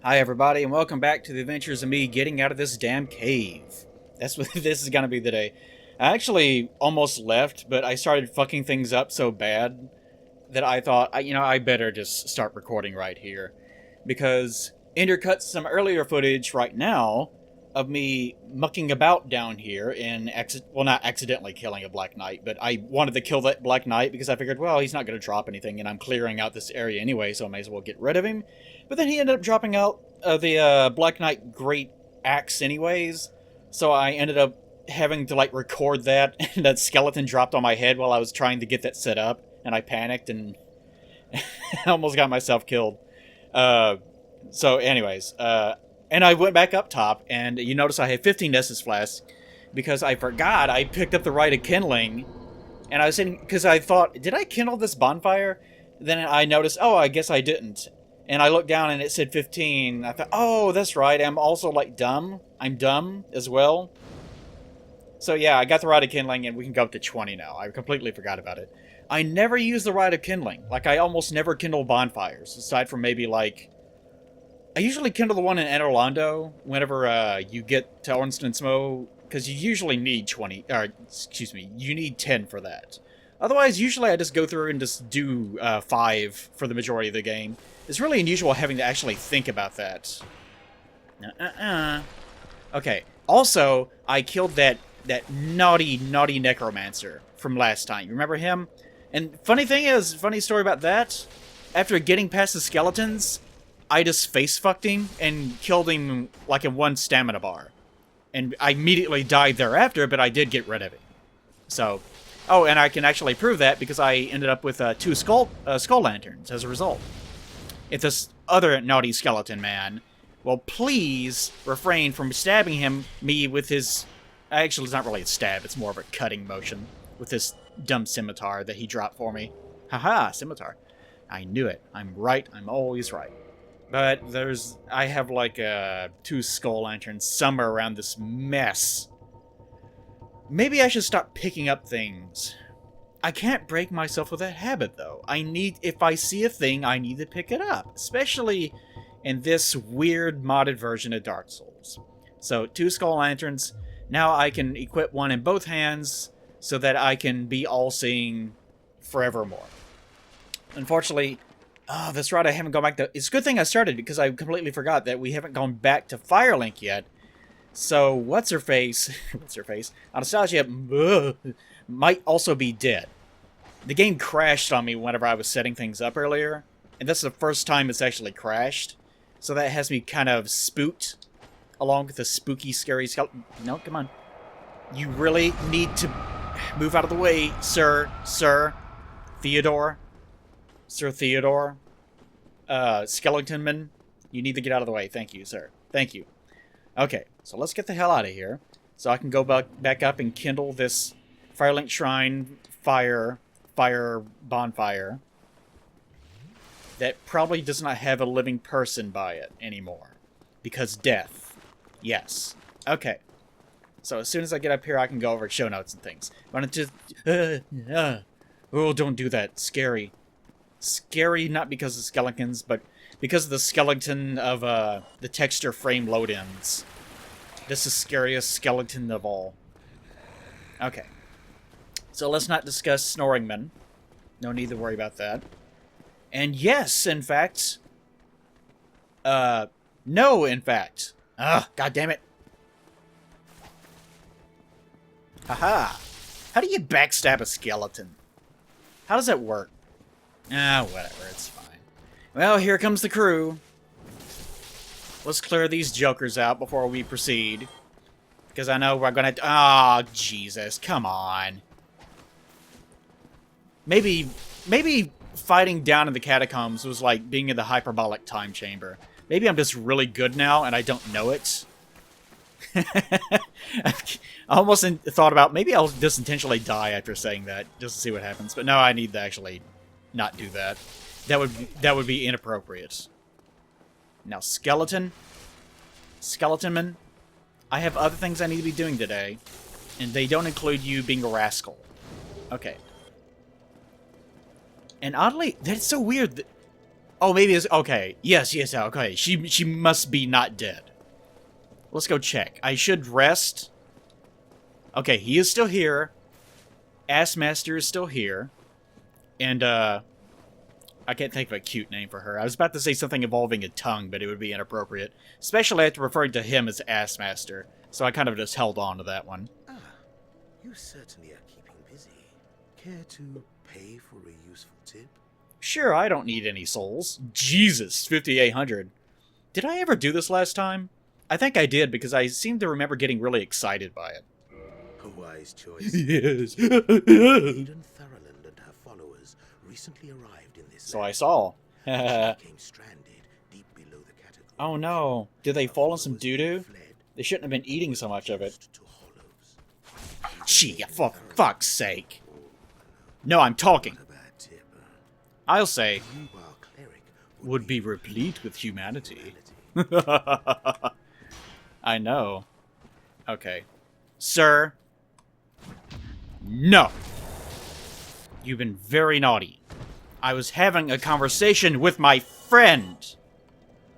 Hi everybody, and welcome back to the adventures of me getting out of this damn cave. That's what this is gonna be the day. I actually almost left, but I started fucking things up so bad that I thought, I better just start recording right here. Because Ender cuts some earlier footage right now of me mucking about down here and, not accidentally killing a Black Knight, but I wanted to kill that Black Knight because I figured, well, he's not going to drop anything, and I'm clearing out this area anyway, so I may as well get rid of him. But then he ended up dropping out the Black Knight Great Axe anyways, so I ended up having to, record that, and that skeleton dropped on my head while I was trying to get that set up, and I panicked and almost got myself killed. So anyways, and I went back up top, and you notice I had 15 Nessus flasks, because I forgot I picked up the Rite of Kindling, and I was sitting, because I thought, did I kindle this bonfire? Then I noticed, oh, I guess I didn't. And I looked down and it said 15. I thought, oh, that's right, I'm also, dumb. I'm dumb as well. So yeah, I got the Rite of Kindling, and we can go up to 20 now. I completely forgot about it. I never use the Rite of Kindling. I almost never kindle bonfires, aside from maybe, I usually kindle the one in Anorlando whenever you get to Ornston Smo, because you usually need 20, or, excuse me, you need 10 for that. Otherwise, usually I just go through and just do 5 for the majority of the game. It's really unusual having to actually think about that. Okay, also, I killed that naughty necromancer from last time. You remember him? And funny story about that, after getting past the skeletons, I just face-fucked him and killed him in one stamina bar. And I immediately died thereafter, but I did get rid of him. So, oh, and I can actually prove that because I ended up with 2 skull lanterns as a result. If this other naughty skeleton man will please refrain from stabbing me with his... Actually, it's not really a stab, it's more of a cutting motion with this dumb scimitar that he dropped for me. Haha, scimitar. I knew it. I'm right. I'm always right. But I have 2 skull lanterns somewhere around this mess. Maybe I should stop picking up things. I can't break myself of that habit, though. If I see a thing, I need to pick it up. Especially in this weird modded version of Dark Souls. So, 2 skull lanterns. Now I can equip one in both hands so that I can be all-seeing forevermore. Unfortunately... Oh, that's right, I haven't gone back to... It's a good thing I started, because I completely forgot that we haven't gone back to Firelink yet. So, what's-her-face... What's-her-face? Anastasia might also be dead. The game crashed on me whenever I was setting things up earlier, and that's the first time it's actually crashed. So that has me kind of spooked, along with the spooky, scary skeleton... No, come on. You really need to move out of the way, Sir Theodore. Sir Theodore, Skeletonman, you need to get out of the way. Thank you, sir. Thank you. Okay, so let's get the hell out of here, so I can go back up and kindle this Firelink Shrine fire bonfire that probably does not have a living person by it anymore. Because death. Yes. Okay. So as soon as I get up here, I can go over show notes and things. Why don't just... Oh, don't do that. Scary. Scary, not because of skeletons, but because of the skeleton of the texture frame load-ins. This is the scariest skeleton of all. Okay. So let's not discuss snoring men. No need to worry about that. And yes, in fact... no, in fact. God damn it. Haha. How do you backstab a skeleton? How does that work? Whatever, it's fine. Well, here comes the crew. Let's clear these jokers out before we proceed. Because I know we're gonna... Oh, Jesus, come on. Maybe fighting down in the Catacombs was like being in the hyperbolic time chamber. Maybe I'm just really good now and I don't know it. I almost thought about... Maybe I'll just intentionally die after saying that, just to see what happens. But no, I need to actually... not do that. That would be inappropriate. Now, Skeletonman, I have other things I need to be doing today, and they don't include you being a rascal. Okay. And oddly, that's so weird. Oh, maybe it's... Okay. Yes, okay. She must be not dead. Let's go check. I should rest. Okay, he is still here. Assmaster is still here. And, I can't think of a cute name for her. I was about to say something involving a tongue, but it would be inappropriate. Especially after referring to him as Assmaster. So I kind of just held on to that one. Ah, you certainly are keeping busy. Care to pay for a useful tip? Sure, I don't need any souls. Jesus, 5,800. Did I ever do this last time? I think I did, because I seem to remember getting really excited by it. A wise choice. Yes. Eden Thurland and her followers recently arrived in this So land. I saw. She became stranded deep below the Catacombs. Oh no. Did they fall in some Followers doo-doo? fled, They shouldn't have been eating so much of it. lost to hollows. Gee, for fuck's sake. No, I'm talking. Not a bad tip. I'll say, You are cleric would be replete with humanity. humanity. I know. Okay. Sir. No. You've been very naughty. I was having a conversation with my friend.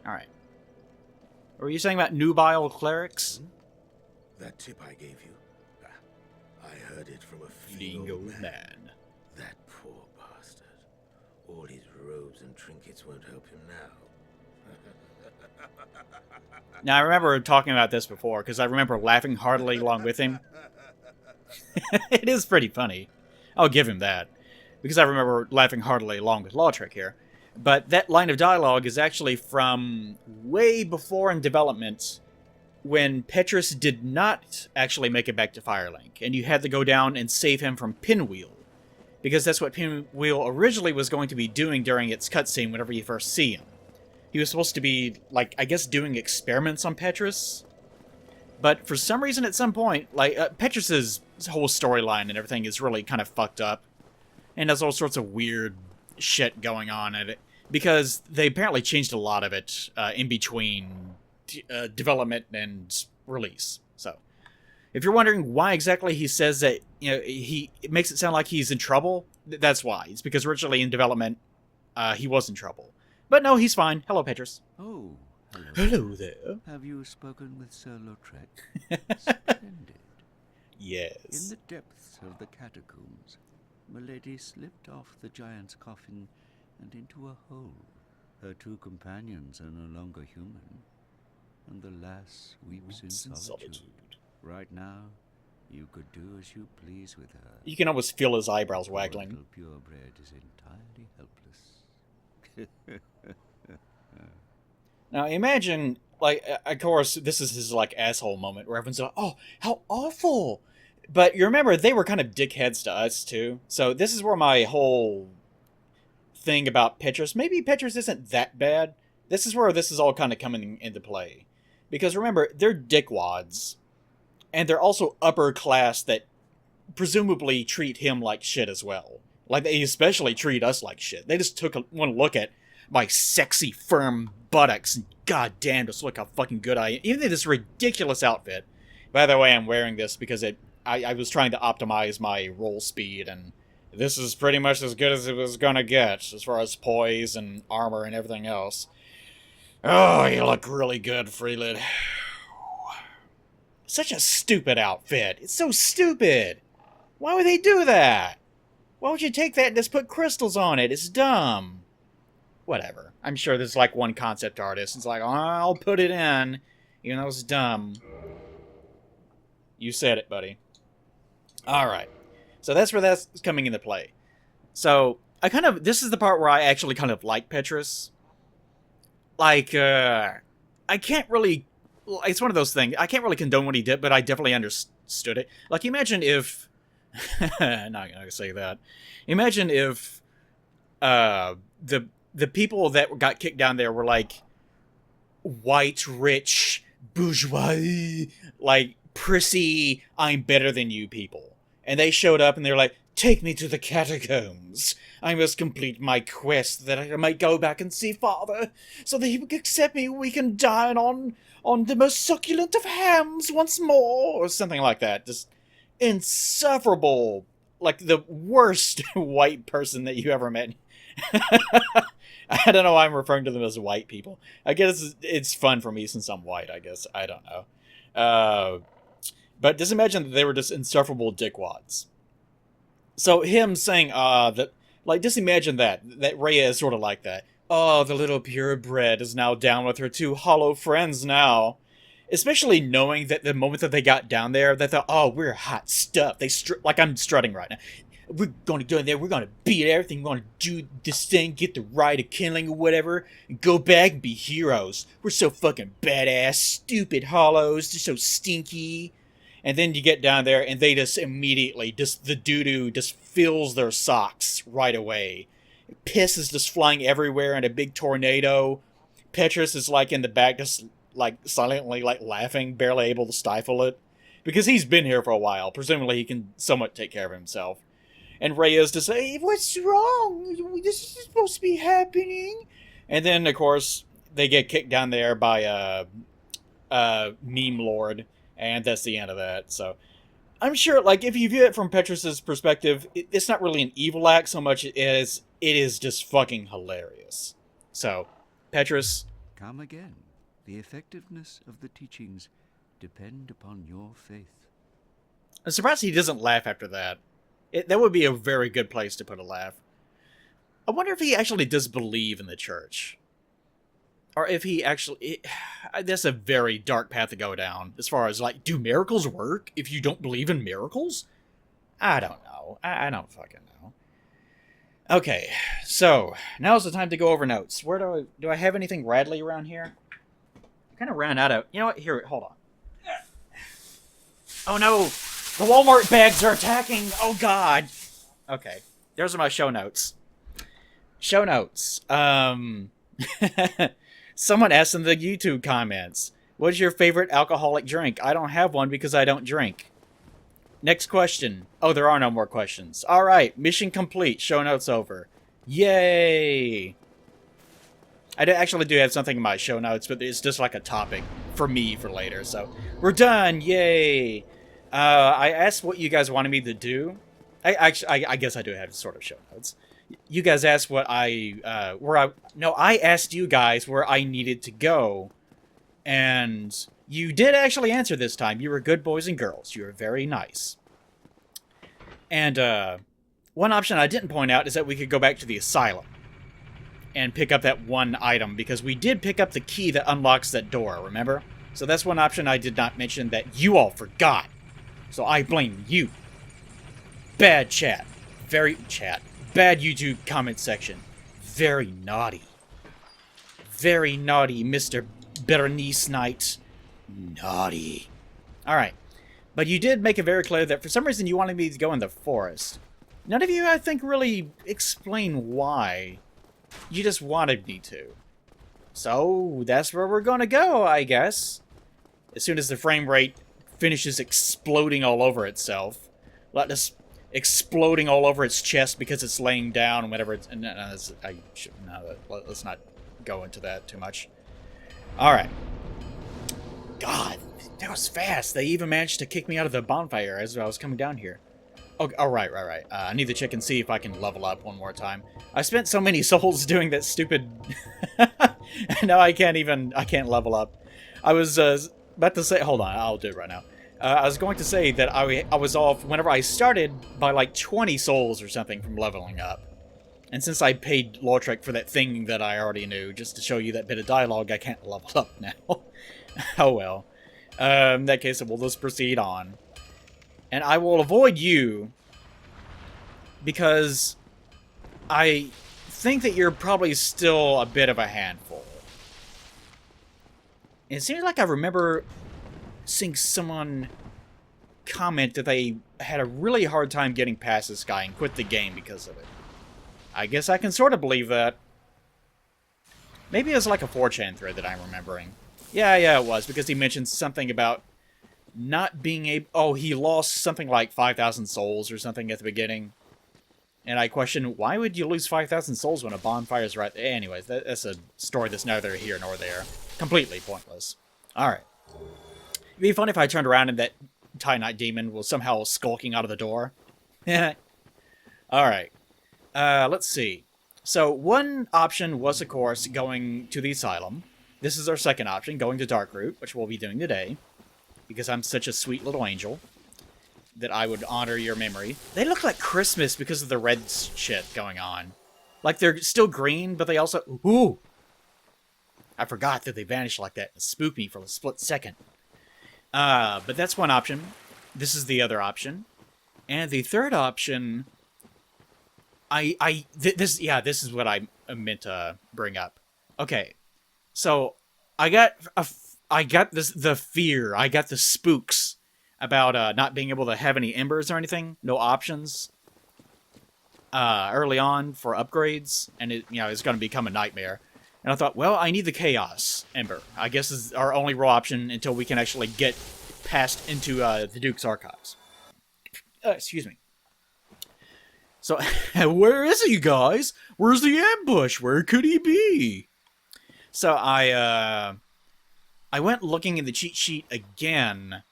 Alright. What were you saying about nubile clerics? That tip I gave you, I heard it from a Fleeing fleeing old man. That poor bastard. All his robes and trinkets won't help him now. Now, I remember talking about this before, because I remember laughing heartily along with him. It is pretty funny. I'll give him that. Because I remember laughing heartily along with Lautrec here. But that line of dialogue is actually from way before in development, when Petris did not actually make it back to Firelink, and you had to go down and save him from Pinwheel. Because that's what Pinwheel originally was going to be doing during its cutscene whenever you first see him. He was supposed to be, like, I guess doing experiments on Petris. But for some reason at some point, like, Petris' whole storyline and everything is really kind of fucked up. And there's all sorts of weird shit going on at it. Because they apparently changed a lot of it in between development and release. So, if you're wondering why exactly he says that, it makes it sound like he's in trouble, that's why. It's because originally in development, he was in trouble. But no, he's fine. Hello, Petris. Oh, hello. Hello there. Have you spoken with Sir Lautrec? Splendid. Yes. In the depths of the catacombs, Milady slipped off the giant's coffin and into a hole. Her two companions are no longer human, and the lass weeps in solitude. Right now, you could do as you please with her. You can almost feel his eyebrows Poor waggling. little purebred is entirely helpless. Now, imagine, like, of course, this is his, like, asshole moment where everyone's like, oh, how awful! But you remember, they were kind of dickheads to us, too. So this is where my whole thing about Petris, maybe Petris isn't that bad. This is where this is all kind of coming into play. Because remember, they're dickwads. And they're also upper class that presumably treat him like shit as well. Like, they especially treat us like shit. They just took one look at my sexy, firm buttocks, and goddamn, just look how fucking good I am. Even in this ridiculous outfit. By the way, I'm wearing this because I was trying to optimize my roll speed, and this is pretty much as good as it was gonna get, as far as poise and armor and everything else. Oh, you look really good, Freelid. Such a stupid outfit. It's so stupid. Why would they do that? Why would you take that and just put crystals on it? It's dumb. Whatever. I'm sure there's like one concept artist. It's like, oh, I'll put it in, even though it's dumb. You said it, buddy. Alright. So that's where that's coming into play. So, this is the part where I actually kind of like Petris. Like, I can't really, it's one of those things, I can't really condone what he did, but I definitely understood it. Like, imagine if, I'm not gonna say that. Imagine if, the people that got kicked down there were like white, rich, bourgeois, like prissy, I'm better than you people. And they showed up and they were like, take me to the catacombs. I must complete my quest that I might go back and see Father, so that he will accept me. We can dine on the most succulent of hams once more, or something like that. Just insufferable, like the worst white person that you ever met. I don't know why I'm referring to them as white people. I guess it's fun for me since I'm white, I guess. I don't know. But just imagine that they were just insufferable dickwads. So him saying, that, like, just imagine that Rhea is sort of like that. Oh, the little purebred is now down with her two hollow friends now. Especially knowing that the moment that they got down there, they thought, oh, we're hot stuff. Like I'm strutting right now. We're going to go in there, we're going to beat everything, we're going to do this thing, get the right of killing or whatever, and go back and be heroes. We're so fucking badass, stupid hollows, just so stinky. And then you get down there, and they just immediately, the doo-doo just fills their socks right away. Piss is just flying everywhere in a big tornado. Petris is like in the back, just like silently like laughing, barely able to stifle it. Because he's been here for a while, presumably he can somewhat take care of himself. And Rhea's to say, what's wrong? This is supposed to be happening. And then, of course, they get kicked down there by Meme Lord. And that's the end of that. So, I'm sure, like, if you view it from Petris's perspective, it's not really an evil act so much as it is just fucking hilarious. So, Petris. Come again. The effectiveness of the teachings depend upon your faith. I'm surprised he doesn't laugh after that. That would be a very good place to put a laugh. I wonder if he actually does believe in the church. Or if he actually... that's a very dark path to go down. As far as, like, do miracles work if you don't believe in miracles? I don't know. I don't fucking know. Okay, so, now's the time to go over notes. Where do I have anything Radley around here? I kind of ran out of... You know what? Here, hold on. Oh no! The Walmart bags are attacking! Oh god! Okay, those are my show notes. Show notes. Someone asked in the YouTube comments, what is your favorite alcoholic drink? I don't have one because I don't drink. Next question. Oh, there are no more questions. Alright, mission complete. Show notes over. Yay! I actually do have something in my show notes, but it's just like a topic for me for later. So, we're done! Yay! I asked what you guys wanted me to do. I guess I do have sort of show notes. You guys asked what I asked you guys where I needed to go. And you did actually answer this time. You were good boys and girls. You were very nice. And, one option I didn't point out is that we could go back to the asylum. And pick up that one item, because we did pick up the key that unlocks that door, remember? So that's one option I did not mention that you all forgot. So I blame you. Bad chat. Bad YouTube comment section. Very naughty. Very naughty, Mr. Berenice Knight. Naughty. Alright. But you did make it very clear that for some reason you wanted me to go in the forest. None of you, I think, really explain why. You just wanted me to. So, that's where we're gonna go, I guess. As soon as the frame rate finishes exploding all over itself. Let us exploding all over its chest because it's laying down and whatever it's... let's not go into that too much. Alright. God, that was fast. They even managed to kick me out of the bonfire as I was coming down here. Okay, oh, right. I need to check and see if I can level up one more time. I spent so many souls doing that stupid... Now I can't level up. I was about to say... Hold on, I'll do it right now. I was going to say that I was off whenever I started by like 20 souls or something from leveling up. And since I paid Lautrec for that thing that I already knew, just to show you that bit of dialogue, I can't level up now. Oh well. In that case, we'll just proceed on. And I will avoid you, because I think that you're probably still a bit of a handful. And it seems like I remember seeing someone comment that they had a really hard time getting past this guy and quit the game because of it. I guess I can sort of believe that. Maybe it was like a 4chan thread that I'm remembering. Yeah, it was, because he mentioned something about not being able... Oh, he lost something like 5,000 souls or something at the beginning. And I question, why would you lose 5,000 souls when a bonfire's right there? Anyways, that's a story that's neither here nor there. Completely pointless. Alright. It'd be fun if I turned around and that Tie Knight Demon was somehow skulking out of the door. Alright. Let's see. So one option was, of course, going to the asylum. This is our second option, going to Darkroot, which we'll be doing today. Because I'm such a sweet little angel that I would honor your memory. They look like Christmas because of the red shit going on. Like they're still green, but they also... Ooh! I forgot that they vanished like that. It spooked me for a split second. But that's one option. This is the other option. And the third option... This is what I meant to bring up. Okay, so I got the fear, I got the spooks about not being able to have any embers or anything, no options early on for upgrades, and it's going to become a nightmare. And I thought, well, I need the Chaos Ember. I guess is our only real option until we can actually get past into the Duke's Archives. Excuse me. So, where is he, guys? Where's the ambush? Where could he be? So, I went looking in the cheat sheet again,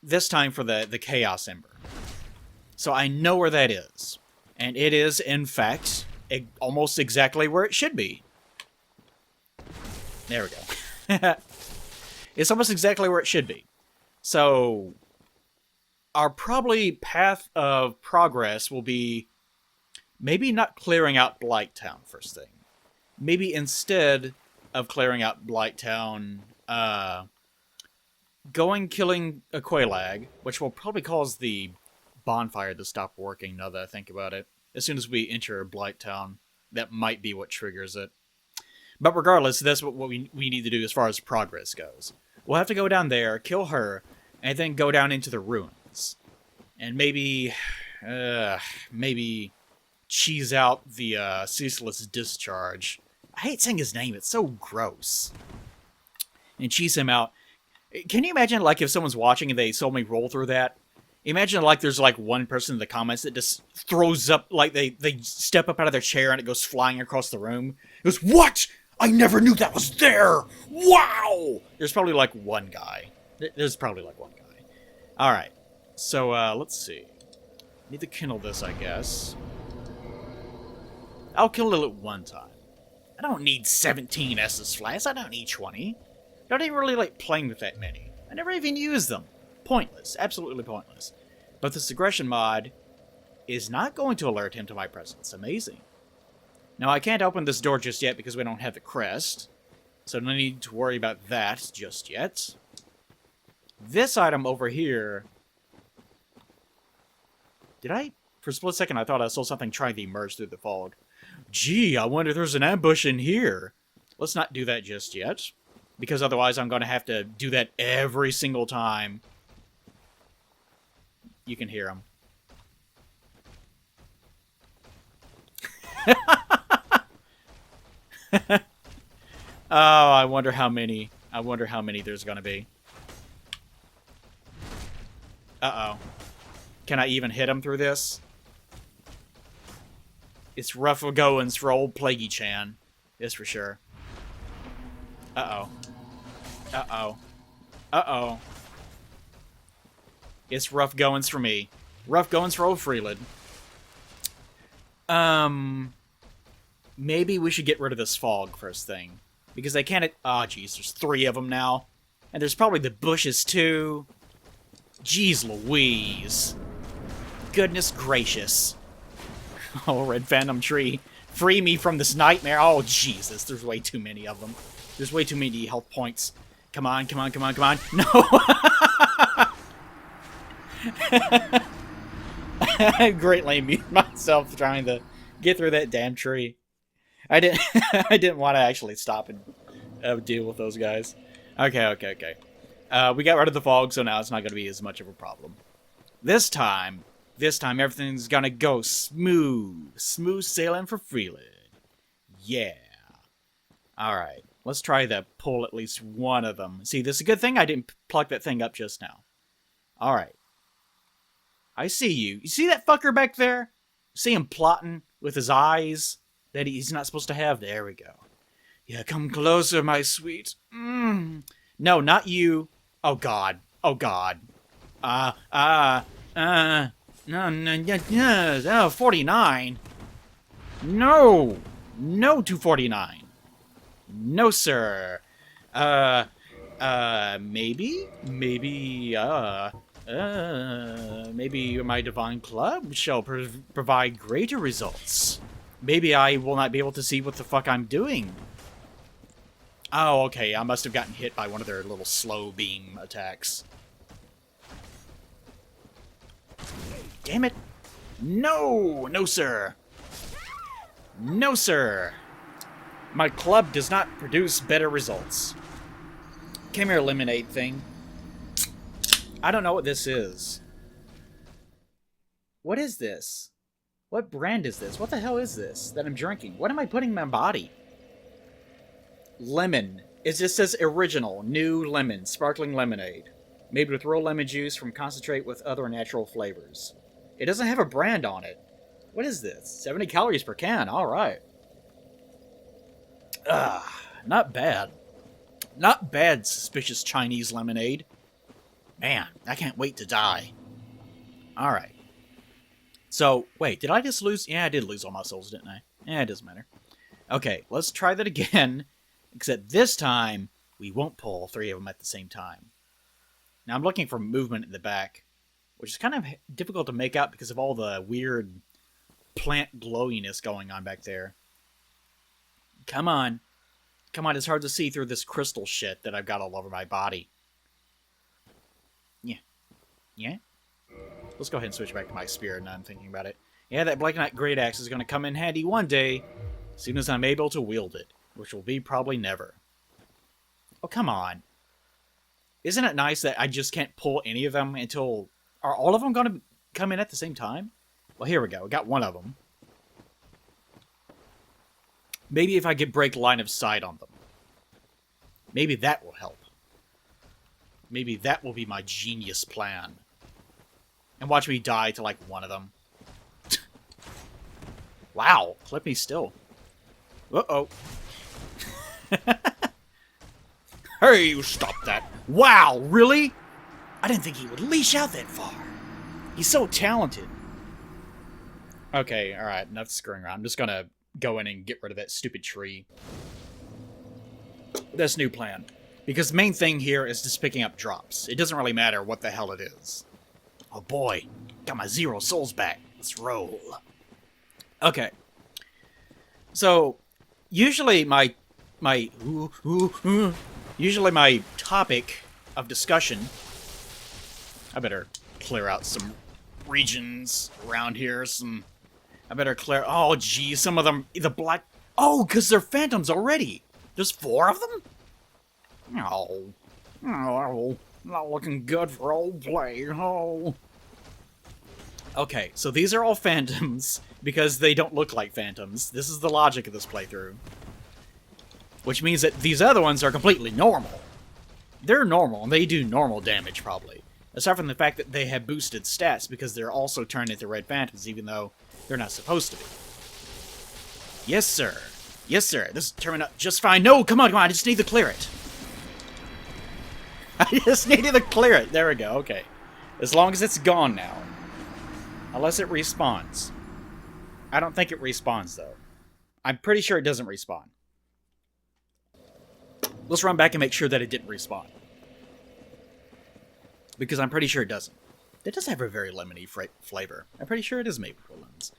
this time for the Chaos Ember. So, I know where that is. And it is, in fact, almost exactly where it should be. There we go. It's almost exactly where it should be. So, our probably path of progress will be... maybe not clearing out Blighttown first thing. Maybe instead of clearing out Blighttown, killing a Quelaag, which will probably cause the bonfire to stop working now that I think about it. As soon as we enter Blighttown, that might be what triggers it. But regardless, that's what we need to do as far as progress goes. We'll have to go down there, kill her, and then go down into the ruins. And maybe cheese out the ceaseless discharge. I hate saying his name, it's so gross. And cheese him out. Can you imagine, like, if someone's watching and they saw me roll through that? Imagine, like, there's, like, one person in the comments that just throws up, like, they step up out of their chair and it goes flying across the room. It goes, "What? I never knew that was there! Wow!" There's probably, like, one guy. There's probably, like, one guy. Alright. So, let's see. Need to kindle this, I guess. I'll kill it at one time. I don't need 17 Estus flasks. I don't need 20. I don't even really like playing with that many. I never even use them. Pointless. Absolutely pointless. But this aggression mod is not going to alert him to my presence. Amazing. Now, I can't open this door just yet because we don't have the crest. So no need to worry about that just yet. This item over here... For a split second, I thought I saw something trying to emerge through the fog. Gee, I wonder if there's an ambush in here. Let's not do that just yet. Because otherwise I'm going to have to do that every single time. You can hear him. Oh, I wonder how many. I wonder how many there's going to be. Uh-oh. Can I even hit him through this? It's rough goings for old Plaguey Chan. That's for sure. Uh-oh. Uh-oh. Uh-oh. It's rough goings for me. Rough goings for old Freeland. Maybe we should get rid of this fog first thing. Because they can't... Oh, jeez. There's 3 of them now. And there's probably the bushes, too. Jeez Louise. Goodness gracious. Oh, Red Phantom Tree. Free me from this nightmare. Oh, Jesus. There's way too many of them. There's way too many health points. Come on, come on, come on, come on. No! I greatly amused myself trying to get through that damn tree. I didn't want to actually stop and deal with those guys. Okay. We got rid of the fog, so now it's not going to be as much of a problem. This time everything's going to go smooth. Smooth sailing for Freeland. Yeah. Alright, let's try to pull at least one of them. See, this is a good thing I didn't plug that thing up just now. Alright. I see you. You see that fucker back there? See him plotting with his eyes that he's not supposed to have? There we go. Yeah, come closer, my sweet. No, not you. Oh, God. Oh, God. No, 49. No. No 249. No, sir. Maybe? Maybe my divine club shall provide greater results. Maybe I will not be able to see what the fuck I'm doing. Oh, okay, I must have gotten hit by one of their little slow beam attacks. Damn it! No! No, sir! No, sir! My club does not produce better results. Come here, lemonade thing. I don't know what this is. What is this? What brand is this? What the hell is this that I'm drinking? What am I putting in my body? Lemon. It just says original, new lemon, sparkling lemonade. Made with real lemon juice from concentrate with other natural flavors. It doesn't have a brand on it. What is this? 70 calories per can. Alright. Not bad. Not bad, suspicious Chinese lemonade. Man, I can't wait to die. Alright. So, wait, did I just lose? Yeah, I did lose all my souls, didn't I? Yeah, it doesn't matter. Okay, let's try that again. Except this time, we won't pull 3 of them at the same time. Now, I'm looking for movement in the back, which is kind of difficult to make out because of all the weird plant glowiness going on back there. Come on. Come on, it's hard to see through this crystal shit that I've got all over my body. Yeah. Yeah? Let's go ahead and switch back to my spear now I'm thinking about it. Yeah, that Black Knight Great Axe is going to come in handy one day, as soon as I'm able to wield it, which will be probably never. Oh, come on. Isn't it nice that I just can't pull any of them until... Are all of them going to come in at the same time? Well, here we go. We got one of them. Maybe if I could break line of sight on them. Maybe that will help. Maybe that will be my genius plan. And watch me die to, like, one of them. Wow. Clip me still. Uh-oh. Hey, you stop that. Wow, really? I didn't think he would leash out that far. He's so talented. Okay, alright, enough screwing around. I'm just gonna go in and get rid of that stupid tree. That's new plan. Because the main thing here is just picking up drops. It doesn't really matter what the hell it is. Oh boy, got my 0 souls back. Let's roll. Okay. So, usually my topic of discussion... I better clear out some regions around here. I better clear... Oh, geez, some of them... The black... Oh, because they're phantoms already. There's 4 of them? Oh, not looking good for old play. Oh. Okay, so these are all phantoms because they don't look like phantoms. This is the logic of this playthrough. Which means that these other ones are completely normal. They're normal, and they do normal damage, probably. Aside from the fact that they have boosted stats because they're also turned into red phantoms, even though they're not supposed to be. Yes, sir. Yes, sir. This is turning out just fine. No, come on, I just need to clear it. I just needed to clear it. There we go, okay. As long as it's gone now. Unless it respawns. I don't think it respawns, though. I'm pretty sure it doesn't respawn. Let's run back and make sure that it didn't respawn. Because I'm pretty sure it doesn't. It does have a very lemony flavor. I'm pretty sure it is made with lemons.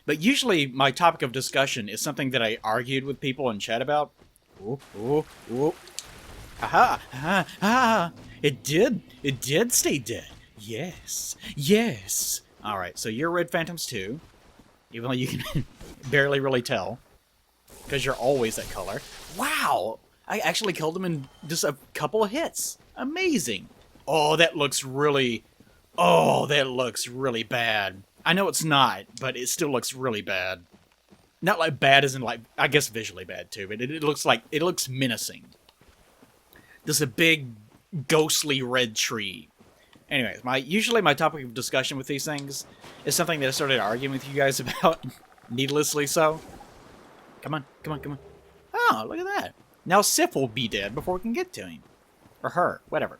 But usually my topic of discussion is something that I argued with people in chat about. Ooh, ooh, ooh. Aha! Aha! Ah! It did stay dead. Yes. Yes. Alright, so you're red phantoms too. Even though you can barely really tell. Because you're always that color. Wow! I actually killed them in just a couple of hits. Amazing. Oh, that looks really... Oh, that looks really bad. I know it's not, but it still looks really bad. Not like bad as in like... I guess visually bad too, but it looks like... It looks menacing. Just a big, ghostly red tree. Anyways, usually my topic of discussion with these things is something that I started arguing with you guys about, needlessly so. Come on, come on, come on. Oh, look at that. Now Sif will be dead before we can get to him. Or her, whatever.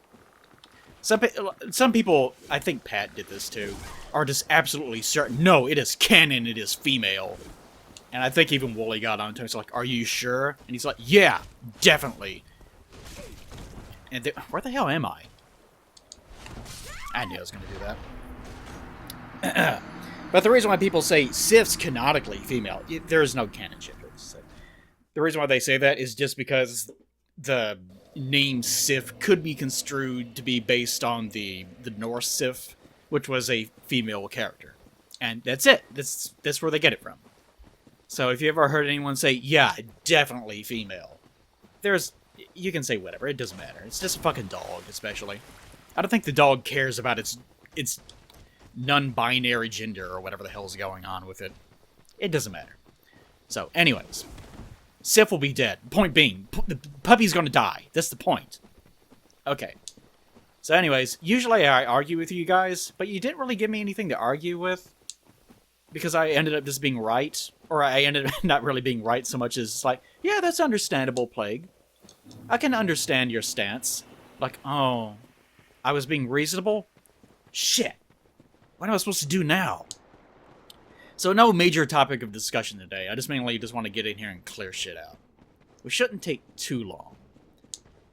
Some people, I think Pat did this too, are just absolutely certain, no, it is canon, it is female. And I think even Wooly got on to him. He's like, "Are you sure?" And he's like, "Yeah, definitely." And where the hell am I? I knew I was going to do that. But the reason why people say Sif's canonically female, there is no canon ship. So the reason why they say that is just because the name Sif could be construed to be based on the Norse Sif, which was a female character. And that's it. That's where they get it from. So if you ever heard anyone say, "Yeah, definitely female," you can say whatever. It doesn't matter. It's just a fucking dog, especially. I don't think the dog cares about its non-binary gender or whatever the hell's going on with it. It doesn't matter. So, anyways, Sif will be dead. Point being, the puppy's gonna die. That's the point. Okay. So, anyways, usually I argue with you guys, but you didn't really give me anything to argue with. Because I ended up just being right. Or I ended up not really being right so much as like, yeah, that's understandable, Plague. I can understand your stance. Like, oh, I was being reasonable? Shit. What am I supposed to do now? So no major topic of discussion today. I just mainly want to get in here and clear shit out. We shouldn't take too long.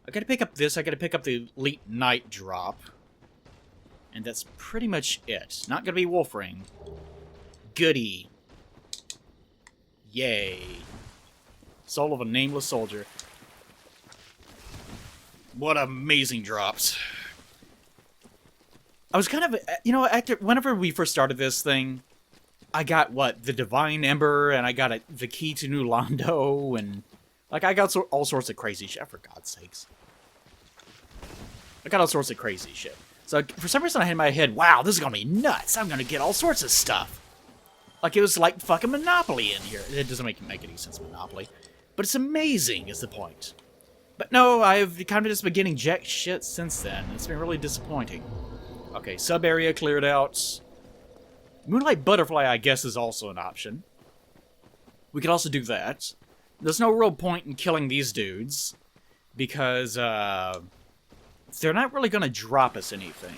I gotta pick up this. I gotta pick up the Elite Knight drop. And that's pretty much it. Not gonna be Wolf Ring. Goody. Yay. Soul of a Nameless Soldier. What amazing drops. I was kind of, whenever we first started this thing, I got, the Divine Ember, and I got the Key to New Londo, and, I got all sorts of crazy shit, for God's sakes. I got all sorts of crazy shit. So, for some reason I had in my head, wow, this is gonna be nuts, I'm gonna get all sorts of stuff. It was like fucking Monopoly in here. It doesn't make any sense, Monopoly. But it's amazing, is the point. But no, I've kind of just been getting jack shit since then. It's been really disappointing. Okay, sub-area cleared out. Moonlight Butterfly, I guess, is also an option. We could also do that. There's no real point in killing these dudes. Because, they're not really going to drop us anything.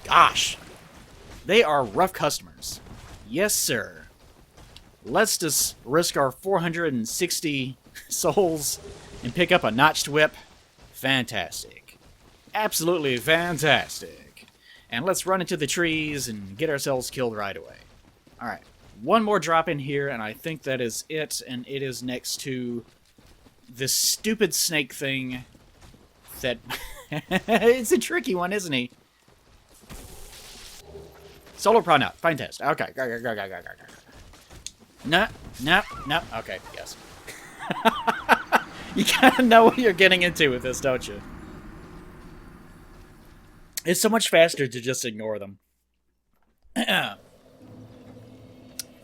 Gosh. They are rough customers. Yes, sir. Let's just risk our 460 souls and pick up a notched whip. Fantastic. Absolutely fantastic. And let's run into the trees and get ourselves killed right away. Alright. One more drop in here, and I think that is it. And it is next to this stupid snake thing that... It's a tricky one, isn't he? Solar Prawn out. Fantastic. Okay. Go. No. Okay, yes. You kind of know what you're getting into with this, don't you? It's so much faster to just ignore them.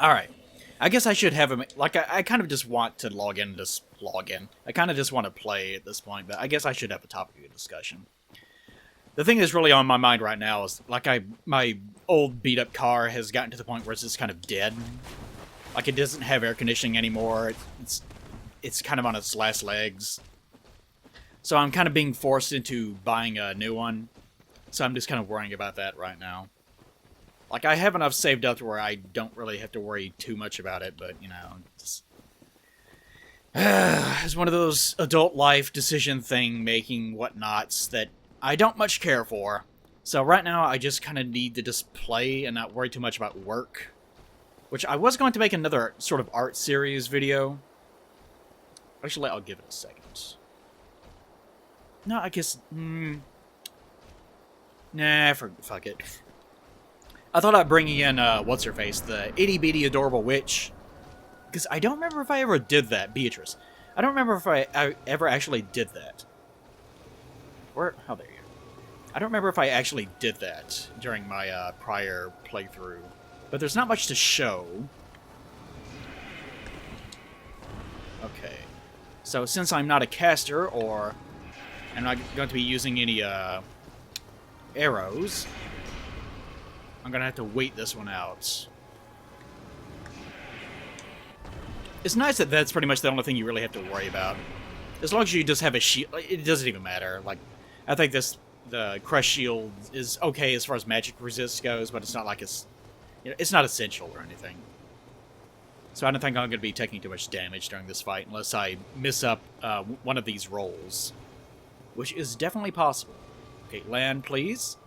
Alright. I guess I should have him... I kind of just want to log in. I kind of just want to play at this point, but I guess I should have a topic of discussion. The thing that's really on my mind right now is, my old beat-up car has gotten to the point where it's just kind of dead. It doesn't have air conditioning anymore. It's kind of on its last legs. So I'm kind of being forced into buying a new one. So I'm just kind of worrying about that right now. I have enough saved up to where I don't really have to worry too much about it, but, it's one of those adult life decision thing-making whatnots that I don't much care for. So right now, I just kind of need to just play and not worry too much about work. Which I was going to make another sort of art series video. Actually, I'll give it a second. No, I guess... Nah, fuck it. I thought I'd bring in, what's-her-face, the itty-bitty adorable witch. Because I don't remember if I ever did that, Beatrice. I don't remember if I ever actually did that. Where? Oh, there you go. I don't remember if I actually did that during my prior playthrough. But there's not much to show. Okay. So since I'm not a caster, or I'm not going to be using any arrows, I'm going to have to wait this one out. It's nice that that's pretty much the only thing you really have to worry about. As long as you just have a shield, it doesn't even matter. I think the Crush Shield is okay as far as magic resist goes, but it's not like it's it's not essential or anything. So I don't think I'm going to be taking too much damage during this fight unless I miss up one of these rolls. Which is definitely possible. Okay, land, please.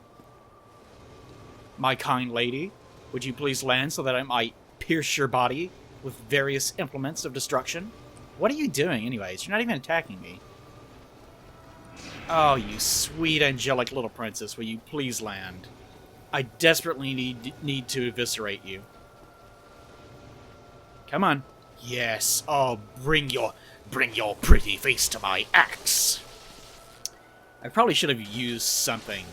My kind lady, would you please land so that I might pierce your body with various implements of destruction? What are you doing, anyways? You're not even attacking me. Oh, you sweet, angelic little princess, will you please land? I desperately need to eviscerate you. Come on. Yes. Oh, bring your pretty face to my axe. I probably should have used something.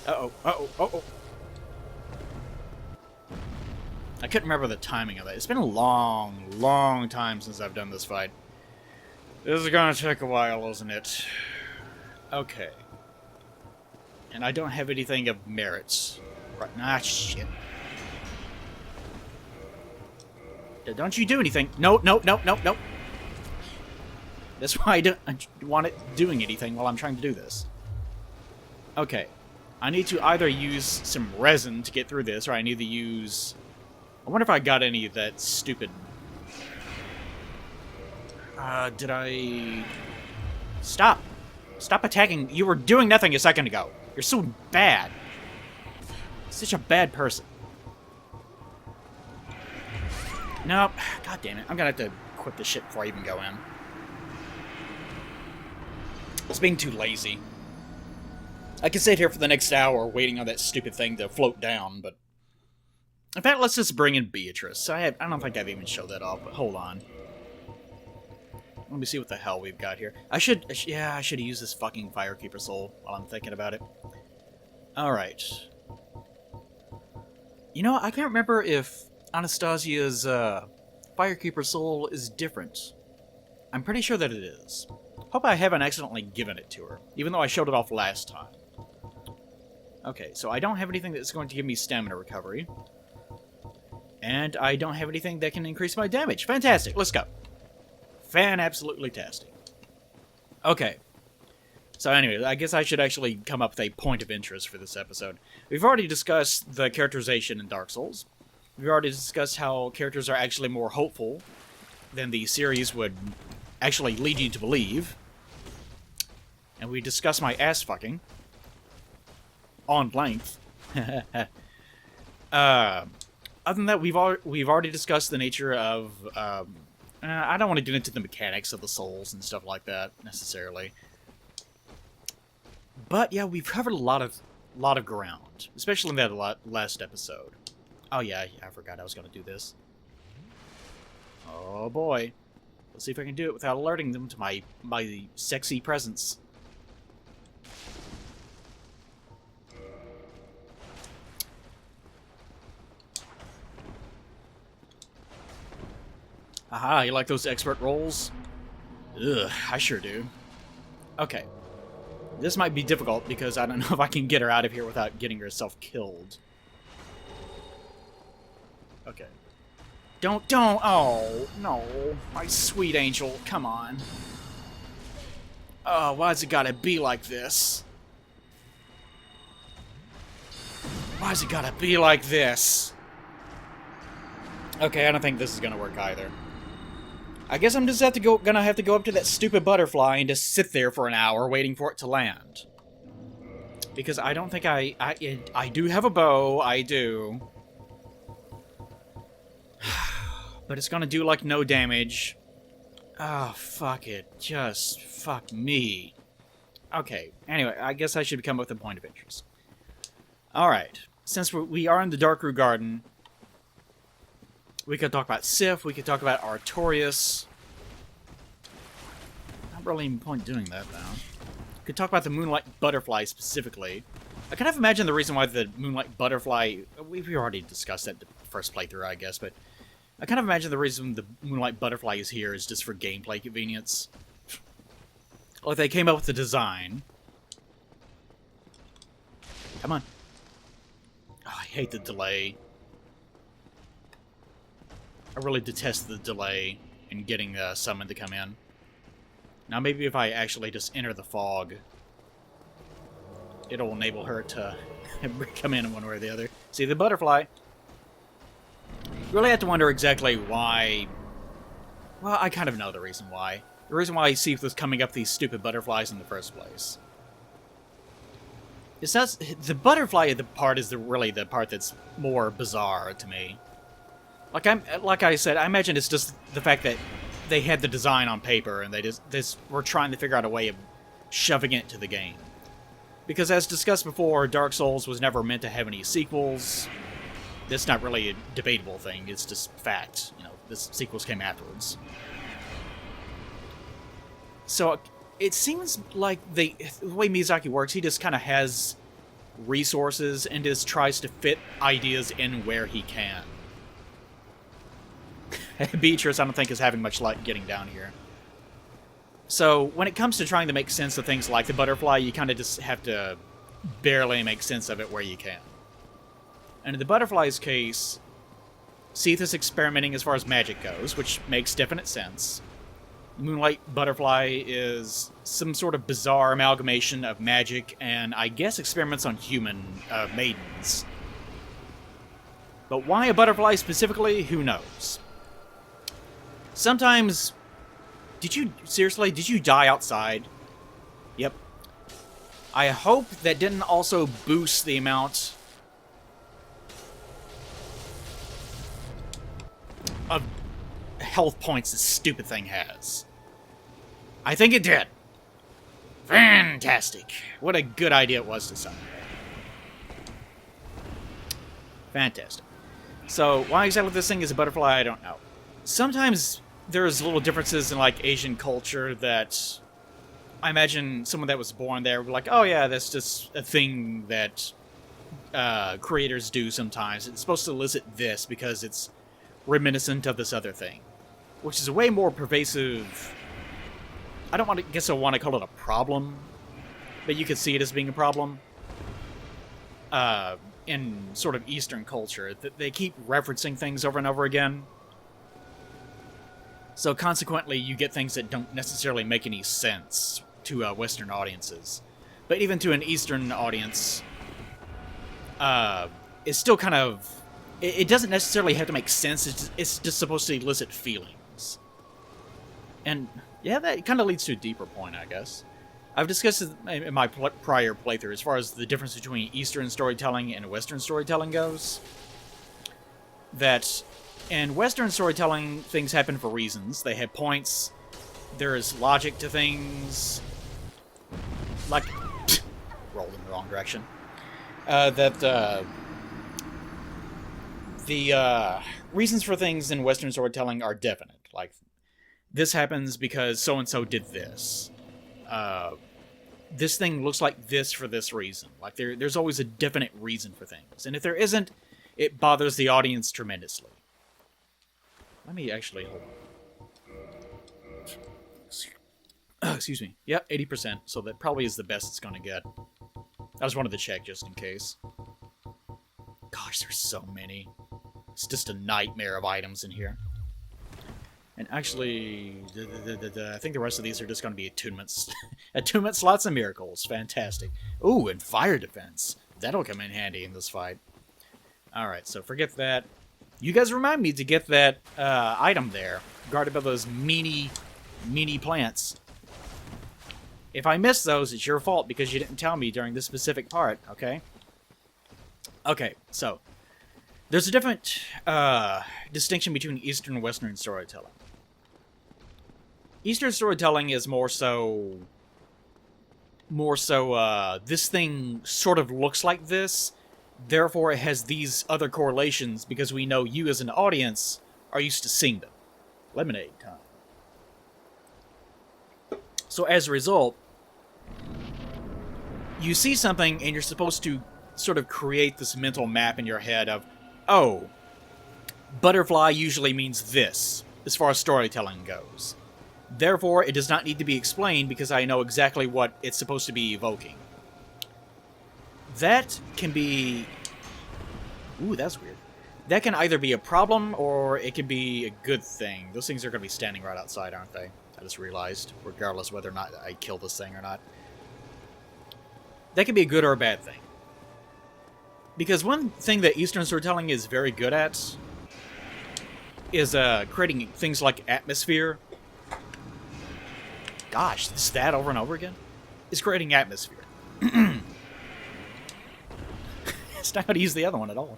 Uh-oh, uh-oh, uh-oh. I couldn't remember the timing of it. It's been a long, long time since I've done this fight. This is gonna take a while, isn't it? Okay. And I don't have anything of merits. Right. Ah, shit. Don't you do anything. No, no, no, no, no. That's why I don't want it doing anything while I'm trying to do this. Okay. I need to either use some resin to get through this, or I need to use... I wonder if I got any of that stupid... did I... Stop. Stop attacking. You were doing nothing a second ago. You're so bad. Such a bad person. Nope. God damn it. I'm gonna have to quit this shit before I even go in. It's being too lazy. I could sit here for the next hour waiting on that stupid thing to float down, but... In fact, let's just bring in Beatrice. I don't think I've even showed that off, but hold on. Let me see what the hell we've got here. I should have used this fucking Firekeeper Soul while I'm thinking about it. Alright. You know, I can't remember if Anastasia's Firekeeper Soul is different. I'm pretty sure that it is. Hope I haven't accidentally given it to her, even though I showed it off last time. Okay, so I don't have anything that's going to give me stamina recovery. And I don't have anything that can increase my damage. Fantastic, let's go. Fan-absolutely-tastic. Okay. So anyway, I guess I should actually come up with a point of interest for this episode. We've already discussed the characterization in Dark Souls. We've already discussed how characters are actually more hopeful than the series would actually lead you to believe. And we discussed my ass fucking. On length. Other than that, we've already discussed the nature of... I don't want to get into the mechanics of the souls and stuff like that, necessarily. But, yeah, we've covered a lot of ground. Especially in that last episode. Oh, yeah, I forgot I was going to do this. Oh, boy. Let's see if I can do it without alerting them to my sexy presence. Aha, you like those expert rolls? Ugh, I sure do. Okay. This might be difficult because I don't know if I can get her out of here without getting herself killed. Okay. Don't, oh, no. My sweet angel, come on. Oh, why's it gotta be like this? Why's it gotta be like this? Okay, I don't think this is gonna work either. I guess I'm just gonna have to go up to that stupid butterfly and just sit there for an hour waiting for it to land. Because I don't think I do have a bow, I do. But it's gonna do, like, no damage. Oh, fuck it. Just fuck me. Okay, anyway, I guess I should come up with a point of interest. Alright, since we are in the Darkroot Garden, we could talk about Sif, we could talk about Artorias. Not really even point doing that, though. We could talk about the Moonlight Butterfly specifically. I kind of imagine the reason why the Moonlight Butterfly... We've already discussed that in the first playthrough, I guess, but... I kind of imagine the reason the Moonlight Butterfly is here is just for gameplay convenience. Like, they came up with the design. Come on. Oh, I hate the delay. I really detest the delay in getting Summon to come in. Now maybe if I actually just enter the fog, it'll enable her to come in one way or the other. See the butterfly? You really have to wonder exactly why... Well, I kind of know the reason why. The reason why Seath was coming up these stupid butterflies in the first place. It's not... The butterfly part is really the part that's more bizarre to me. Like I said, I imagine it's just the fact that they had the design on paper and they just were trying to figure out a way of shoving it into the game. Because as discussed before, Dark Souls was never meant to have any sequels. That's not really a debatable thing, it's just fact. You know, the sequels came afterwards. So it seems like the way Miyazaki works, he just kind of has resources and just tries to fit ideas in where he can. Beatrice, I don't think, is having much luck getting down here. So, when it comes to trying to make sense of things like the butterfly, you kind of just have to barely make sense of it where you can. And in the butterfly's case, Seath is experimenting as far as magic goes, which makes definite sense. Moonlight Butterfly is some sort of bizarre amalgamation of magic and, I guess, experiments on human maidens. But why a butterfly specifically, who knows? Sometimes... Did you die outside? Yep. I hope that didn't also boost the amount of health points this stupid thing has. I think it did. Fantastic. What a good idea it was to summon. Fantastic. So, why exactly this thing is a butterfly, I don't know. Sometimes there's little differences in, like, Asian culture that I imagine someone that was born there would be like, oh yeah, that's just a thing that creators do sometimes. It's supposed to elicit this because it's reminiscent of this other thing. Which is a way more pervasive... I don't want to guess I want to call it a problem, but you could see it as being a problem. In sort of Eastern culture, that they keep referencing things over and over again. So consequently, you get things that don't necessarily make any sense to Western audiences. But even to an Eastern audience, it's still kind of... It doesn't necessarily have to make sense, it's just supposed to elicit feelings. And, yeah, that kind of leads to a deeper point, I guess. I've discussed it in my prior playthrough as far as the difference between Eastern storytelling and Western storytelling goes. That... in Western storytelling, things happen for reasons. They have points. There is logic to things. Like... rolled in the wrong direction. The reasons for things in Western storytelling are definite. Like, this happens because so-and-so did this. This thing looks like this for this reason. Like, there's always a definite reason for things. And if there isn't, it bothers the audience tremendously. Let me actually... hold on. Excuse me. Yep, 80%, so that probably is the best it's going to get. I just wanted to check just in case. Gosh, there's so many. It's just a nightmare of items in here. And actually, I think the rest of these are just going to be attunements. Attunement slots and miracles. Fantastic. Ooh, and fire defense. That'll come in handy in this fight. Alright, so forget that. You guys remind me to get that item there, guarded by those meanie plants. If I miss those, it's your fault because you didn't tell me during this specific part, okay? Okay, so there's a different distinction between Eastern and Western storytelling. Eastern storytelling is more so this thing sort of looks like this. Therefore, it has these other correlations because we know you as an audience are used to seeing them. Lemonade time. So as a result, you see something and you're supposed to sort of create this mental map in your head of, oh, butterfly usually means this, as far as storytelling goes. Therefore, it does not need to be explained because I know exactly what it's supposed to be evoking. That can be... Ooh, that's weird. That can either be a problem, or it can be a good thing. Those things are going to be standing right outside, aren't they? I just realized, regardless whether or not I kill this thing or not. That can be a good or a bad thing. Because one thing that Eastern storytelling is very good at is creating things like atmosphere. Gosh, this that over and over again? Is creating atmosphere. It's not going to use the other one at all.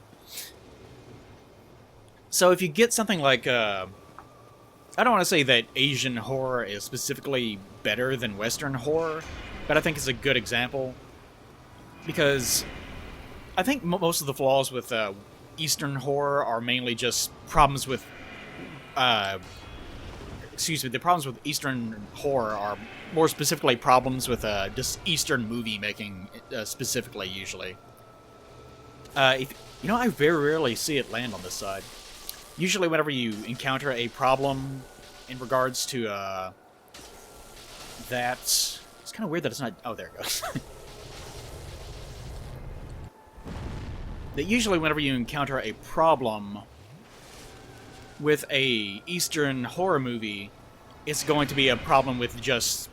So if you get something like, I don't want to say that Asian horror is specifically better than Western horror, but I think it's a good example. Because I think most of the flaws with Eastern horror are mainly just problems with, the problems with Eastern horror are more specifically problems with just Eastern movie making, specifically, usually. I very rarely see it land on this side. Usually whenever you encounter a problem in regards to, that... It's kind of weird that it's not... Oh, there it goes. That usually whenever you encounter a problem with a Eastern horror movie, it's going to be a problem with just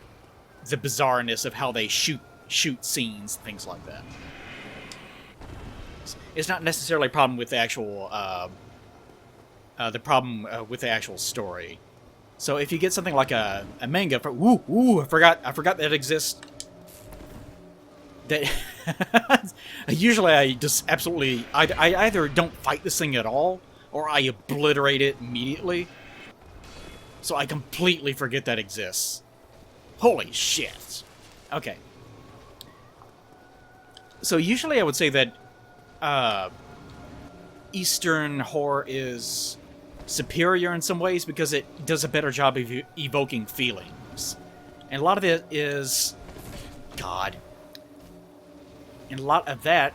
the bizarreness of how they shoot scenes, things like that. It's not necessarily a problem with the actual, with the actual story. So if you get something like a manga, I forgot that exists. That usually I just absolutely, I either don't fight this thing at all, or I obliterate it immediately. So I completely forget that exists. Holy shit. Okay. So usually I would say that Eastern horror is superior in some ways because it does a better job of evoking feelings. And a lot of it is... God. And a lot of that...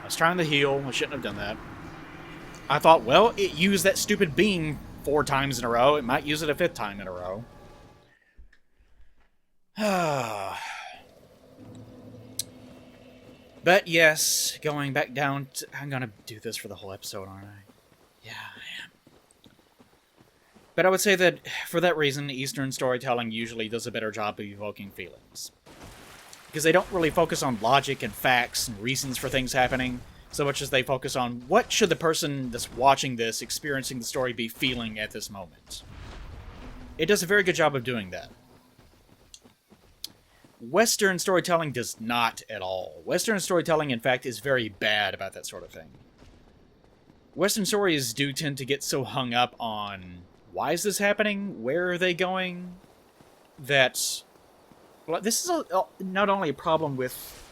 I was trying to heal. I shouldn't have done that. I thought, well, it used that stupid beam 4 times in a row. It might use it a 5th time in a row. But yes, going back down to... I'm gonna do this for the whole episode, aren't I? Yeah, I am. But I would say that, for that reason, Eastern storytelling usually does a better job of evoking feelings. Because they don't really focus on logic and facts and reasons for things happening, so much as they focus on what should the person that's watching this, experiencing the story, be feeling at this moment. It does a very good job of doing that. Western storytelling does not at all. Western storytelling, in fact, is very bad about that sort of thing. Western stories do tend to get so hung up on why is this happening, where are they going, that... Well, this is not only a problem with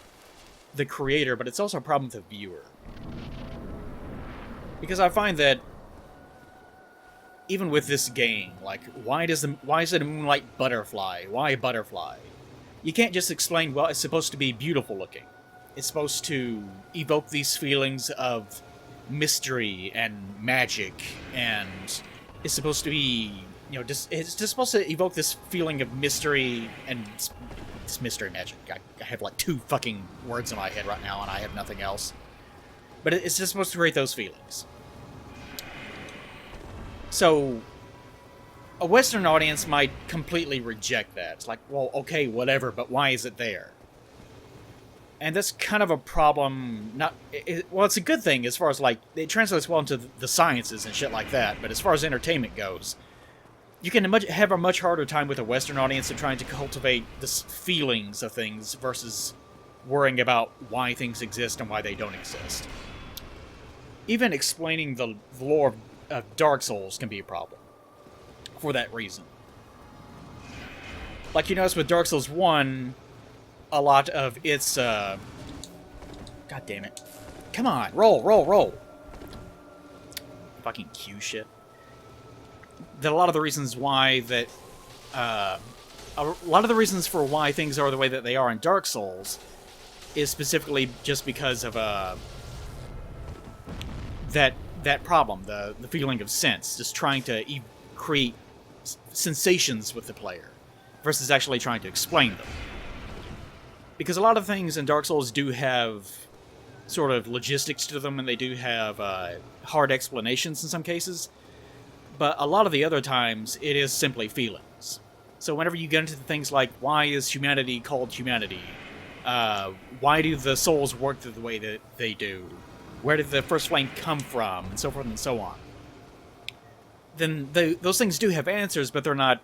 the creator, but it's also a problem with the viewer. Because I find that even with this game, like, why is it a Moonlight Butterfly? Why a butterfly? You can't just explain, well, it's supposed to be beautiful looking. It's supposed to evoke these feelings of mystery and magic, and it's supposed to be, it's just supposed to evoke this feeling of mystery and it's mystery magic. I have like 2 fucking words in my head right now, and I have nothing else. But it's just supposed to create those feelings. So a Western audience might completely reject that. It's like, well, okay, whatever, but why is it there? And that's kind of a problem. Well, it's a good thing as far as, like, it translates well into the sciences and shit like that, but as far as entertainment goes, you can have a much harder time with a Western audience in trying to cultivate the feelings of things versus worrying about why things exist and why they don't exist. Even explaining the lore of Dark Souls can be a problem for that reason. Like you notice with Dark Souls 1, a lot of its, God damn it. Come on, roll. Fucking Q shit. That a lot of the reasons why that, a lot of the reasons for why things are the way that they are in Dark Souls is specifically just because of, that problem, the feeling of sense, just trying to create sensations with the player versus actually trying to explain them. Because a lot of things in Dark Souls do have sort of logistics to them, and they do have hard explanations in some cases, but a lot of the other times it is simply feelings. So whenever you get into things like, why is humanity called humanity? Why do the souls work the way that they do? Where did the first flame come from? And so forth and so on. Then those things do have answers, but they're not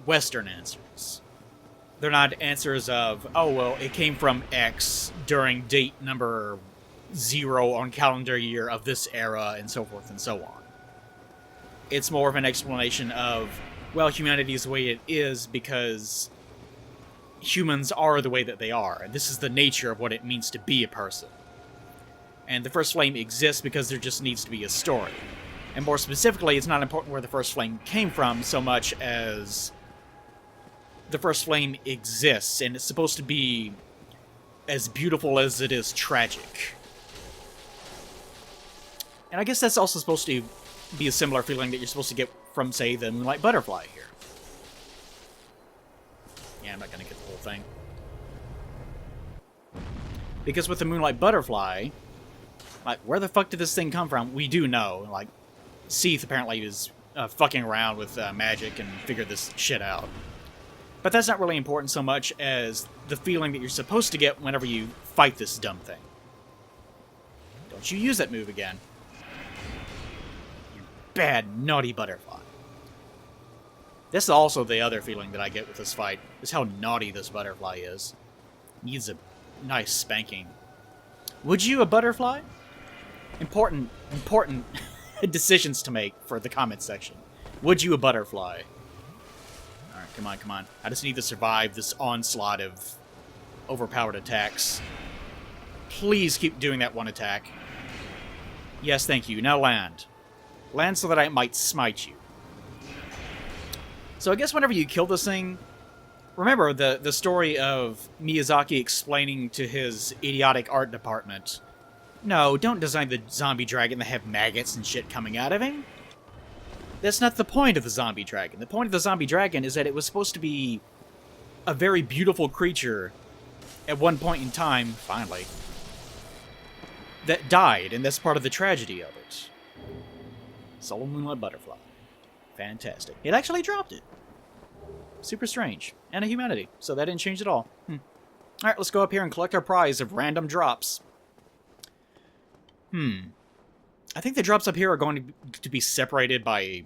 Western answers. They're not answers of, oh, well, it came from X during date number 0 on calendar year of this era, and so forth and so on. It's more of an explanation of, well, humanity is the way it is because humans are the way that they are, and this is the nature of what it means to be a person. And the first flame exists because there just needs to be a story. And more specifically, it's not important where the first flame came from so much as the first flame exists, and it's supposed to be as beautiful as it is tragic. And I guess that's also supposed to be a similar feeling that you're supposed to get from, say, the Moonlight Butterfly here. Yeah, I'm not going to get the whole thing. Because with the Moonlight Butterfly, like, where the fuck did this thing come from? We do know. Like, Seath apparently is fucking around with magic and figured this shit out. But that's not really important so much as the feeling that you're supposed to get whenever you fight this dumb thing. Don't you use that move again. You bad, naughty butterfly. This is also the other feeling that I get with this fight, is how naughty this butterfly is. Needs a nice spanking. Would you a butterfly? Important decisions to make for the comment section. Would you a butterfly? Alright, come on, come on. I just need to survive this onslaught of overpowered attacks. Please keep doing that one attack. Yes, thank you. Now land. Land so that I might smite you. So I guess whenever you kill this thing, remember the story of Miyazaki explaining to his idiotic art department, no, don't design the zombie dragon that have maggots and shit coming out of him. That's not the point of the zombie dragon. The point of the zombie dragon is that it was supposed to be a very beautiful creature at one point in time, finally, that died, and that's part of the tragedy of it. Solo Moonlight Butterfly. Fantastic. It actually dropped it. Super strange. And a humanity, so that didn't change at all. Alright, let's go up here and collect our prize of random drops. I think the drops up here are going to be separated by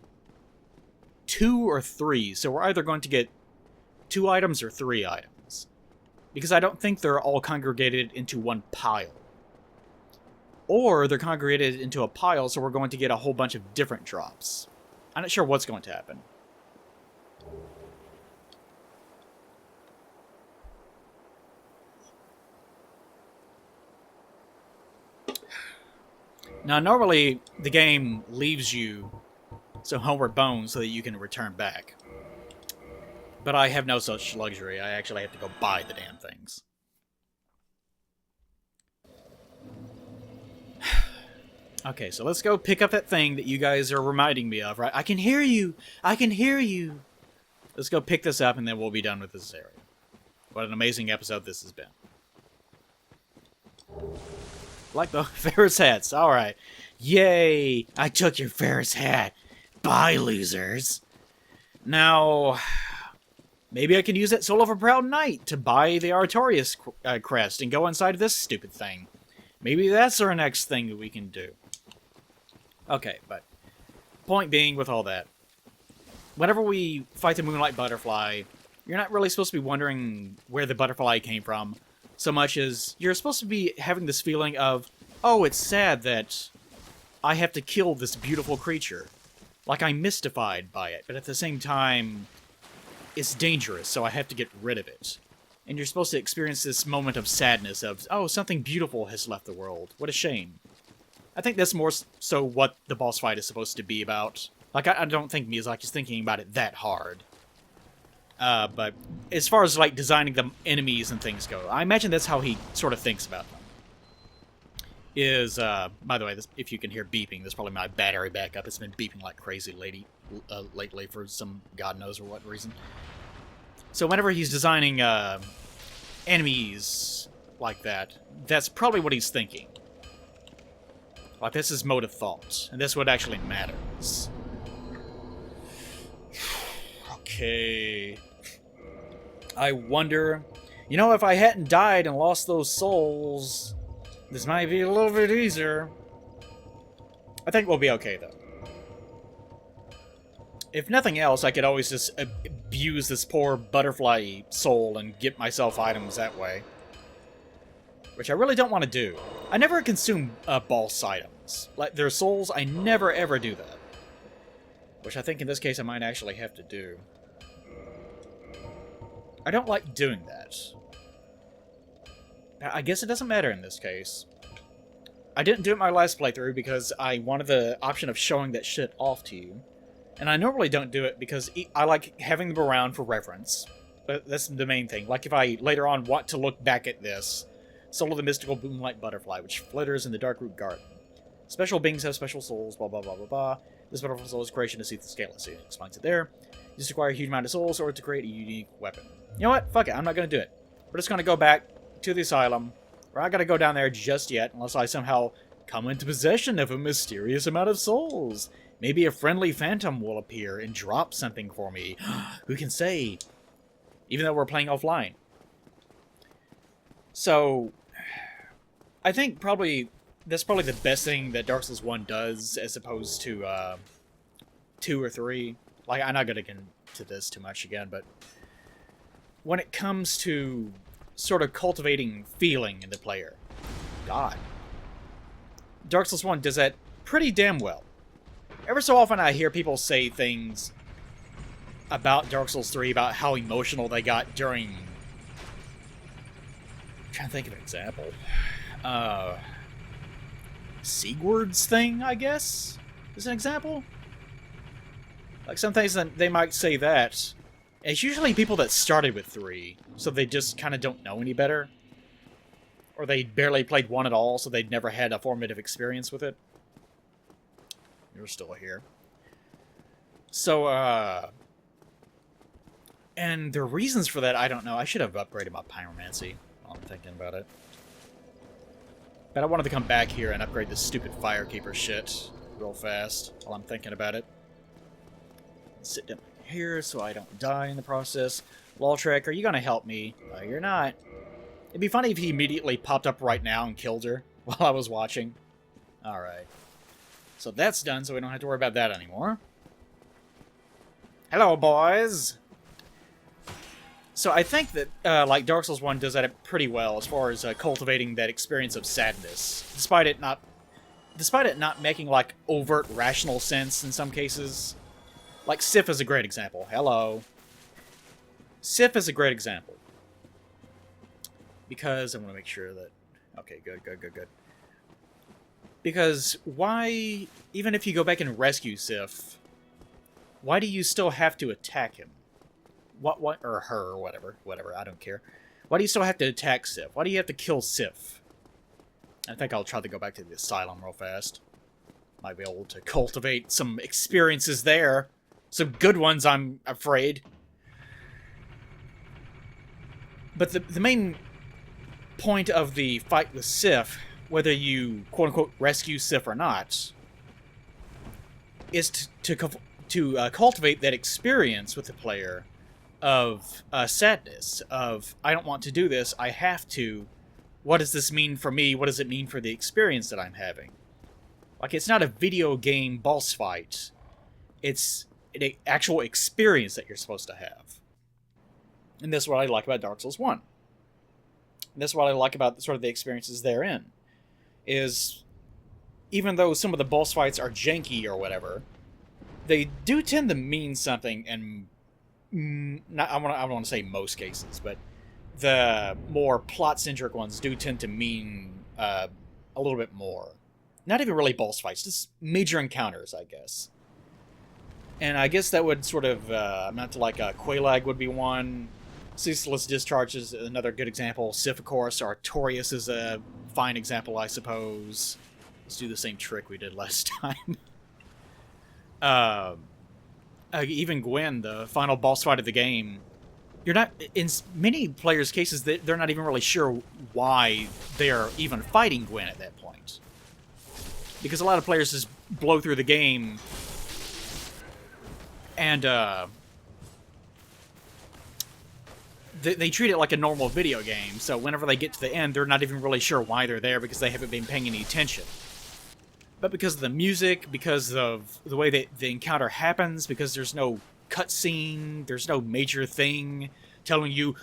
2 or 3, so we're either going to get 2 items or 3 items. Because I don't think they're all congregated into one pile. Or they're congregated into a pile, so we're going to get a whole bunch of different drops. I'm not sure what's going to happen. Now, normally, the game leaves you some homeward bones so that you can return back. But I have no such luxury. I actually have to go buy the damn things. Okay, so let's go pick up that thing that you guys are reminding me of, right? I can hear you! I can hear you! Let's go pick this up and then we'll be done with this area. What an amazing episode this has been. Like the Ferris hats. Alright. Yay! I took your Ferris hat. Bye, losers. Now, maybe I can use that Soul of a Proud Knight to buy the Artorias crest and go inside of this stupid thing. Maybe that's our next thing that we can do. Okay, but point being with all that, whenever we fight the Moonlight Butterfly, you're not really supposed to be wondering where the butterfly came from, so much as you're supposed to be having this feeling of, oh, it's sad that I have to kill this beautiful creature. Like, I'm mystified by it, but at the same time, it's dangerous, so I have to get rid of it. And you're supposed to experience this moment of sadness of, oh, something beautiful has left the world. What a shame. I think that's more so what the boss fight is supposed to be about. Like, I don't think Miyazaki's thinking about it that hard. But as far as, like, designing the enemies and things go, I imagine that's how he sort of thinks about them. By the way, if you can hear beeping, that's probably my battery backup. It's been beeping like crazy lately for some god knows or what reason. So whenever he's designing enemies like that, that's probably what he's thinking. Like, this is mode of thought, and that's what actually matters. Okay. I wonder... You know, if I hadn't died and lost those souls, this might be a little bit easier. I think we'll be okay, though. If nothing else, I could always just abuse this poor butterfly soul and get myself items that way. Which I really don't want to do. I never consume boss items. Like, their souls, I never ever do that. Which I think in this case I might actually have to do. I don't like doing that. I guess it doesn't matter in this case. I didn't do it my last playthrough because I wanted the option of showing that shit off to you. And I normally don't do it because I like having them around for reference. But that's the main thing. Like if I later on want to look back at this, Soul of the mystical Moonlight Butterfly, which flitters in the Darkroot Garden. Special beings have special souls, blah blah blah blah blah. This butterfly soul is creation to see the scale. So it explains it there. You just acquire a huge amount of souls or to create a unique weapon. You know what? Fuck it, I'm not going to do it. We're just going to go back to the asylum. We're not going to go down there just yet, unless I somehow come into possession of a mysterious amount of souls. Maybe a friendly phantom will appear and drop something for me. Who can say? Even though we're playing offline. So, I think that's probably the best thing that Dark Souls 1 does, as opposed to 2 or 3. Like, I'm not going to get into this too much again, but when it comes to sort of cultivating feeling in the player, God, Dark Souls 1 does that pretty damn well. Ever so often I hear people say things about Dark Souls 3, about how emotional they got during... I'm trying to think of an example. Sigurd's thing, I guess, is an example? Like, some things that they might say that. It's usually people that started with 3, so they just kind of don't know any better. Or they barely played 1 at all, so they'd never had a formative experience with it. You're still here. So, and the reasons for that, I don't know. I should have upgraded my pyromancy while I'm thinking about it. But I wanted to come back here and upgrade this stupid Firekeeper shit real fast while I'm thinking about it. Sit down here so I don't die in the process. Loltrek, are you gonna help me? No, you're not. It'd be funny if he immediately popped up right now and killed her while I was watching. Alright. So that's done, so we don't have to worry about that anymore. Hello, boys! So I think that, like, Dark Souls 1 does that pretty well as far as cultivating that experience of sadness. Despite it not making, like, overt rational sense in some cases. Like, Sif is a great example. Hello. Sif is a great example. Because I want to make sure that... Okay, good. Because why, even if you go back and rescue Sif, why do you still have to attack him? What, or her, or whatever, I don't care. Why do you still have to attack Sif? Why do you have to kill Sif? I think I'll try to go back to the asylum real fast. Might be able to cultivate some experiences there. Some good ones, I'm afraid. But the main point of the fight with Sif, whether you quote-unquote rescue Sif or not, is to cultivate that experience with the player of sadness, of, I don't want to do this, I have to. What does this mean for me? What does it mean for the experience that I'm having? Like, it's not a video game boss fight. It's an actual experience that you're supposed to have. And that's what I like about Dark Souls 1. And that's what I like about sort of the experiences therein. Is, even though some of the boss fights are janky or whatever, they do tend to mean something, and I don't want to say most cases, but the more plot-centric ones do tend to mean a little bit more. Not even really boss fights, just major encounters, I guess. And I guess that would sort of amount to, like, Quelaag would be one. Ceaseless Discharge is another good example. Sif, of course. Artorias is a fine example, I suppose. Let's do the same trick we did last time. Even Gwen, the final boss fight of the game, you're not, in many players' cases, they're not even really sure why they're even fighting Gwen at that point. Because a lot of players just blow through the game and they treat it like a normal video game, so whenever they get to the end, they're not even really sure why they're there because they haven't been paying any attention. but because of the music, because of the way that the encounter happens, because there's no cutscene, there's no major thing telling you,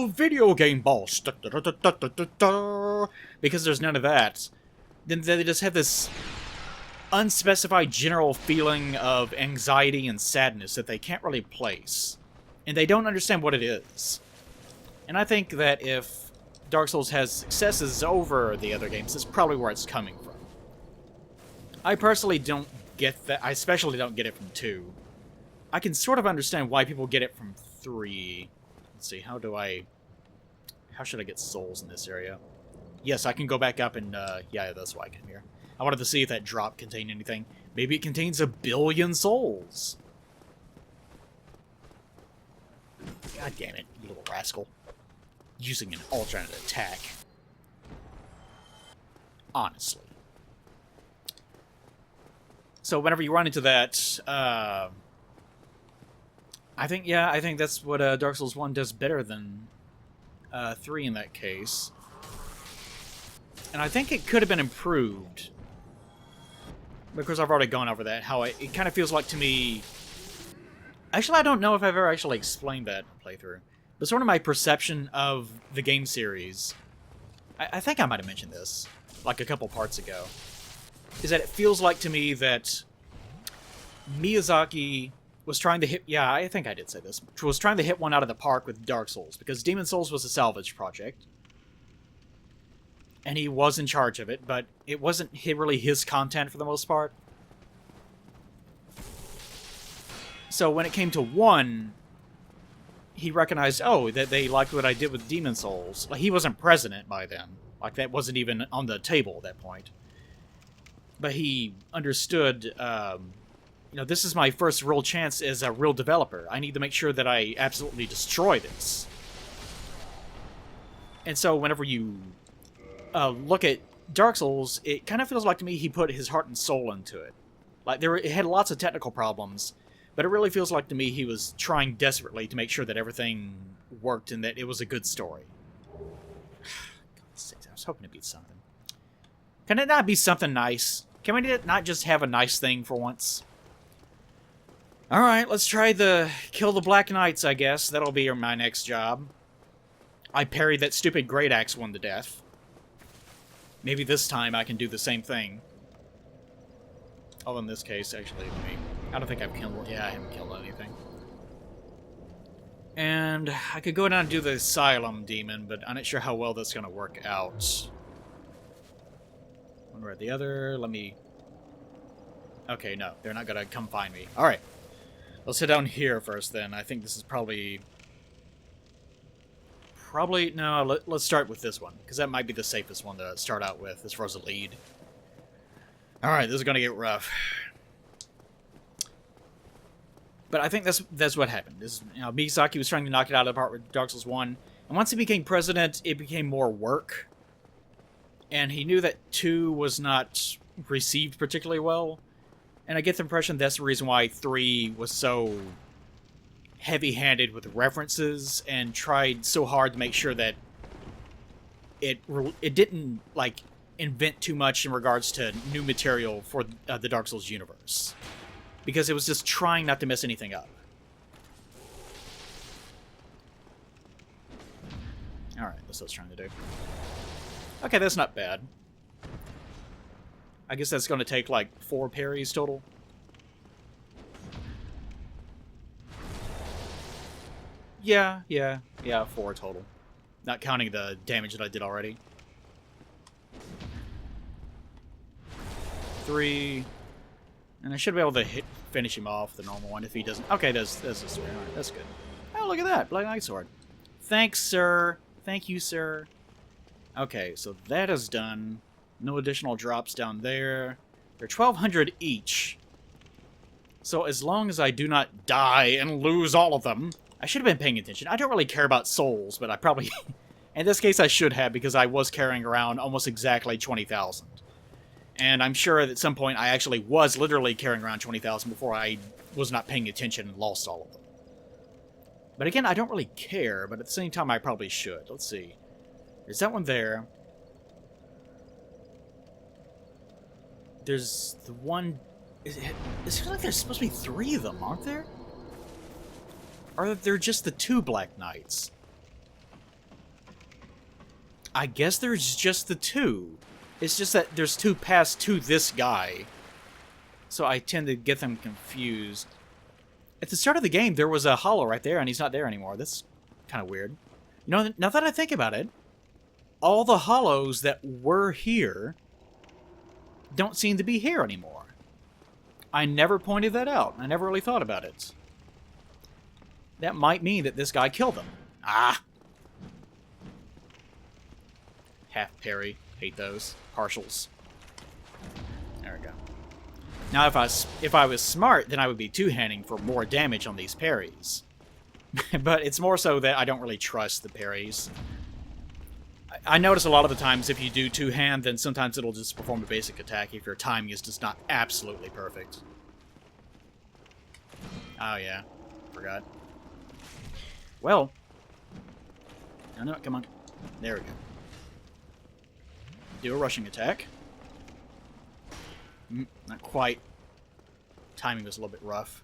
video game boss, because there's none of that, then they just have this unspecified general feeling of anxiety and sadness that they can't really place. And they don't understand what it is. And I think that if Dark Souls has successes over the other games, that's probably where it's coming from. I personally don't get that. I especially don't get it from 2. I can sort of understand why people get it from 3. Let's see, how should I get souls in this area? Yes, I can go back up and, yeah, that's why I came here. I wanted to see if that drop contained anything. Maybe it contains 1 billion souls. God damn it, you little rascal. Using an alternate attack. Honestly. So whenever you run into that, I think that's what Dark Souls 1 does better than 3 in that case. And I think it could have been improved. Because I've already gone over that, how it kind of feels like to me... Actually, I don't know if I've ever actually explained that playthrough. But sort of my perception of the game series, I think I might have mentioned this, like a couple parts ago, is that it feels like to me that Miyazaki was trying to hit... Yeah, I think I did say this. Was trying to hit one out of the park with Dark Souls, because Demon Souls was a salvage project. And he was in charge of it, but it wasn't really his content for the most part. So when it came to 1, he recognized, oh, that they liked what I did with Demon Souls. Like, he wasn't president by then. Like, that wasn't even on the table at that point. But he understood, this is my first real chance as a real developer. I need to make sure that I absolutely destroy this. And so whenever you look at Dark Souls, it kind of feels like to me he put his heart and soul into it. Like, it had lots of technical problems, but it really feels like to me he was trying desperately to make sure that everything worked and that it was a good story. God sakes, I was hoping to be something. Can it not be something nice? Can we not just have a nice thing for once? Alright, let's try the kill the Black Knights, I guess. That'll be my next job. I parried that stupid Great Axe one to death. Maybe this time I can do the same thing. Although in this case, actually, I don't think I've killed... Yeah, I haven't killed anything. And I could go down and do the Asylum Demon, but I'm not sure how well that's going to work out. One or the other. Let me... Okay, no. They're not going to come find me. Alright. Let's head down here first, then. I think this is probably... No, let's start with this one, because that might be the safest one to start out with, as far as a lead. Alright, this is going to get rough. But I think that's what happened. Miyazaki was trying to knock it out of the park with Dark Souls 1, and once he became president, it became more work. And he knew that 2 was not received particularly well, and I get the impression that's the reason why 3 was so heavy-handed with references and tried so hard to make sure that it didn't, like, invent too much in regards to new material for the Dark Souls universe. Because it was just trying not to mess anything up. Alright, that's what I was trying to do. Okay, that's not bad. I guess that's going to take, like, 4 parries total. Yeah, 4 total. Not counting the damage that I did already. 3... And I should be able to finish him off, the normal one, if he doesn't... Okay, that's a sword. Alright, that's good. Oh, look at that! Black Knight Sword. Thanks, sir. Thank you, sir. Okay, so that is done. No additional drops down there. They're 1,200 each. So as long as I do not die and lose all of them... I should have been paying attention. I don't really care about souls, but I probably... In this case, I should have, because I was carrying around almost exactly 20,000. And I'm sure that at some point I actually was literally carrying around 20,000 before I was not paying attention and lost all of them. But again, I don't really care, but at the same time I probably should. Let's see. There's that one there. There's the one... It seems like there's supposed to be 3 of them, aren't there? Or are there just the 2 Black Knights? I guess there's just the 2. It's just that there's 2 paths to this guy. So I tend to get them confused. At the start of the game, there was a hollow right there, and he's not there anymore. That's kind of weird. You know, now that I think about it, all the hollows that were here don't seem to be here anymore. I never pointed that out. I never really thought about it. That might mean that this guy killed them. Ah! Half parry. Hate those. Partials. There we go. Now, if I was smart, then I would be two-handing for more damage on these parries. But it's more so that I don't really trust the parries. I notice a lot of the times if you do two-hand, then sometimes it'll just perform a basic attack if your timing is just not absolutely perfect. Oh yeah, forgot. Well, no, come on. There we go. Do a rushing attack. Not quite. Timing was a little bit rough.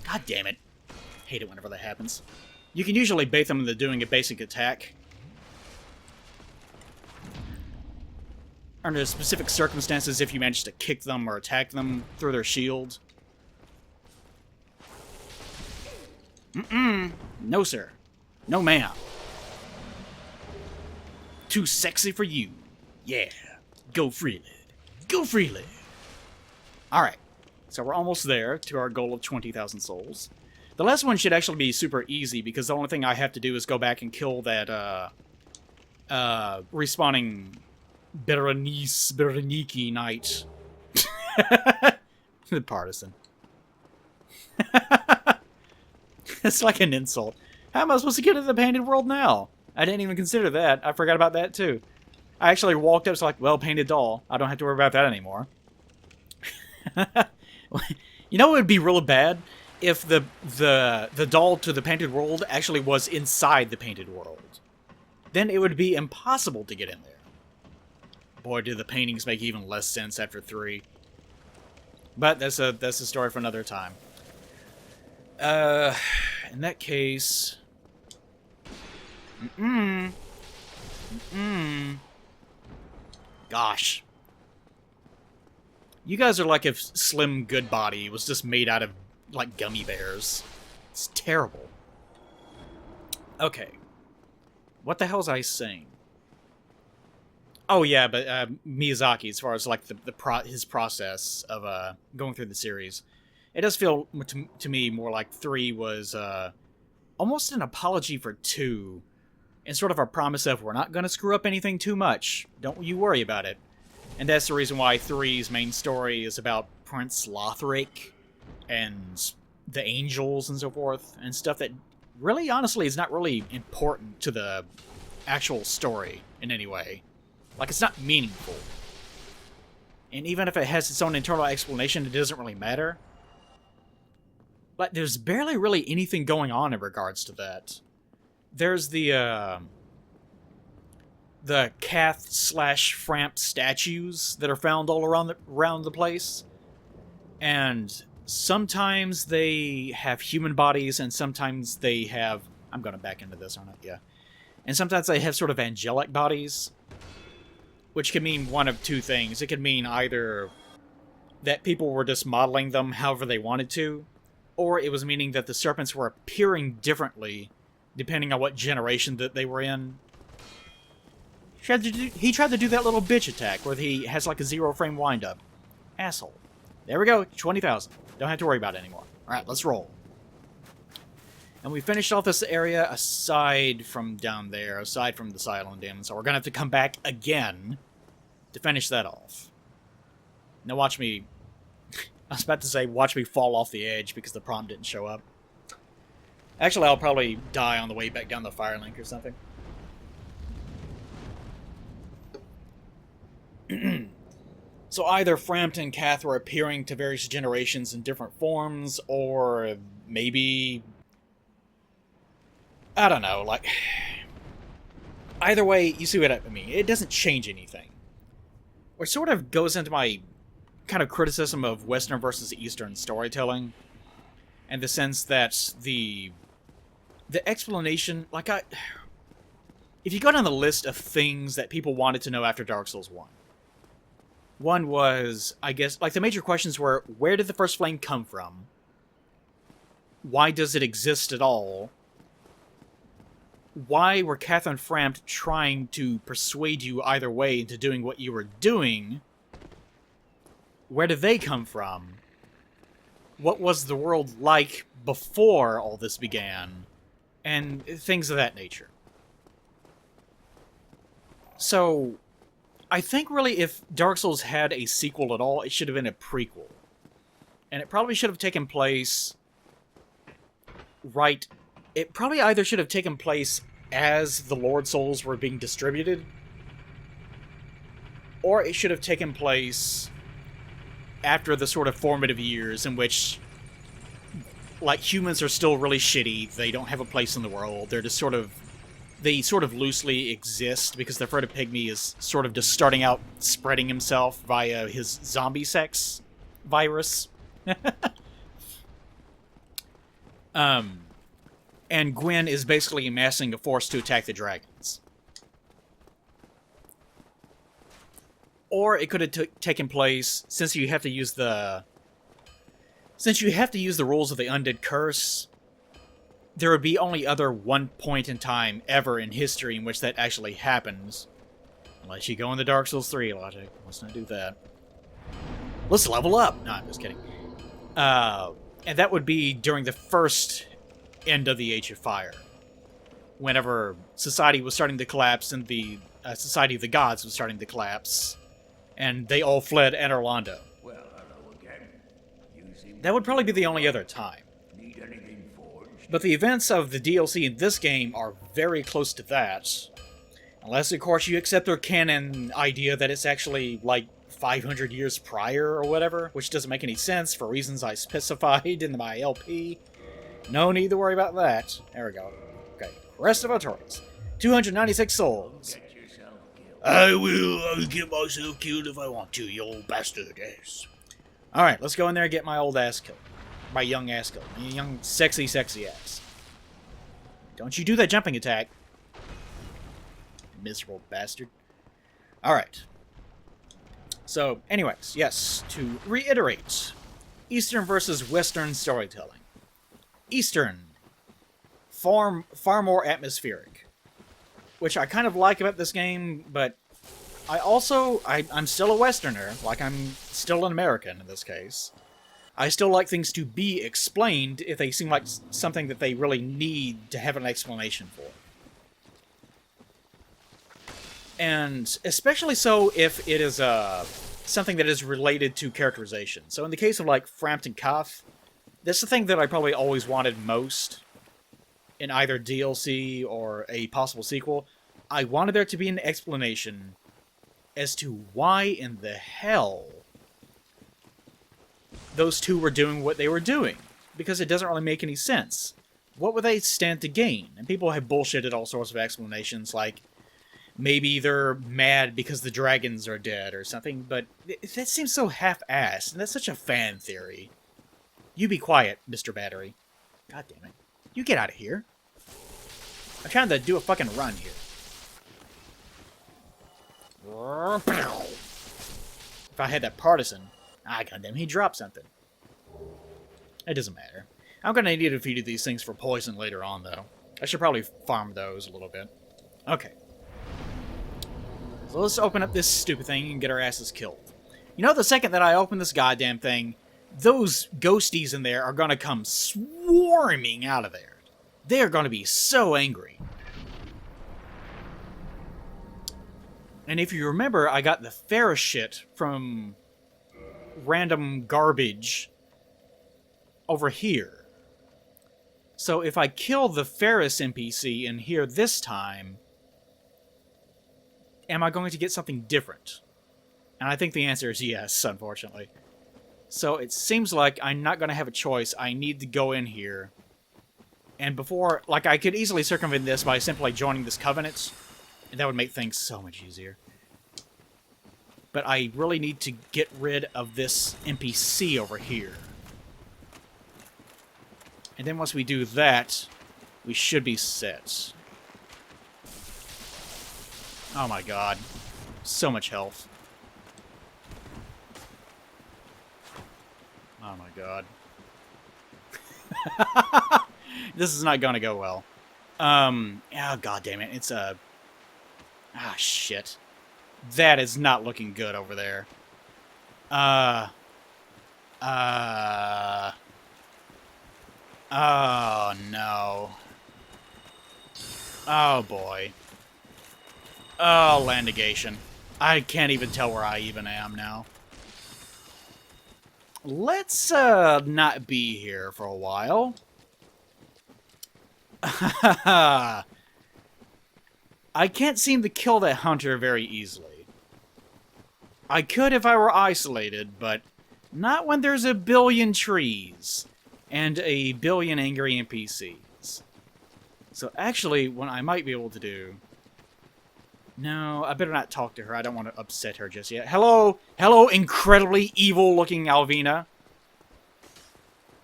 God damn it. Hate it whenever that happens. You can usually bait them into doing a basic attack. Under specific circumstances, if you manage to kick them or attack them through their shield. No, sir. No, ma'am. Too sexy for you. Yeah. Go freely. Go freely. Alright. So we're almost there to our goal of 20,000 souls. The last one should actually be super easy because the only thing I have to do is go back and kill that, respawning Bereniki Knight. The partisan. It's like an insult. How am I supposed to get into the painted world now? I didn't even consider that. I forgot about that too. I actually walked up, so like, well, painted doll. I don't have to worry about that anymore. You know what would be really bad? If the doll to the painted world actually was inside the painted world. Then it would be impossible to get in there. Boy, do the paintings make even less sense after 3. But that's a story for another time. In that case... Gosh. You guys are like if Slim Goodbody was just made out of, like, gummy bears. It's terrible. Okay. What the hell was I saying? Oh, yeah, but Miyazaki, as far as, like, his process of going through the series. It does feel, to me, more like 3 was almost an apology for 2. And sort of a promise of, we're not going to screw up anything too much. Don't you worry about it. And that's the reason why 3's main story is about Prince Lothric and the angels and so forth, and stuff that really, honestly, is not really important to the actual story in any way. Like, it's not meaningful. And even if it has its own internal explanation, it doesn't really matter. Like, there's barely really anything going on in regards to that. There's the Cath/Framp statues that are found all around the place. And sometimes they have human bodies, and sometimes they have... I'm going to back into this, aren't I? Yeah. And sometimes they have sort of angelic bodies, which can mean one of 2 things. It could mean either that people were just modeling them however they wanted to, or it was meaning that the serpents were appearing differently depending on what generation that they were in. He tried to do that little bitch attack where he has like a 0-frame wind-up. Asshole. There we go, 20,000. Don't have to worry about it anymore. Alright, let's roll. And we finished off this area aside from down there, aside from the Silent Dim, so we're gonna have to come back again to finish that off. Now watch me... I was about to say, watch me fall off the edge because the prompt didn't show up. Actually, I'll probably die on the way back down the Firelink or something. So either Frampt and Cath were appearing to various generations in different forms, or maybe... I don't know, like... Either way, you see what I mean. It doesn't change anything. which sort of goes into my kind of criticism of Western versus Eastern storytelling, in the sense that the explanation, like if you go down the list of things that people wanted to know after Dark Souls 1, one was, I guess, like the major questions were, where did the first flame come from? Why does it exist at all? Why were Cath and Frampt trying to persuade you either way into doing what you were doing? Where did they come from? What was the world like before all this began? And things of that nature. So, I think really if Dark Souls had a sequel at all, it should have been a prequel. And it probably should have taken place right... It probably either should have taken place as the Lord Souls were being distributed, or it should have taken place after the sort of formative years in which, like, humans are still really shitty, they don't have a place in the world, they're just sort of... They sort of loosely exist because the Furtive Pygmy is sort of just starting out spreading himself via his zombie sex virus. And Gwyn is basically amassing a force to attack the dragons. Or it could have taken place, since you have to use the rules of the Undead Curse, there would be only other one point in time ever in history in which that actually happens. Unless you go into Dark Souls 3 logic. Let's not do that. Let's level up! No, I'm just kidding. And that would be during the first end of the Age of Fire. Whenever society was starting to collapse and the Society of the Gods was starting to collapse. And they all fled Anor Londo. Well, hello again. That would probably be the only other time. Need anything forged? But the events of the DLC in this game are very close to that. Unless, of course, you accept their canon idea that it's actually, like, 500 years prior or whatever, which doesn't make any sense for reasons I specified in my LP. No need to worry about that. There we go. Okay, rest of our turtles. 296 souls. Get yourself killed. I'll get myself killed if I want to, you old bastard ass. Alright, let's go in there and get my old ass killed. My young ass killed. My young, sexy ass. Don't you do that jumping attack. Miserable bastard. Alright. So, anyways, yes, to reiterate, Eastern versus Western storytelling. Eastern, far more atmospheric, which I kind of like about this game, but I'm still a Westerner, like I'm still an American in this case. I still like things to be explained if they seem like something that they really need to have an explanation for. And especially so if it is something that is related to characterization. So in the case of like Frampt and Kath, that's the thing that I probably always wanted most in either DLC or a possible sequel. I wanted there to be an explanation as to why in the hell those two were doing what they were doing. Because it doesn't really make any sense. What would they stand to gain? And people have bullshitted all sorts of explanations, like maybe they're mad because the dragons are dead or something, but that seems so half-assed, and that's such a fan theory. You be quiet, Mr. Battery. God damn it. You get out of here. I'm trying to do a fucking run here. If I had that partisan... goddamn, he dropped something. It doesn't matter. I'm gonna need a few of these things for poison later on, though. I should probably farm those a little bit. Okay. So let's open up this stupid thing and get our asses killed. You know, the second that I open this goddamn thing, those ghosties in there are gonna come swarming out of there. They are gonna be so angry. And if you remember, I got the Ferris shit from random garbage over here. So if I kill the Ferris NPC in here this time, am I going to get something different? And I think the answer is yes, unfortunately. So it seems like I'm not going to have a choice. I need to go in here. And before, like, I could easily circumvent this by simply joining this covenant. And that would make things so much easier. But I really need to get rid of this NPC over here. And then once we do that, we should be set. Oh my god. So much health. Oh my god. This is not gonna go well. Oh god damn it. It's a... Ah, shit. That is not looking good over there. Oh no. Oh boy. Oh, land negation. I can't even tell where I even am now. Let's not be here for a while. I can't seem to kill that hunter very easily. I could if I were isolated, but not when there's a billion trees and a billion angry NPCs. So actually, what I might be able to do... No, I better not talk to her. I don't want to upset her just yet. Hello! Hello, incredibly evil-looking Alvina.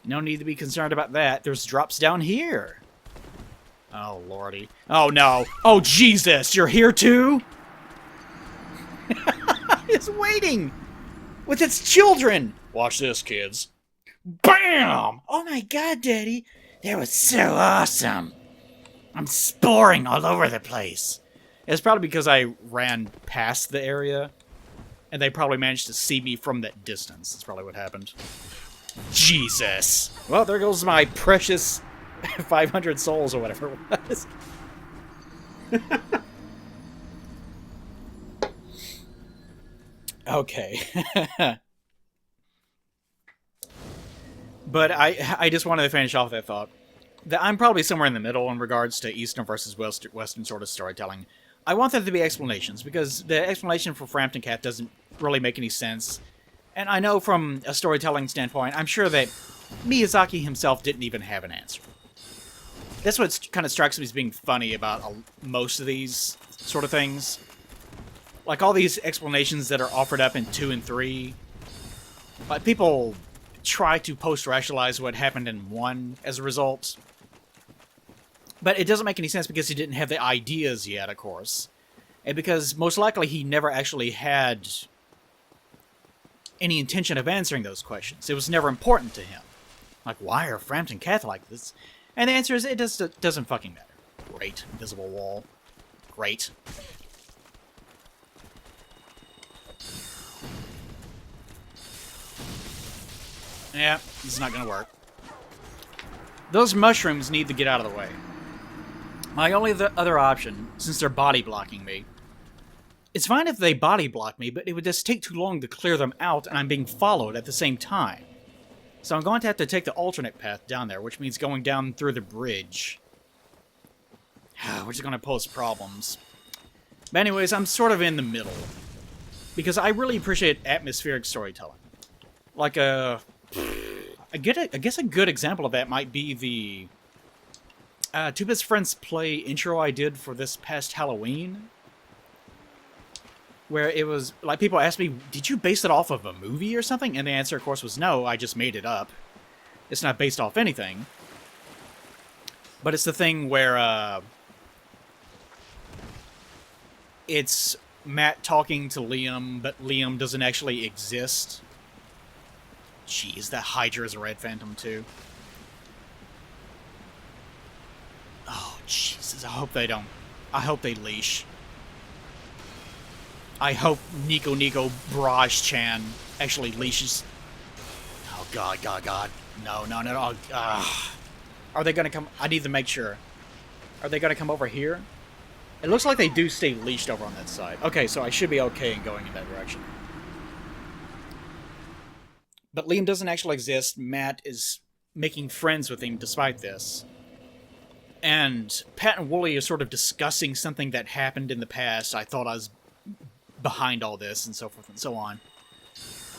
No need to be concerned about that. There's drops down here. Oh, lordy. Oh, no. Oh, Jesus! You're here, too? It's waiting! With its children! Watch this, kids. BAM! Oh my god, Daddy. That was so awesome. I'm sporing all over the place. It's probably because I ran past the area, and they probably managed to see me from that distance. That's probably what happened. Jesus! Well, there goes my precious 500 souls or whatever it was. Okay. But I just wanted to finish off that thought. That I'm probably somewhere in the middle in regards to Eastern versus Western sort of storytelling. I want there to be explanations, because the explanation for Frampton Cat doesn't really make any sense. And I know from a storytelling standpoint, I'm sure that Miyazaki himself didn't even have an answer. That's what kind of strikes me as being funny about most of these sort of things. Like all these explanations that are offered up in 2 and 3. Like people try to post-rationalize what happened in 1 as a result. But it doesn't make any sense because he didn't have the ideas yet, of course. And because most likely he never actually had any intention of answering those questions. It was never important to him. Like, why are Frampton Cat like this? And the answer is, it doesn't fucking matter. Great. Invisible wall. Great. Yeah, this is not gonna work. Those mushrooms need to get out of the way. My only other option, since they're body blocking me, it's fine if they body block me, but it would just take too long to clear them out, and I'm being followed at the same time. So I'm going to have to take the alternate path down there, which means going down through the bridge. Which is going to pose problems. But anyways, I'm sort of in the middle. Because I really appreciate atmospheric storytelling. Like I guess a good example of that might be the Two Best Friends Play intro I did for this past Halloween. Where it was, like, people asked me, did you base it off of a movie or something? And the answer, of course, was no, I just made it up. It's not based off anything. But it's the thing where, it's Matt talking to Liam, but Liam doesn't actually exist. Jeez, that Hydra is a Red Phantom, too. Oh, Jesus, I hope they don't. I hope they leash. I hope Nico Braj-chan actually leashes. Oh, God. No. Are they gonna come? I need to make sure. Are they gonna come over here? It looks like they do stay leashed over on that side. Okay, so I should be okay in going in that direction. But Liam doesn't actually exist. Matt is making friends with him despite this. And Pat and Wooly are sort of discussing something that happened in the past. I thought I was behind all this, and so forth and so on.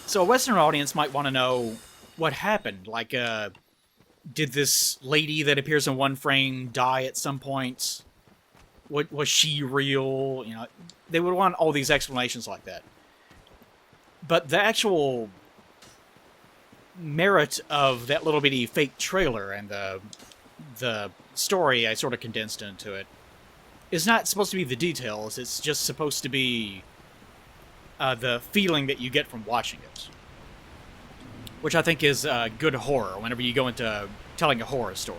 So a Western audience might want to know what happened. Like, did this lady that appears in one frame die at some point? Was she real? You know, they would want all these explanations like that. But the actual merit of that little bitty fake trailer and the story I sort of condensed into it is not supposed to be the details. It's just supposed to be the feeling that you get from watching it, which I think is good horror. Whenever you go into telling a horror story,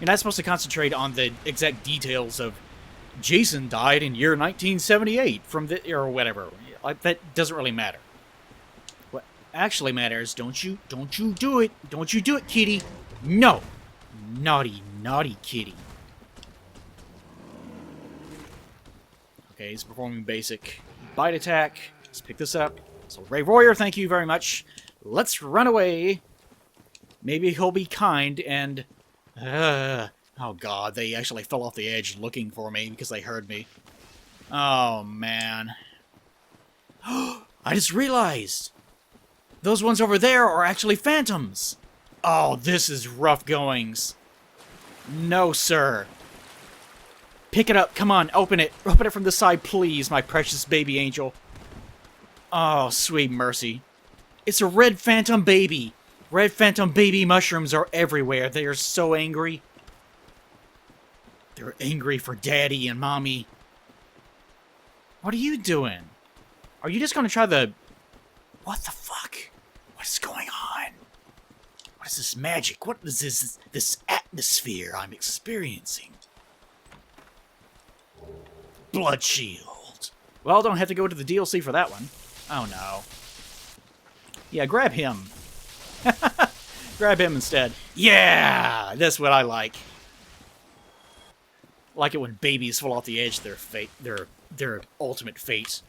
you're not supposed to concentrate on the exact details of Jason died in year 1978 from the or whatever. Like, that doesn't really matter. What actually matters, don't you do it. Don't you do it, kitty. No. Naughty, naughty kitty. Okay, he's performing basic bite attack. Let's pick this up. So, Brave Warrior, thank you very much. Let's run away. Maybe he'll be kind and... oh god, they actually fell off the edge looking for me because they heard me. Oh, man. I just realized! Those ones over there are actually phantoms! Oh, this is rough goings. No, sir. Pick it up. Come on, open it. Open it from the side, please, my precious baby angel. Oh, sweet mercy. It's a red phantom baby. Red phantom baby mushrooms are everywhere. They are so angry. They're angry for daddy and mommy. What are you doing? Are you just gonna try the... What the fuck? What is going on? What is this magic? What is this atmosphere I'm experiencing? Blood Shield. Well, don't have to go to the DLC for that one. Oh no. Yeah, grab him. Grab him instead. Yeah! That's what I like. Like it when babies fall off the edge of their fate, their ultimate fate.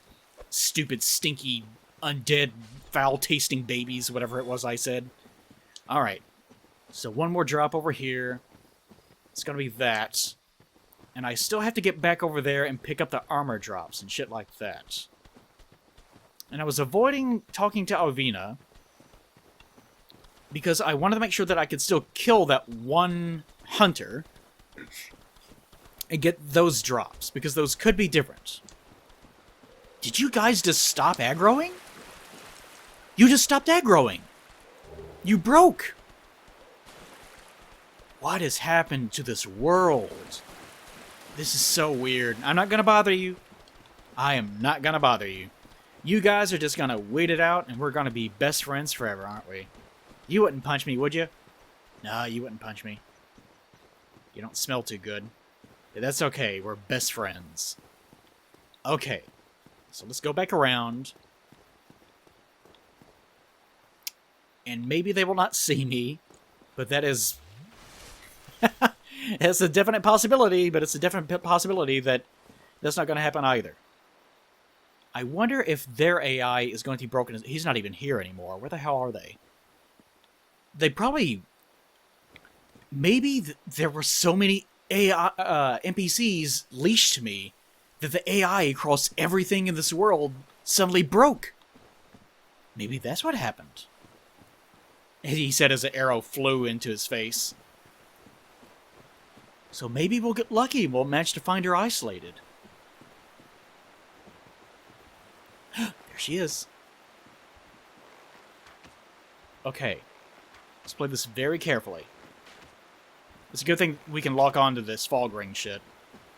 Stupid, stinky, undead, foul-tasting babies, whatever it was I said. Alright. So one more drop over here. It's gonna be that. And I still have to get back over there and pick up the armor drops and shit like that. And I was avoiding talking to Alvina because I wanted to make sure that I could still kill that one hunter and get those drops, because those could be different. Did you guys just stop aggroing? You just stopped aggroing! You broke! What has happened to this world? This is so weird. I'm not gonna bother you. I am not gonna bother you. You guys are just gonna wait it out, and we're gonna be best friends forever, aren't we? You wouldn't punch me, would you? No, you wouldn't punch me. You don't smell too good. But that's okay, we're best friends. Okay. So let's go back around. And maybe they will not see me, but that is... it's a definite possibility, but it's a definite possibility that that's not going to happen either. I wonder if their AI is going to be broken. He's not even here anymore. Where the hell are they? They probably... Maybe there were so many AI, NPCs leashed to me that the AI across everything in this world suddenly broke. Maybe that's what happened. He said as an arrow flew into his face. So maybe we'll get lucky and we'll manage to find her isolated. There she is. Okay. Let's play this very carefully. It's a good thing we can lock onto this fog ring shit.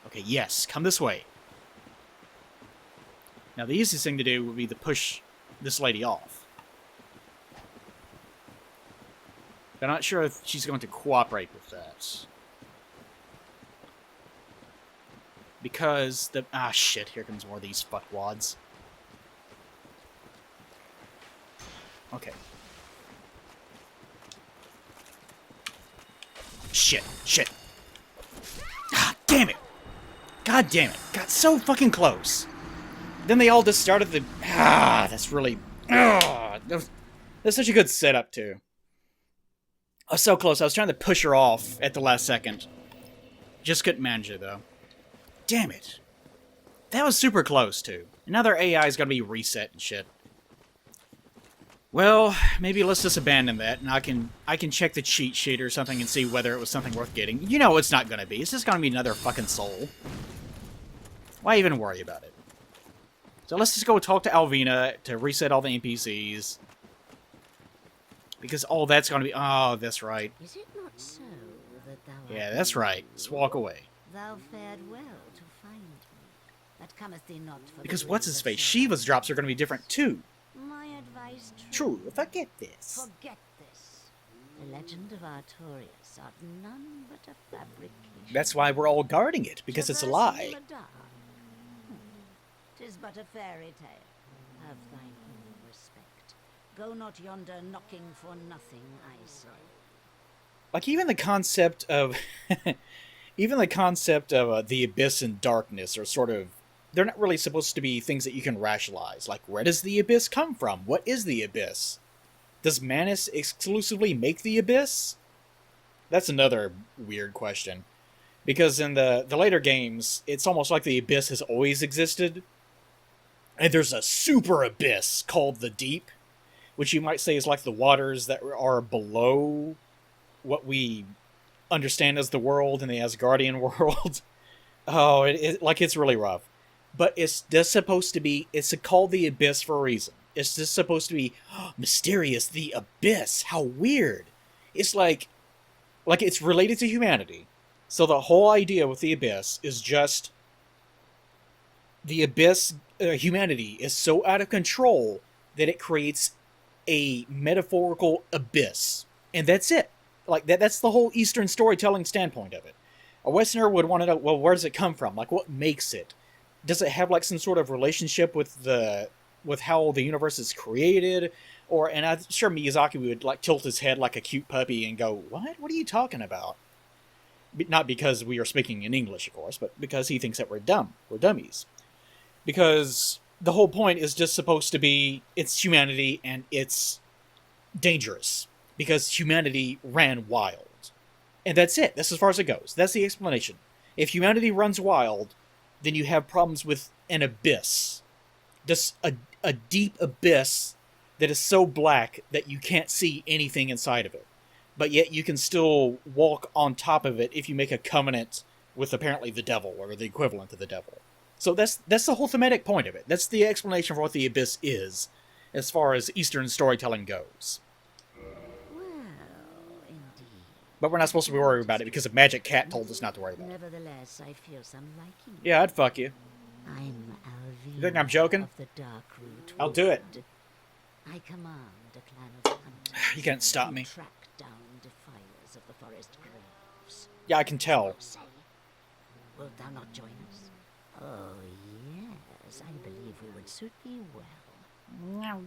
Okay, yes, come this way. Now the easiest thing to do would be to push this lady off. But I'm not sure if she's going to cooperate with that. Because the... Ah, shit, here comes more of these fuckwads. Okay. Shit, shit. Ah, damn it! God damn it. Got so fucking close. Then they all just started the... Ah, that's really... Ah, that's such a good setup, too. I was so close. I was trying to push her off at the last second. Just couldn't manage it, though. Damn it. That was super close, too. And now their AI is going to be reset and shit. Well, maybe let's just abandon that, and I can check the cheat sheet or something and see whether it was something worth getting. You know it's not going to be. It's just going to be another fucking soul. Why even worry about it? So let's just go talk to Alvina to reset all the NPCs. Because all that's going to be... Oh, that's right. Is it not so that thou Yeah, art that's right. Just walk away. Thou fared well to find me. That cometh thee not for Because the what's will his of face? Sir Shiva's drops are going to be different too. My advice True, forget this. Forget this. The legend of Artorias art none but a fabrication. That's why we're all guarding it, because it's a lie. Traversing the dark. 'Tis but a fairy tale. Have thine own respect. Go not yonder knocking for nothing, I say. Like, even the concept of... even the concept of the abyss and darkness are sort of... They're not really supposed to be things that you can rationalize. Like, where does the abyss come from? What is the abyss? Does Manus exclusively make the abyss? That's another weird question. Because in the later games, it's almost like the abyss has always existed. And there's a super abyss called the Deep, which you might say is like the waters that are below what we understand as the world in the Asgardian world. Oh, it's really rough. But it's just supposed to be, it's called the Abyss for a reason. It's just supposed to be mysterious, the Abyss. How weird. It's like it's related to humanity. So the whole idea with the Abyss is just the Abyss, humanity is so out of control that it creates a metaphorical abyss. And that's it. Like, that's the whole Eastern storytelling standpoint of it. A Westerner would want to know, well, where does it come from? Like, what makes it? Does it have, like, some sort of relationship with how the universe is created? And I'm sure Miyazaki would, like, tilt his head like a cute puppy and go, what? What are you talking about? Not because we are speaking in English, of course, but because he thinks that we're dumb. We're dummies. Because the whole point is just supposed to be, it's humanity and it's dangerous. Because humanity ran wild. And that's it. That's as far as it goes. That's the explanation. If humanity runs wild, then you have problems with an abyss. Just a deep abyss that is so black that you can't see anything inside of it. But yet you can still walk on top of it if you make a covenant with apparently the devil, or the equivalent of the devil. So that's the whole thematic point of it. That's the explanation for what the abyss is, as far as Eastern storytelling goes. Well, indeed. But we're not supposed to be worried about it because a magic cat told us not to worry about it. Nevertheless, I feel some liking. Yeah, I'd fuck you. I'm Alvina. You think I'm joking? Of the Darkroot I'll do it. Garden. I command a clan of hunters. You can't stop who me. Track down defilers of the forest graves. Yeah, I can tell. Say, wilt thou not join us? Oh yes, I believe we would suit thee well.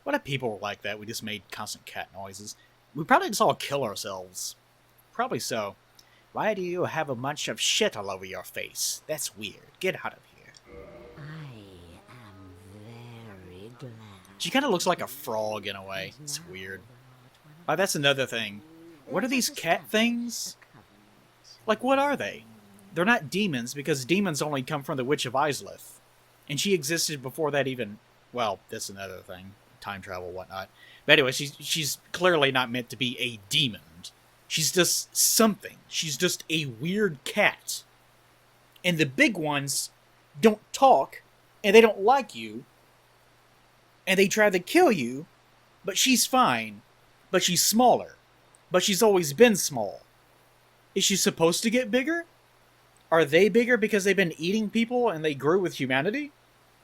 What if people were like that? We just made constant cat noises. We probably just all kill ourselves. Probably so. Why do you have a bunch of shit all over your face? That's weird. Get out of here. I am very glad. She kind of looks like a frog in a way. It's weird. Oh, that's another thing. What are these cat things? Like, what are they? They're not demons, because demons only come from the Witch of Izalith. And she existed before that even... Well, that's another thing. Time travel, whatnot. But anyway, she's clearly not meant to be a demon. She's just something. She's just a weird cat. And the big ones don't talk, and they don't like you, and they try to kill you, but she's fine. But she's smaller. But she's always been small. Is she supposed to get bigger? Are they bigger because they've been eating people and they grew with humanity?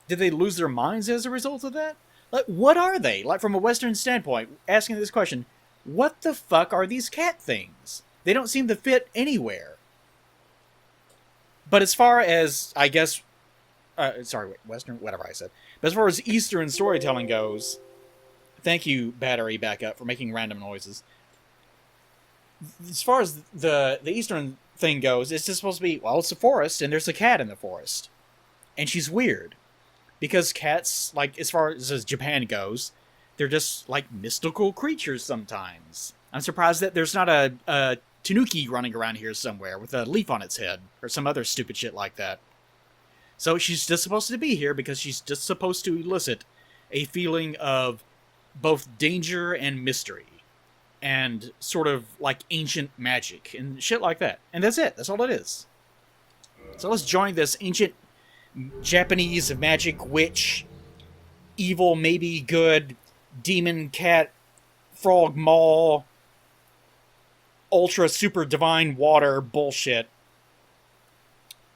Did they lose their minds as a result of that? Like, what are they? Like, from a Western standpoint, asking this question, what the fuck are these cat things? They don't seem to fit anywhere. But as far as, I guess... Western, whatever I said. But as far as Eastern storytelling goes... Thank you, Battery Backup, for making random noises. As far as the Eastern thing goes, it's just supposed to be, well, it's a forest, and there's a cat in the forest. And she's weird. Because cats, like, as far as Japan goes, they're just, like, mystical creatures sometimes. I'm surprised that there's not a tanuki running around here somewhere with a leaf on its head, or some other stupid shit like that. So she's just supposed to be here because she's just supposed to elicit a feeling of both danger and mystery. And sort of, like, ancient magic and shit like that. And that's it. That's all it is. So let's join this ancient Japanese magic witch, evil maybe good, demon cat, frog maw, ultra super divine water bullshit.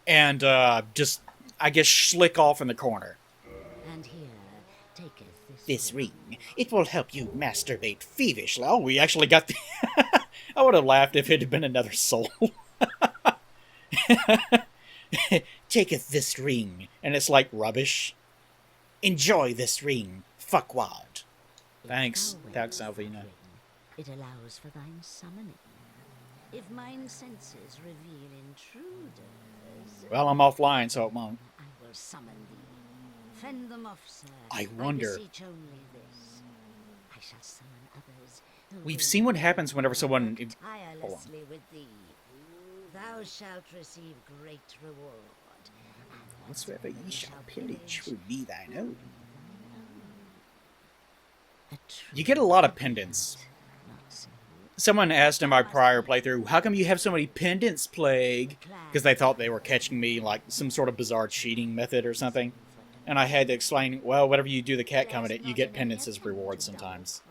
And just, I guess, slick off in the corner. And here, taketh This ring, it will help you masturbate feverishly. Oh, we actually got the... I would have laughed if it had been another soul. Taketh this ring, and it's like rubbish. Enjoy this ring, fuckwad. Thanks, Alvina. It allows for thine summoning. If mine senses reveal intruders, Well, I'm offline, so it won't. I will summon thee. Fend them off, sir. I wonder. I beseech only this. I shall summon others. Who We've will seen what happens whenever someone... work Hold on. tirelessly with thee. Thou shalt receive great reward. and Whatsoever ye shall pillage pillage will be thine own. a You get a lot of pendants. not so. Someone asked in my prior playthrough, how come you have so many pendants, Plague? Because they thought they were catching me like some sort of bizarre cheating method or something. And I had to explain, well, whatever you do the cat covenant, you get pendants as rewards sometimes.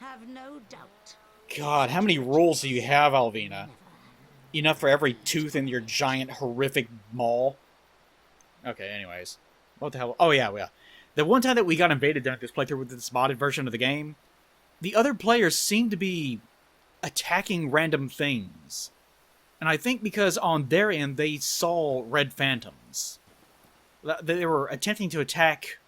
Have no doubt. God, how many rules do you have, Alvina? Enough for every tooth in your giant, horrific maw? Okay, anyways. What the hell? Oh, yeah. The one time that we got invaded during this playthrough with this modded version of the game, the other players seemed to be attacking random things. And I think because on their end, they saw red phantoms. They were attempting to attack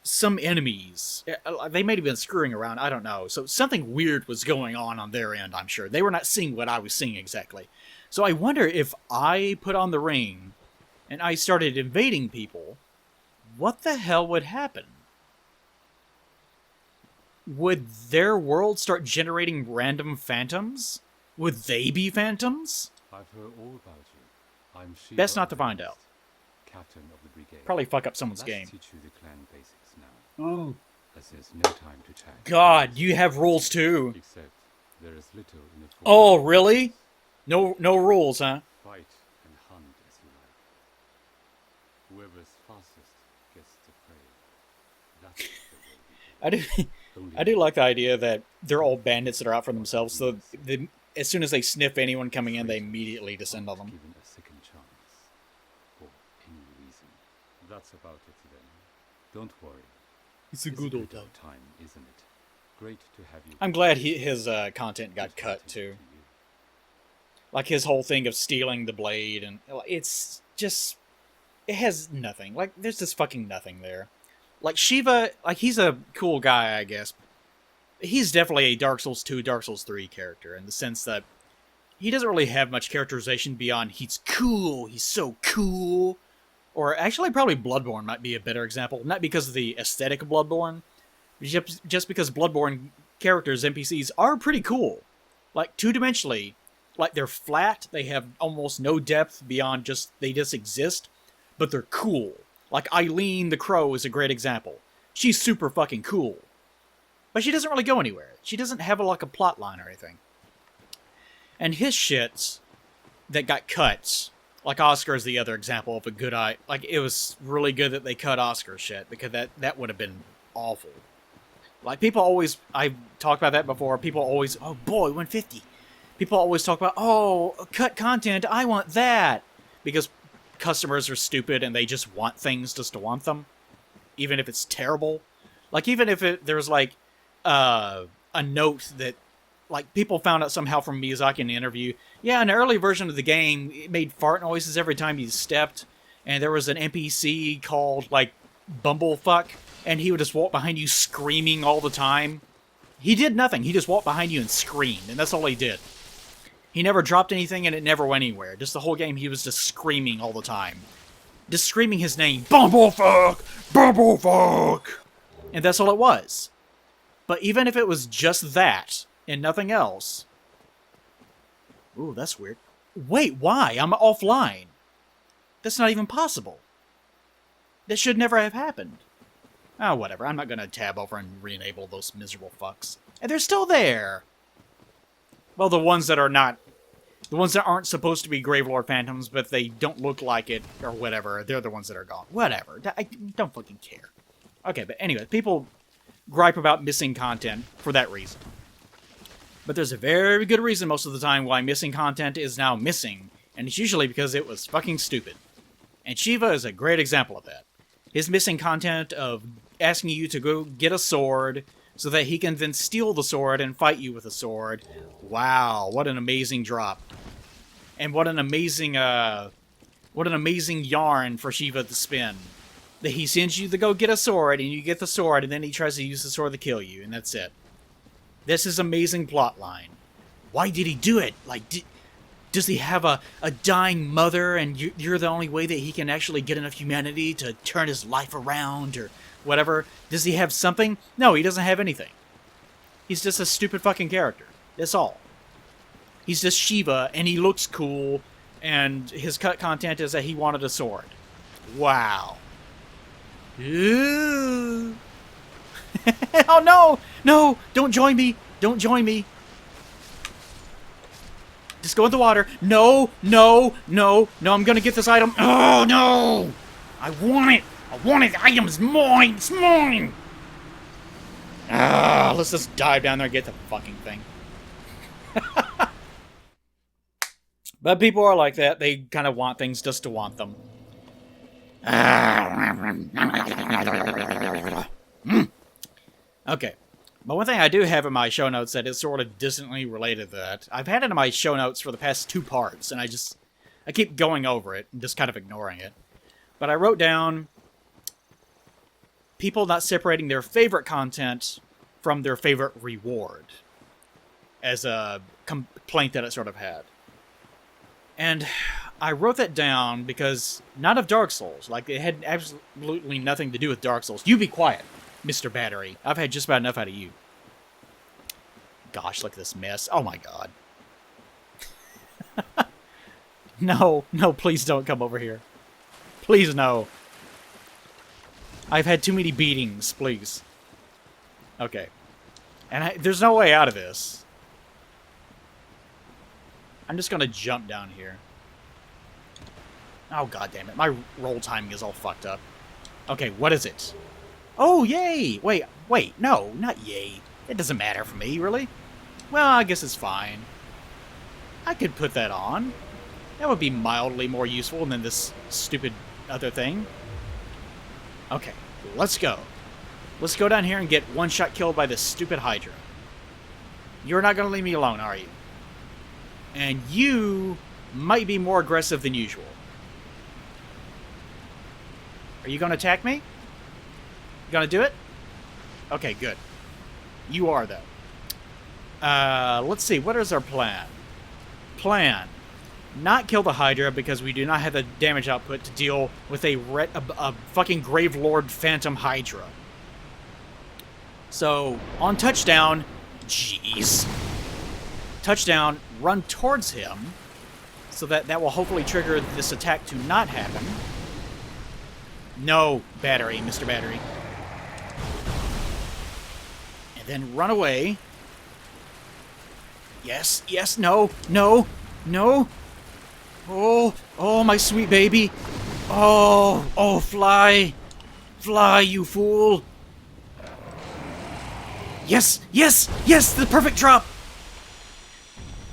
some enemies. They may have been screwing around, I don't know. So something weird was going on their end, I'm sure. They were not seeing what I was seeing exactly. So I wonder if I put on the ring and I started invading people, what the hell would happen? Would their world start generating random phantoms? Would they be phantoms? I've heard all about you. I'm Shiva Best not to of the find East, out. Captain of the brigade. Probably fuck up someone's Let's game. teach you the clan basics now, Oh. as there's no time to chat. God, you have rules too. Except there is little in it for Oh, you. really? No rules, huh? Fight and hunt as you like. Whoever's fastest gets the prey. That's the way we go. I do like the idea that they're all bandits that are out for themselves, so as soon as they sniff anyone coming in, they immediately descend on them. Given a second chance, for any reason. That's about it then. Don't worry. It's a It's good old time. time, isn't it? Great to have you. I'm glad his content got cut, too. Like, his whole thing of stealing the blade, and it's just... It has nothing. Like, there's just fucking nothing there. Like, Shiva, like, he's a cool guy, I guess. He's definitely a Dark Souls 2, Dark Souls 3 character, in the sense that he doesn't really have much characterization beyond he's cool, he's so cool. Or actually, probably Bloodborne might be a better example. Not because of the aesthetic of Bloodborne, just because Bloodborne characters, NPCs, are pretty cool. Like, two-dimensionally, like, they're flat, they have almost no depth beyond just, they just exist, but they're cool. Like, Eileen the Crow is a great example. She's super fucking cool. But she doesn't really go anywhere. She doesn't have, like, a plot line or anything. And his shit that got cut, like Oscar is the other example of a good eye. Like, it was really good that they cut Oscar's shit, because that would have been awful. Like, people always, I've talked about that before, people always, oh boy, 150. People always talk about, oh, cut content, I want that. Because customers are stupid and they just want things just to want them, even if it's terrible. Like, even if there's like a note that, like, people found out somehow from Miyazaki in the interview, yeah, in the early version of the game, it made fart noises every time you stepped, and there was an NPC called, like, Bumblefuck, and he would just walk behind you screaming all the time. He did nothing, he just walked behind you and screamed, and that's all he did. He never dropped anything, and it never went anywhere. Just the whole game, he was just screaming all the time. Just screaming his name, Bumblefuck! Bumblefuck! And that's all it was. But even if it was just that, and nothing else... Ooh, that's weird. Wait, why? I'm offline. That's not even possible. That should never have happened. Oh, whatever. I'm not going to tab over and re-enable those miserable fucks. And they're still there! Well, the ones that are not The ones that aren't supposed to be Gravelord Phantoms, but they don't look like it, or whatever. They're the ones that are gone. Whatever. I don't fucking care. Okay, but anyway, people gripe about missing content for that reason. But there's a very good reason most of the time why missing content is now missing, and it's usually because it was fucking stupid. And Shiva is a great example of that. His missing content of asking you to go get a sword so that he can then steal the sword and fight you with a sword. Wow, what an amazing drop. And what an amazing yarn for Shiva to spin. That he sends you to go get a sword, and you get the sword, and then he tries to use the sword to kill you, and that's it. This is amazing plot line. Why did he do it? Like, does he have a dying mother, and you're the only way that he can actually get enough humanity to turn his life around, or whatever? Does he have something? No, he doesn't have anything. He's just a stupid fucking character. That's all. He's just Shiva, and he looks cool, and his cut content is that he wanted a sword. Wow. Ooh. Oh no! No! Don't join me! Don't join me! Just go in the water. No! No! No! No, I'm gonna get this item. Oh no! I want it! I want it! The item is mine! It's mine! Ah, let's just dive down there and get the fucking thing. But people are like that. They kind of want things just to want them. Okay. But one thing I do have in my show notes that is sort of distantly related to that, I've had it in my show notes for the past 2 parts, and I keep going over it and just kind of ignoring it. But I wrote down people not separating their favorite content from their favorite reward as a complaint that it sort of had. And I wrote that down because not of Dark Souls. Like, it had absolutely nothing to do with Dark Souls. You be quiet, Mr. Battery. I've had just about enough out of you. Gosh, look at this mess. Oh my god. No, please don't come over here. Please, no. I've had too many beatings, please. Okay. And there's no way out of this. I'm just gonna jump down here. Oh, god damn it. My roll timing is all fucked up. Okay, what is it? Oh, yay! Wait, no, not yay. It doesn't matter for me, really. Well, I guess it's fine. I could put that on. That would be mildly more useful than this stupid other thing. Okay, let's go. Let's go down here and get one-shot killed by this stupid Hydra. You're not gonna leave me alone, are you? And you might be more aggressive than usual. Are you gonna attack me? You gonna do it? Okay, good. You are, though. Let's see. What is our plan? Not kill the Hydra because we do not have the damage output to deal with a fucking Gravelord Phantom Hydra. So, on touchdown... Jeez. Touchdown, run towards him, so that will hopefully trigger this attack to not happen. No, Battery, Mr. Battery. And then run away. Yes, no. Oh, my sweet baby. Oh, fly. Fly, you fool. Yes, the perfect drop.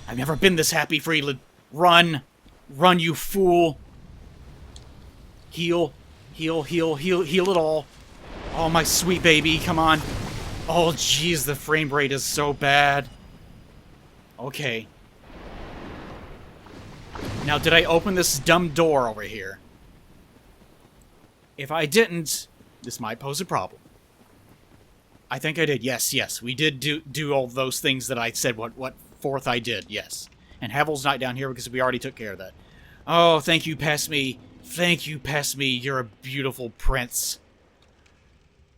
I've never been this happy, Freeland. Run, you fool. Heal it all. Oh, my sweet baby, come on. Oh, jeez, the frame rate is so bad. Okay. Now, did I open this dumb door over here? If I didn't, this might pose a problem. I think I did. Yes, we did do all those things that I said what fourth I did, yes. And Havel's not down here because we already took care of that. Oh, thank you, pass me. Thank you, pass me. You're a beautiful prince.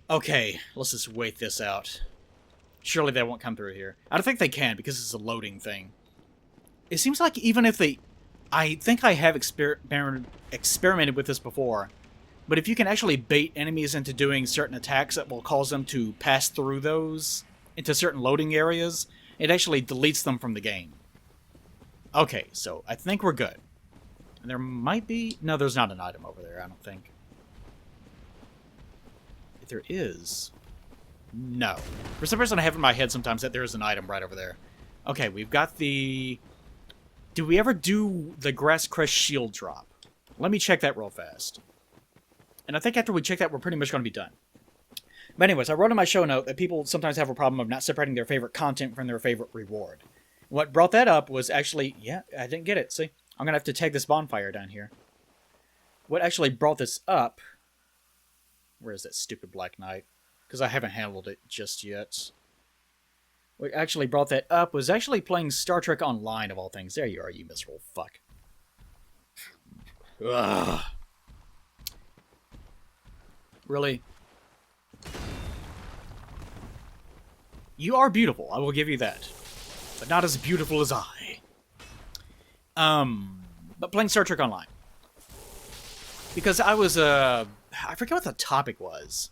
Okay, let's just wait this out. Surely they won't come through here. I don't think they can because it's a loading thing. It seems like even if they... I think I have experimented with this before. But if you can actually bait enemies into doing certain attacks that will cause them to pass through those into certain loading areas, it actually deletes them from the game. Okay, so I think we're good. And there might be... No, there's not an item over there, I don't think. If there is... No. For some reason I have in my head sometimes that there is an item right over there. Okay, we've got the... Did we ever do the Grass Crest shield drop? Let me check that real fast. And I think after we check that, we're pretty much going to be done. But anyways, I wrote in my show note that people sometimes have a problem of not separating their favorite content from their favorite reward. What brought that up was actually... Yeah, I didn't get it, see? I'm going to have to tag this bonfire down here. What actually brought this up... Where is that stupid Black Knight? Because I haven't handled it just yet. What actually brought that up was actually playing Star Trek Online, of all things. There you are, you miserable fuck. Ugh. Really? You are beautiful, I will give you that. But not as beautiful as I. But playing Star Trek Online. Because I was, I forget what the topic was.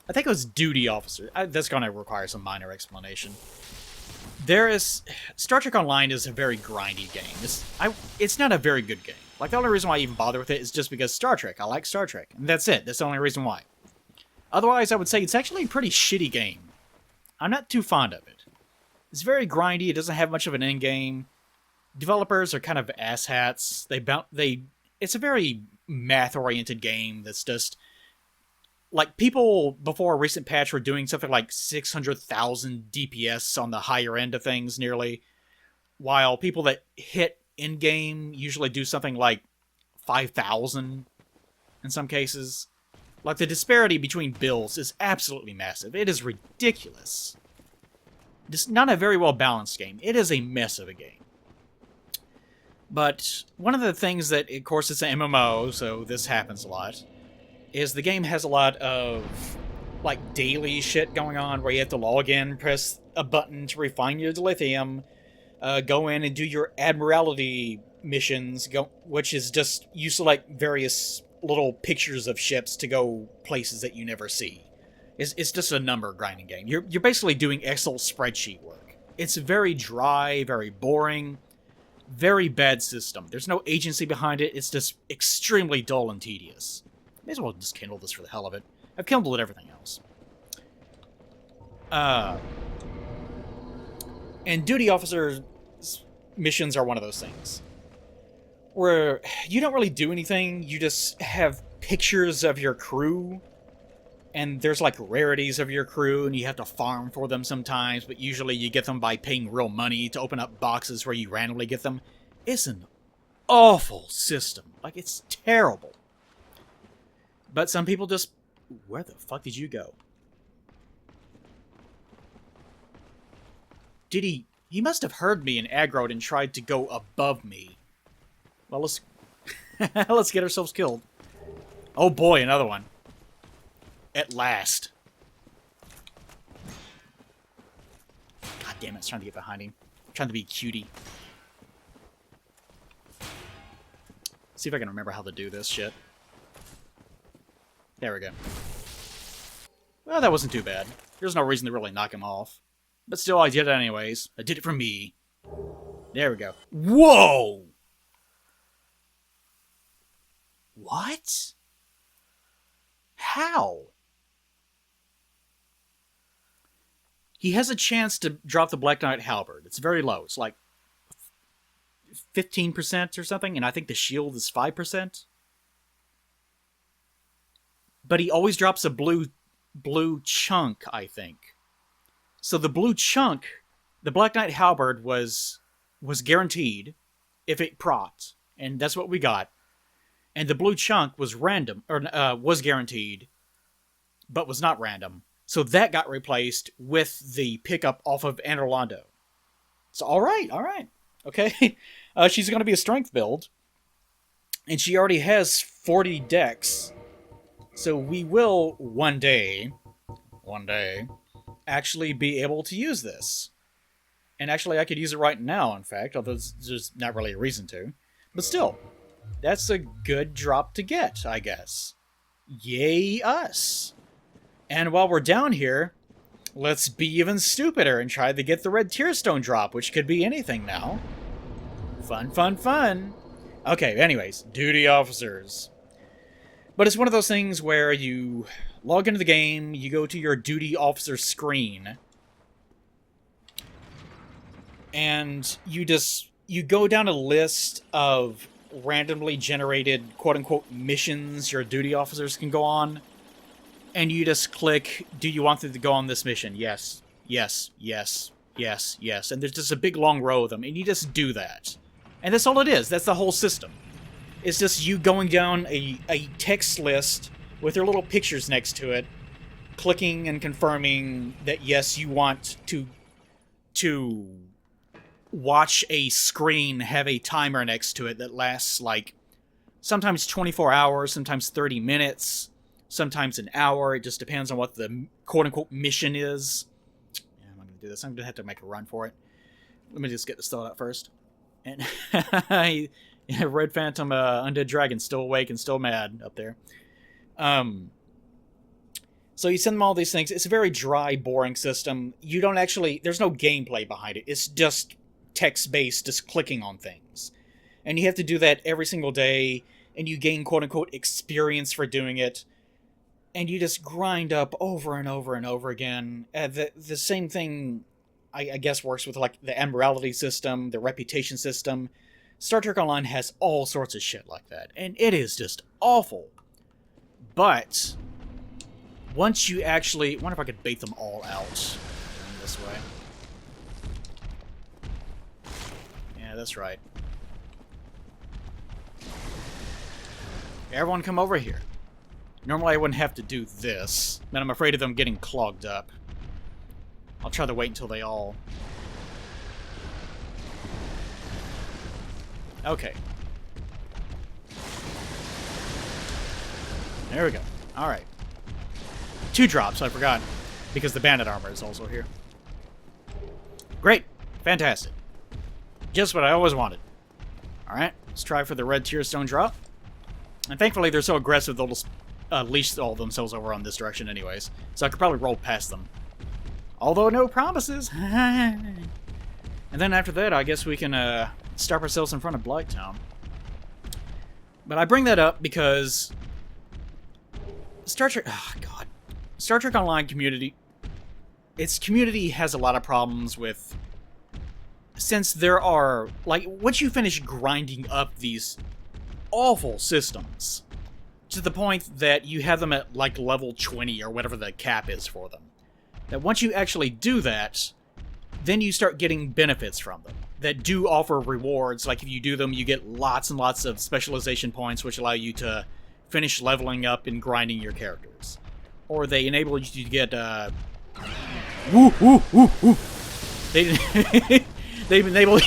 I think it was duty officer. That's going to require some minor explanation. Star Trek Online is a very grindy game. It's not a very good game. Like, the only reason why I even bother with it is just because Star Trek. I like Star Trek. And that's it. That's the only reason why. Otherwise, I would say it's actually a pretty shitty game. I'm not too fond of it. It's very grindy. It doesn't have much of an end game. Developers are kind of asshats. It's a very math-oriented game that's just... Like, people before a recent patch were doing something like 600,000 DPS on the higher end of things, nearly. While people that hit in-game usually do something like 5,000 in some cases. Like, the disparity between builds is absolutely massive. It is ridiculous. It's not a very well-balanced game. It is a mess of a game. But one of the things that, of course, it's an MMO, so this happens a lot, is the game has a lot of, like, daily shit going on where you have to log in, press a button to refine your dilithium, go in and do your Admiralty missions, which is just, you select various little pictures of ships to go places that you never see. It's just a number grinding game. You're basically doing Excel spreadsheet work. It's very dry, very boring, very bad system. There's no agency behind it. It's just extremely dull and tedious. May as well just kindle this for the hell of it. I've kindled everything else. And duty officer missions are one of those things. Where you don't really do anything, you just have pictures of your crew, and there's like rarities of your crew, and you have to farm for them sometimes, but usually you get them by paying real money to open up boxes where you randomly get them. It's an awful system. Like, it's terrible. But some people just... Where the fuck did you go? Did he... He must have heard me and aggroed and tried to go above me. Well, let's... let's get ourselves killed. Oh boy, another one. At last. God damn it, it's trying to get behind him. I'm trying to be cutie. See if I can remember how to do this shit. There we go. Well, that wasn't too bad. There's no reason to really knock him off. But still, I did it anyways. I did it for me. There we go. Whoa! What? How? He has a chance to drop the Black Knight Halberd. It's very low. It's like 15% or something, and I think the shield is 5%. But he always drops a blue chunk, I think. So the blue chunk, the Black Knight Halberd was guaranteed if it procced, and that's what we got. And the blue chunk was random, or was guaranteed, but was not random. So that got replaced with the pickup off of Anorlando. So all right. Okay. She's going to be a strength build, and she already has 40 dex. So we will one day, actually be able to use this. And actually I could use it right now, in fact, although there's not really a reason to. But still, that's a good drop to get, I guess. Yay us! And while we're down here, let's be even stupider and try to get the red tearstone drop, which could be anything now. Fun, fun, fun. Okay, anyways, duty officers. But it's one of those things where you log into the game, you go to your duty officer screen, and you go down a list of randomly generated quote-unquote missions your duty officers can go on, and you just click, do you want them to go on this mission? Yes, yes, yes, yes, yes. And there's just a big long row of them, and you just do that. And that's all it is. That's the whole system. It's just you going down a text list with their little pictures next to it, clicking and confirming that yes, you want to watch a screen have a timer next to it that lasts like sometimes 24 hours, sometimes 30 minutes, sometimes an hour. It just depends on what the quote-unquote mission is. Yeah, I'm not going to do this. I'm going to have to make a run for it. Let me just get this thought out first. And Red Phantom Undead Dragon still awake and still mad up there. So you send them all these things. It's a very dry, boring system. You don't actually... There's no gameplay behind it. It's just text-based, just clicking on things. And you have to do that every single day, and you gain quote-unquote experience for doing it. And you just grind up over and over and over again. The same thing, I guess, works with like the Emeraldy system, the Reputation system. Star Trek Online has all sorts of shit like that, and it is just awful. But once you actually... I wonder if I could bait them all out in this way. Yeah, that's right. Everyone come over here. Normally I wouldn't have to do this, but I'm afraid of them getting clogged up. I'll try to wait until they all... Okay. There we go. Alright. 2 drops, I forgot. Because the bandit armor is also here. Great. Fantastic. Just what I always wanted. Alright, let's try for the red tear stone drop. And thankfully they're so aggressive they'll just leash all themselves over on this direction anyways. So I could probably roll past them. Although no promises. And then after that, I guess we can stop ourselves in front of Blighttown. But I bring that up because Star Trek... Oh, God. Star Trek Online community... Its community has a lot of problems with... Since there are... Like, once you finish grinding up these awful systems, to the point that you have them at, like, level 20 or whatever the cap is for them, that once you actually do that, then you start getting benefits from them that do offer rewards. Like, if you do them, you get lots and lots of specialization points, which allow you to finish leveling up and grinding your characters. Or they enable you to get, They've enabled...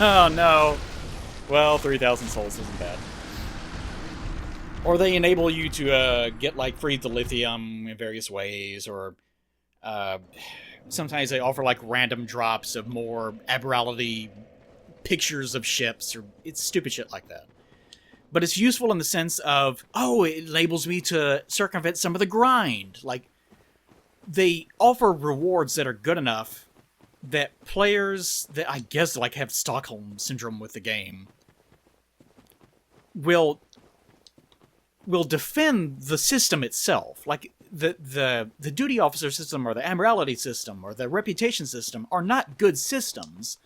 Oh, no. Well, 3,000 souls isn't bad. Or they enable you to get, like, free dilithium in various ways, or sometimes they offer, like, random drops of more Aberality pictures of ships, or it's stupid shit like that. But it's useful in the sense of, oh, it enables me to circumvent some of the grind. Like, they offer rewards that are good enough that players that I guess, like, have Stockholm Syndrome with the game will defend the system itself. Like, the duty officer system or the Amerality system or the reputation system are not good systems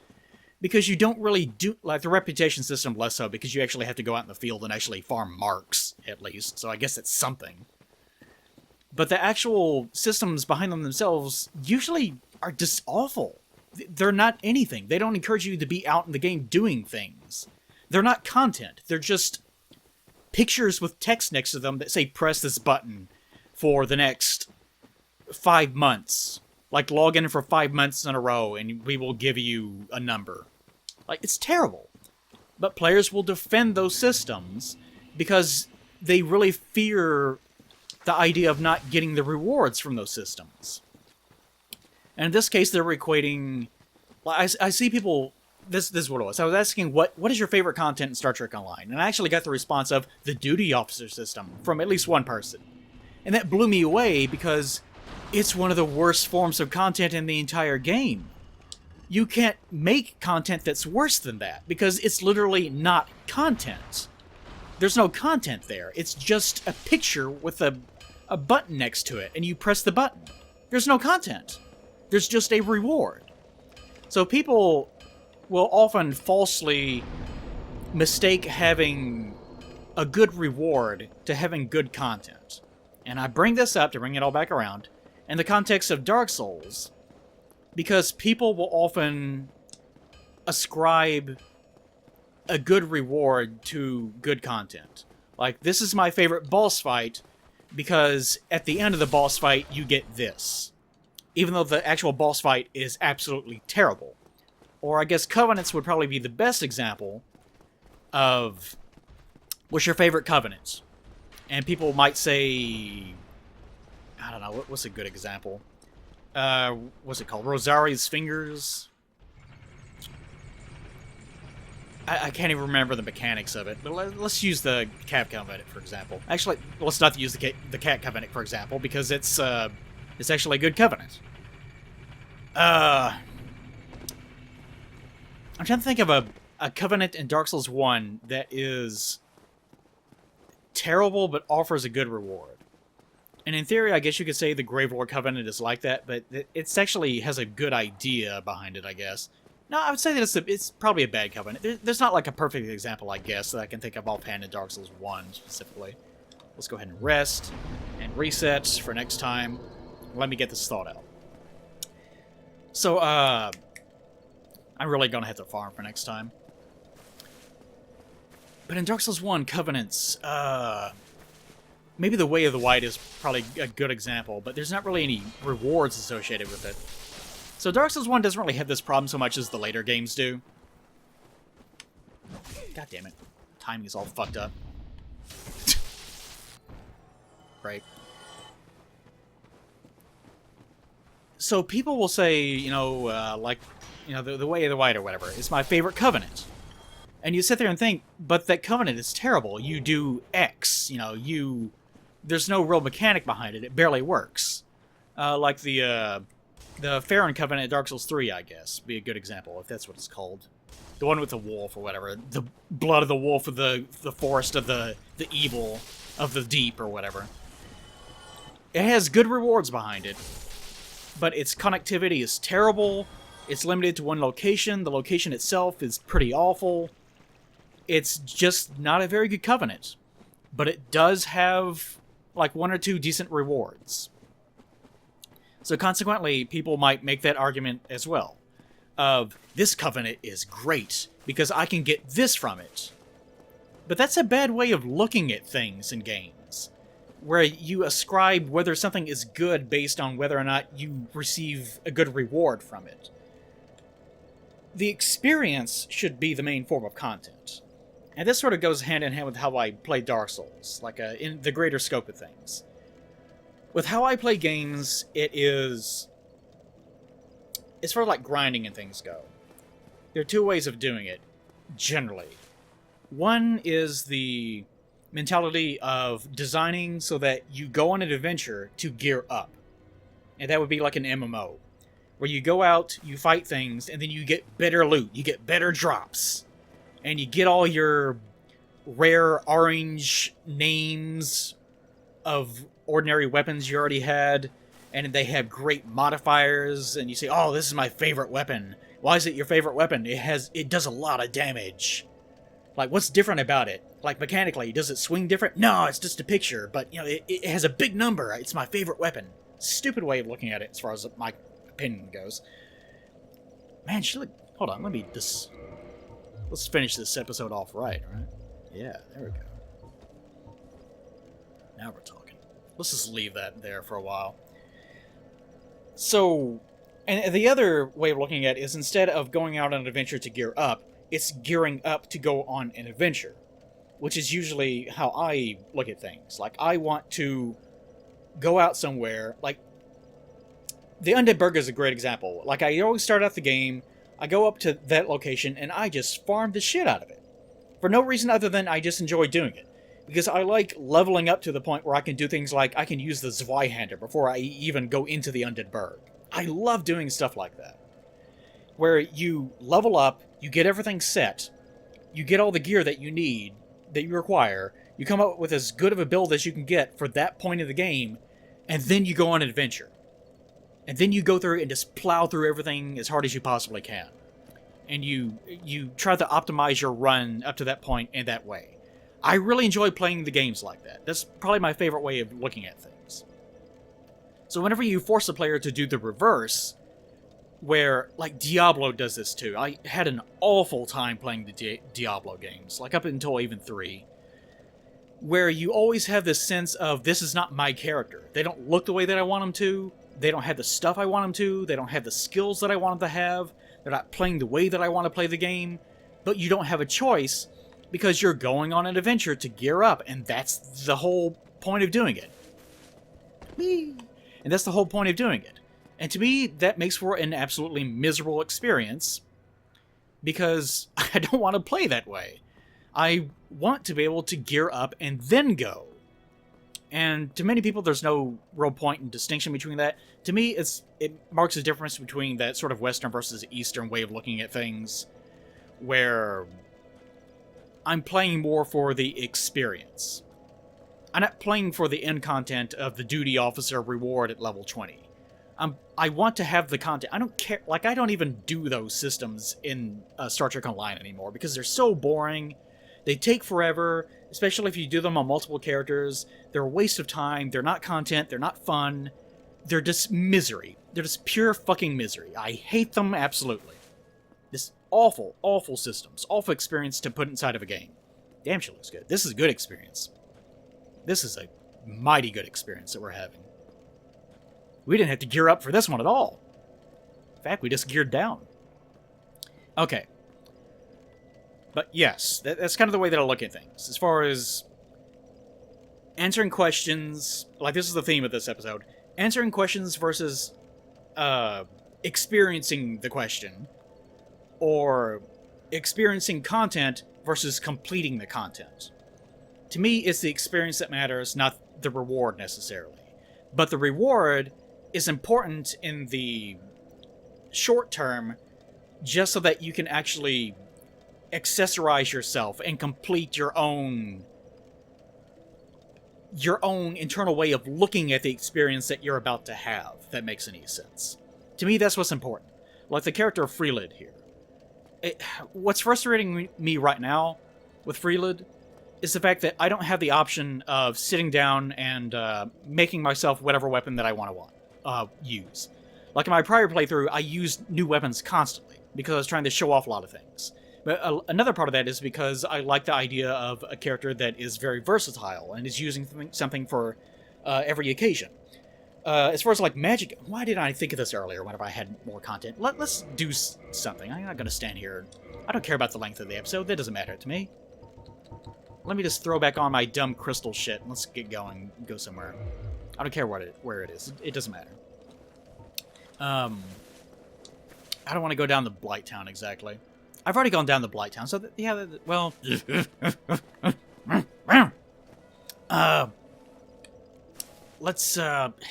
because you don't really do... Like, the reputation system less so because you actually have to go out in the field and actually farm marks, at least. So I guess it's something. But the actual systems behind them themselves usually are just awful. They're not anything. They don't encourage you to be out in the game doing things. They're not content. They're just pictures with text next to them that say, press this button for the next 5 months. Like, log in for 5 months in a row, and we will give you a number. Like, it's terrible. But players will defend those systems because they really fear the idea of not getting the rewards from those systems. And in this case, they're equating... I see people... This is what it was. I was asking, what is your favorite content in Star Trek Online? And I actually got the response of the duty officer system from at least one person. And that blew me away because it's one of the worst forms of content in the entire game. you can't make content that's worse than that, because it's literally not content. There's no content there. It's just a picture with a button next to it, and you press the button. There's no content. There's just a reward. So people will often falsely mistake having a good reward to having good content. And I bring this up to bring it all back around in the context of Dark Souls, because people will often ascribe a good reward to good content. Like, this is my favorite boss fight because at the end of the boss fight you get this, even though the actual boss fight is absolutely terrible. Or I guess Covenants would probably be the best example of what's your favorite Covenant? And people might say, I don't know, what's a good example? What's it called? Rosaria's Fingers? I can't even remember the mechanics of it, but let's use the Cat Covenant, for example. Actually, let's not use the Cat Covenant, for example, because it's actually a good Covenant. I'm trying to think of a Covenant in Dark Souls 1 that is terrible but offers a good reward. And in theory, I guess you could say the Gravelord Covenant is like that, but it's actually has a good idea behind it, I guess. No, I would say that it's probably a bad Covenant. There's not like a perfect example, I guess, that I can think of offhand in Dark Souls 1 specifically. Let's go ahead and rest and reset for next time. Let me get this thought out. So, I'm really gonna have to farm for next time. But in Dark Souls 1, Covenants, maybe the Way of the White is probably a good example, but there's not really any rewards associated with it. So Dark Souls 1 doesn't really have this problem so much as the later games do. God damn it. Timing is all fucked up. Right. So people will say, the Way of the White or whatever is my favorite Covenant. And you sit there and think, but that Covenant is terrible. You do X, there's no real mechanic behind it. It barely works. Like the Farron Covenant in Dark Souls 3, I guess, be a good example, if that's what it's called. The one with the wolf or whatever. The blood of the wolf of the forest of the evil of the deep or whatever. It has good rewards behind it, but its connectivity is terrible. It's limited to one location. The location itself is pretty awful. It's just not a very good Covenant. But it does have, like, one or two decent rewards. So consequently, people might make that argument as well. Of, this Covenant is great, because I can get this from it. But that's a bad way of looking at things in games. Where you ascribe whether something is good based on whether or not you receive a good reward from it. The experience should be the main form of content. And this sort of goes hand in hand with how I play Dark Souls, like in the greater scope of things. With how I play games, it's sort of like grinding and things go. There are two ways of doing it, generally. One is the mentality of designing so that you go on an adventure to gear up. And that would be like an MMO, where you go out, you fight things, and then you get better loot, you get better drops, and you get all your rare orange names of ordinary weapons you already had, and they have great modifiers, and you say, oh, this is my favorite weapon. Why is it your favorite weapon? It does a lot of damage. Like, what's different about it? Like, mechanically, does it swing different? No, it's just a picture, but, it has a big number. It's my favorite weapon. Stupid way of looking at it, as far as my opinion goes. Man, hold on, let's finish this episode off right? Yeah, there we go. Now we're talking. Let's just leave that there for a while. So, and the other way of looking at it is instead of going out on an adventure to gear up, it's gearing up to go on an adventure. Which is usually how I look at things. Like, I want to go out somewhere. Like, the Undead Burger is a great example. Like, I always start out the game, I go up to that location, and I just farm the shit out of it. For no reason other than I just enjoy doing it. Because I like leveling up to the point where I can do things like I can use the Zweihander before I even go into the Undead Burg. I love doing stuff like that. where you level up, you get everything set, you get all the gear that you need, that you require, you come up with as good of a build as you can get for that point of the game, and then you go on an adventure. And then you go through and just plow through everything as hard as you possibly can. And you try to optimize your run up to that point in that way. I really enjoy playing the games like that. That's probably my favorite way of looking at things. So whenever you force a player to do the reverse, where, like, Diablo does this too. I had an awful time playing the Diablo games, like up until even 3, where you always have this sense of, this is not my character. They don't look the way that I want them to, they don't have the stuff I want them to, they don't have the skills that I want them to have, they're not playing the way that I want to play the game, but you don't have a choice, because you're going on an adventure to gear up, and that's the whole point of doing it. Whee! And that's the whole point of doing it. And to me, that makes for an absolutely miserable experience, because I don't want to play that way. I want to be able to gear up and then go. And to many people, there's no real point in distinction between that. To me, it marks a difference between that sort of Western versus Eastern way of looking at things, where I'm playing more for the experience. I'm not playing for the end content of the duty officer reward at level 20. I want to have the content. I don't care. Like, I don't even do those systems in Star Trek Online anymore because they're so boring. They take forever, especially if you do them on multiple characters. They're a waste of time. They're not content. They're not fun. They're just misery. They're just pure fucking misery. I hate them absolutely. This awful, awful systems. Awful experience to put inside of a game. Damn, she looks good. This is a good experience. This is a mighty good experience that we're having. We didn't have to gear up for this one at all. In fact, we just geared down. Okay. But yes, that's kind of the way that I look at things. As far as answering questions, like this is the theme of this episode, answering questions versus experiencing the question, or experiencing content versus completing the content. To me, it's the experience that matters, not the reward necessarily. But the reward is important in the short term, just so that you can actually accessorize yourself and complete your own internal way of looking at the experience that you're about to have, if that makes any sense. To me, that's what's important. Like the character of Freelid here. What's frustrating me right now with Freelid is the fact that I don't have the option of sitting down and making myself whatever weapon that I want to use. Like in my prior playthrough, I used new weapons constantly because I was trying to show off a lot of things. But another part of that is because I like the idea of a character that is very versatile and is using something for every occasion. As far as like magic, why didn't I think of this earlier whenever I had more content? Let's do something. I'm not going to stand here. I don't care about the length of the episode. That doesn't matter to me. Let me just throw back on my dumb crystal shit and let's get going. Go somewhere. I don't care where it is. It doesn't matter. I don't want to go down the Blight Town exactly. I've already gone down the Blight Town, so yeah, well... let's,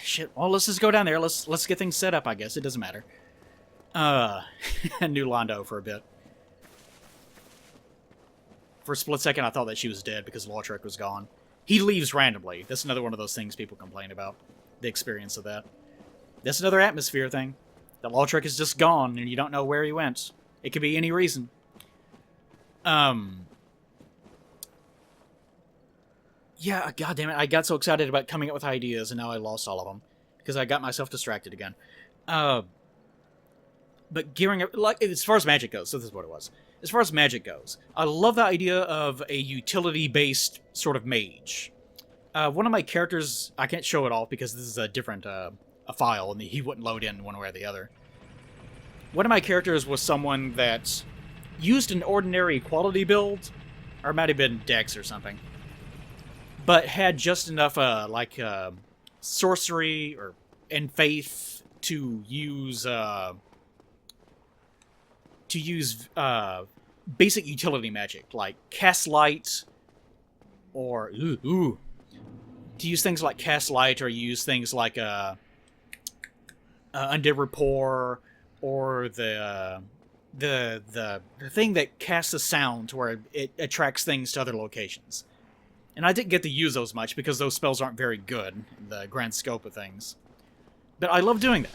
shit, well, let's just go down there. Let's get things set up, I guess. It doesn't matter. New Londo for a bit. For a split second, I thought that she was dead because Lautrec was gone. He leaves randomly. That's another one of those things people complain about. The experience of that. That's another atmosphere thing. The Lautrec is just gone, and you don't know where he went. It could be any reason. Yeah, goddammit, I got so excited about coming up with ideas, and now I lost all of them. Because I got myself distracted again. But gearing up, like, as far as magic goes, so this is what it was. As far as magic goes, I love the idea of a utility-based sort of mage. One of my characters, I can't show it off because this is a different a file, and he wouldn't load in one way or the other. One of my characters was someone that used an ordinary quality build, or it might have been Dex or something, but had just enough sorcery and faith to use basic utility magic like cast light, or to use things like cast light, or use things like undead rapport, or the the thing that casts a sound to where it attracts things to other locations. And I didn't get to use those much because those spells aren't very good in the grand scope of things. But I love doing that.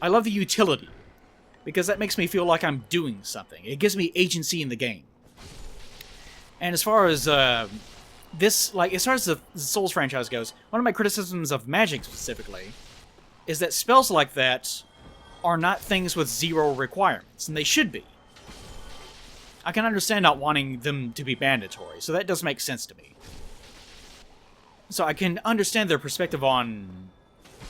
I love the utility, because that makes me feel like I'm doing something. It gives me agency in the game. And as far as as far as the Souls franchise goes, one of my criticisms of Magic specifically is that spells like that are not things with zero requirements, and they should be. I can understand not wanting them to be mandatory, so that does make sense to me. So I can understand their perspective on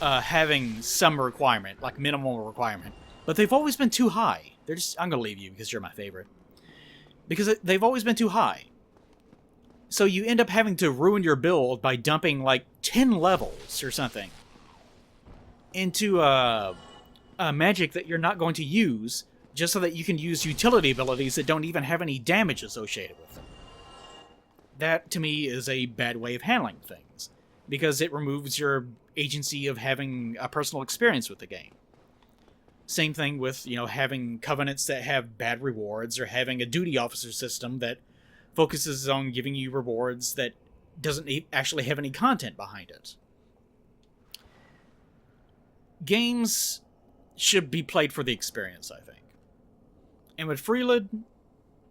having some requirement, like minimal requirement, but they've always been too high. I'm gonna leave you because you're my favorite. Because they've always been too high. So you end up having to ruin your build by dumping like 10 levels or something into a magic that you're not going to use, just so that you can use utility abilities that don't even have any damage associated with them. That, to me, is a bad way of handling things, because it removes your agency of having a personal experience with the game. Same thing with, having covenants that have bad rewards, or having a duty officer system that focuses on giving you rewards that doesn't actually have any content behind it. Games should be played for the experience, I think. And with Freelid,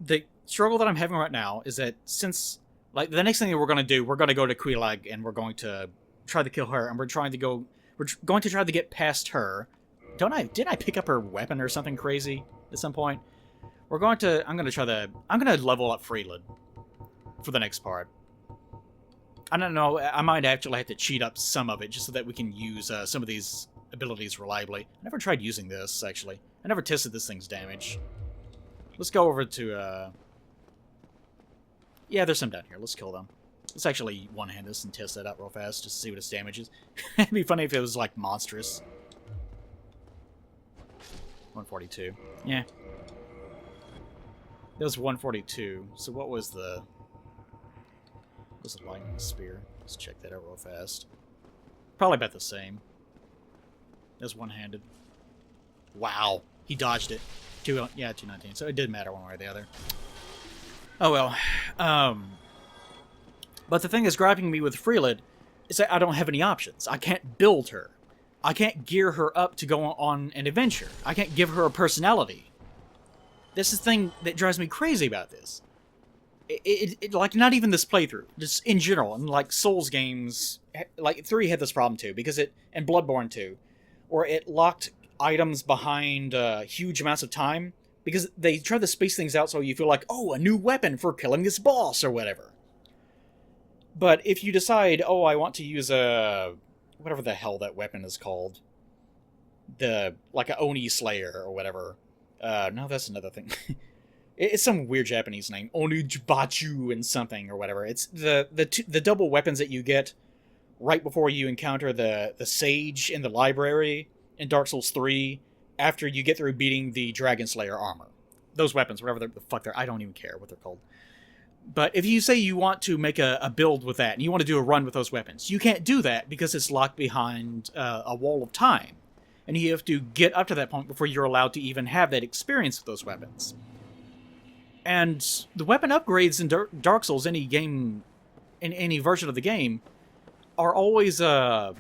the struggle that I'm having right now is that since, the next thing that we're going to go to Quelaag, and we're going to try to kill her, and we're going to try to get past her. Did I pick up her weapon or something crazy at some point? I'm going to level up Freelid for the next part. I don't know, I might actually have to cheat up some of it just so that we can use some of these abilities reliably. I never tried using this, actually. I never tested this thing's damage. Let's go over to, yeah, there's some down here. Let's kill them. Let's actually one-hand this and test that out real fast just to see what its damage is. It'd be funny if it was, monstrous. 142. Yeah. It was 142. So what was the... What was the lightning spear? Let's check that out real fast. Probably about the same. It was one-handed. Wow. He dodged it. 219. So it didn't matter one way or the other. Oh well. But the thing that's griping me with Freelid is that I don't have any options. I can't build her. I can't gear her up to go on an adventure. I can't give her a personality. This is the thing that drives me crazy about this. Not even this playthrough, just in general, and Souls games, 3 had this problem too, and Bloodborne 2, where it locked items behind huge amounts of time, because they try to space things out so you feel like, oh, a new weapon for killing this boss, or whatever. But if you decide, oh, I want to use whatever the hell that weapon is called, a Oni Slayer, or whatever. No, that's another thing. It's some weird Japanese name. Onijubachu and something, or whatever. It's the double weapons that you get right before you encounter the Sage in the library in Dark Souls 3, after you get through beating the Dragon Slayer armor. Those weapons, whatever the fuck they're... I don't even care what they're called. But if you say you want to make a build with that, and you want to do a run with those weapons, you can't do that because it's locked behind a wall of time. And you have to get up to that point before you're allowed to even have that experience with those weapons. And the weapon upgrades in Dark Souls, any game, in any version of the game, are always, they're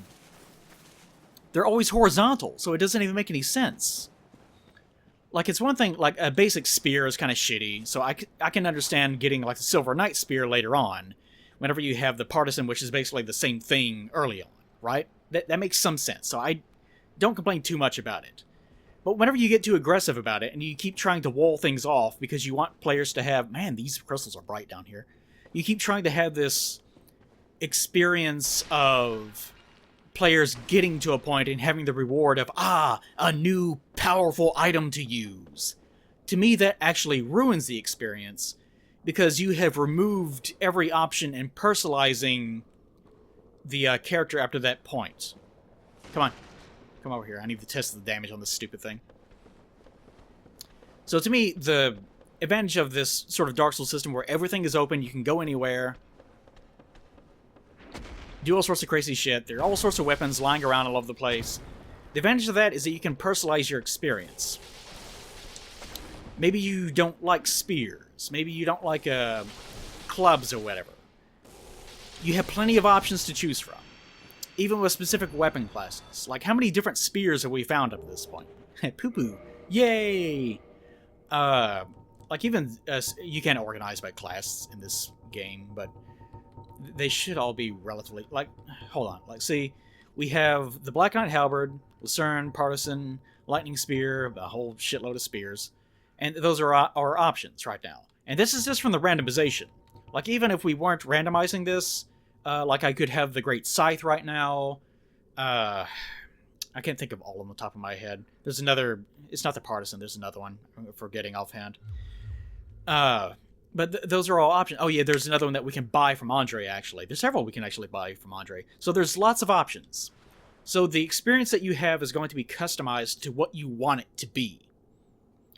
always horizontal, so it doesn't even make any sense. It's one thing, a basic spear is kind of shitty, so I can understand getting, the Silver Knight spear later on, whenever you have the Partisan, which is basically the same thing early on, right? That makes some sense, so I don't complain too much about it. But whenever you get too aggressive about it, and you keep trying to wall things off because you want players to have... Man, these crystals are bright down here. You keep trying to have this experience of players getting to a point and having the reward of, a new powerful item to use. To me, that actually ruins the experience, because you have removed every option in personalizing the character up to that point. Come on. Come over here. I need to test the damage on this stupid thing. So to me, the advantage of this sort of Dark Souls system where everything is open, you can go anywhere, do all sorts of crazy shit, there are all sorts of weapons lying around all over the place. The advantage of that is that you can personalize your experience. Maybe you don't like spears. Maybe you don't like clubs or whatever. You have plenty of options to choose from, even with specific weapon classes. Like, how many different spears have we found up to this point? Poo-poo. Yay! Like, even you can't organize by class in this game, but they should all be relatively... Like, hold on. Like, see, we have the Black Knight Halberd, Lucerne, Partisan, Lightning Spear, a whole shitload of spears. And those are our options right now. And this is just from the randomization. Like, even if we weren't randomizing this, like, I could have the Great Scythe right now. I can't think of all on the top of my head. There's another... It's not the Partisan, there's another one. I'm forgetting offhand. But those are all options. Oh yeah, there's another one that we can buy from Andre, actually. There's several we can actually buy from Andre. So there's lots of options. So the experience that you have is going to be customized to what you want it to be.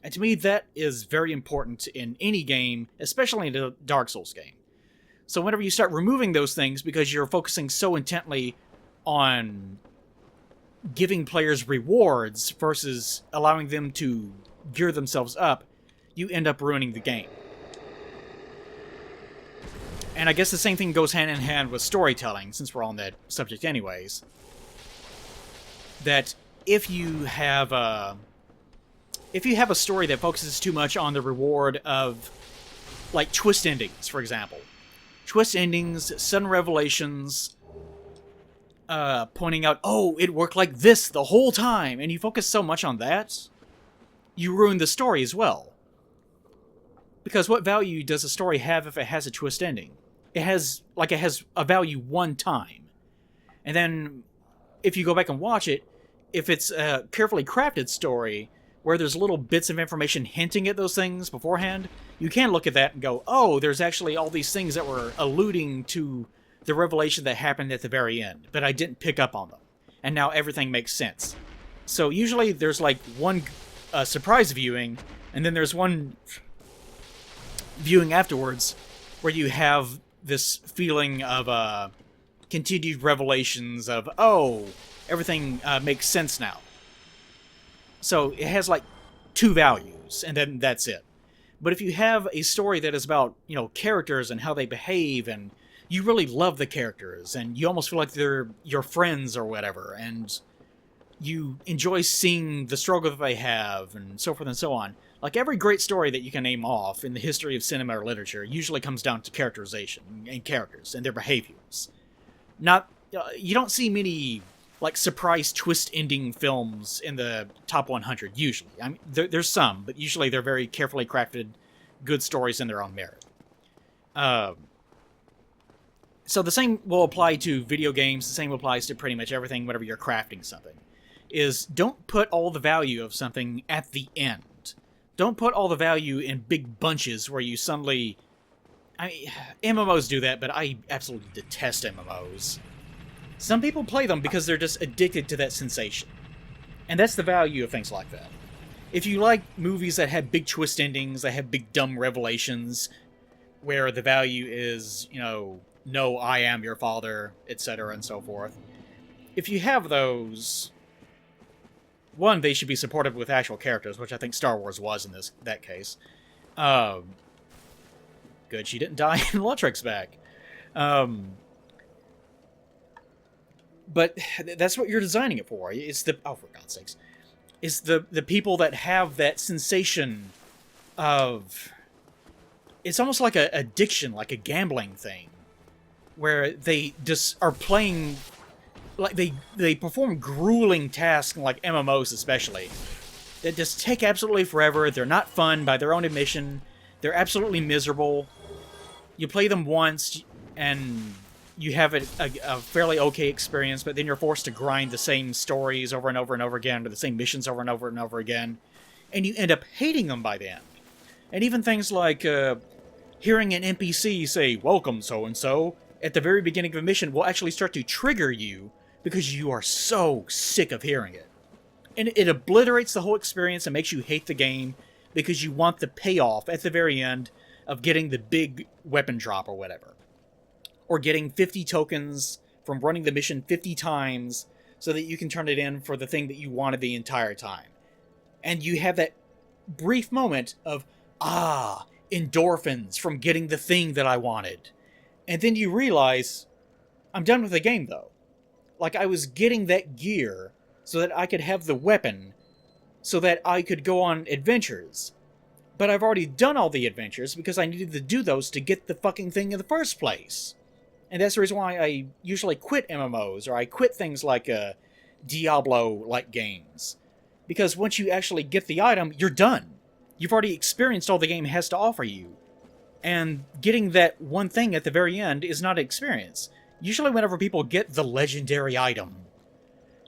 And to me, that is very important in any game, especially in a Dark Souls game. So whenever you start removing those things because you're focusing so intently on giving players rewards versus allowing them to gear themselves up, you end up ruining the game. And I guess the same thing goes hand in hand with storytelling, since we're on that subject anyways. That if you have a story that focuses too much on the reward of, like, twist endings, for example. Twist endings, sudden revelations, pointing out, oh, it worked like this the whole time, and you focus so much on that, you ruin the story as well. Because what value does a story have if it has a twist ending? It has a value one time. And then, if you go back and watch it, if it's a carefully crafted story, where there's little bits of information hinting at those things beforehand, you can look at that and go, oh, there's actually all these things that were alluding to the revelation that happened at the very end, but I didn't pick up on them. And now everything makes sense. So usually there's like one surprise viewing, and then there's one viewing afterwards where you have this feeling of continued revelations of, oh, everything makes sense now. So it has like two values, and then that's it. But if you have a story that is about, you know, characters and how they behave, and you really love the characters, and you almost feel like they're your friends or whatever, and you enjoy seeing the struggle that they have, and so forth and so on. Like, every great story that you can name off in the history of cinema or literature usually comes down to characterization and characters and their behaviors. Not, you don't see many, like, surprise twist-ending films in the top 100, usually. I mean, there's some, but usually they're very carefully crafted, good stories in their own merit. So the same will apply to video games, the same applies to pretty much everything whenever you're crafting something. Is don't put all the value of something at the end. Don't put all the value in big bunches where you suddenly... I mean, MMOs do that, but I absolutely detest MMOs. Some people play them because they're just addicted to that sensation. And that's the value of things like that. If you like movies that have big twist endings, that have big dumb revelations, where the value is, you know, no, I am your father, etc. and so forth. If you have those... One, they should be supported with actual characters, which I think Star Wars was in that case. Good, she didn't die and Lautrec's back. But that's what you're designing it for. It's the... Oh, for God's sakes. It's the people that have that sensation of... It's almost like an addiction, like a gambling thing. Where they just are playing... Like, they perform grueling tasks, like MMOs especially, that just take absolutely forever. They're not fun by their own admission. They're absolutely miserable. You play them once, and you have a fairly okay experience, but then you're forced to grind the same stories over and over and over again, or the same missions over and over and over again, and you end up hating them by the end. And even things like hearing an NPC say, "Welcome, so-and-so," at the very beginning of a mission will actually start to trigger you, because you are so sick of hearing it. And it obliterates the whole experience and makes you hate the game because you want the payoff at the very end of getting the big weapon drop or whatever. Or getting 50 tokens from running the mission 50 times so that you can turn it in for the thing that you wanted the entire time. And you have that brief moment of, endorphins from getting the thing that I wanted. And then you realize, I'm done with the game, though. Like, I was getting that gear so that I could have the weapon, so that I could go on adventures. But I've already done all the adventures because I needed to do those to get the fucking thing in the first place. And that's the reason why I usually quit MMOs, or I quit things like Diablo-like games. Because once you actually get the item, you're done. You've already experienced all the game has to offer you. And getting that one thing at the very end is not an experience. Usually whenever people get the legendary item,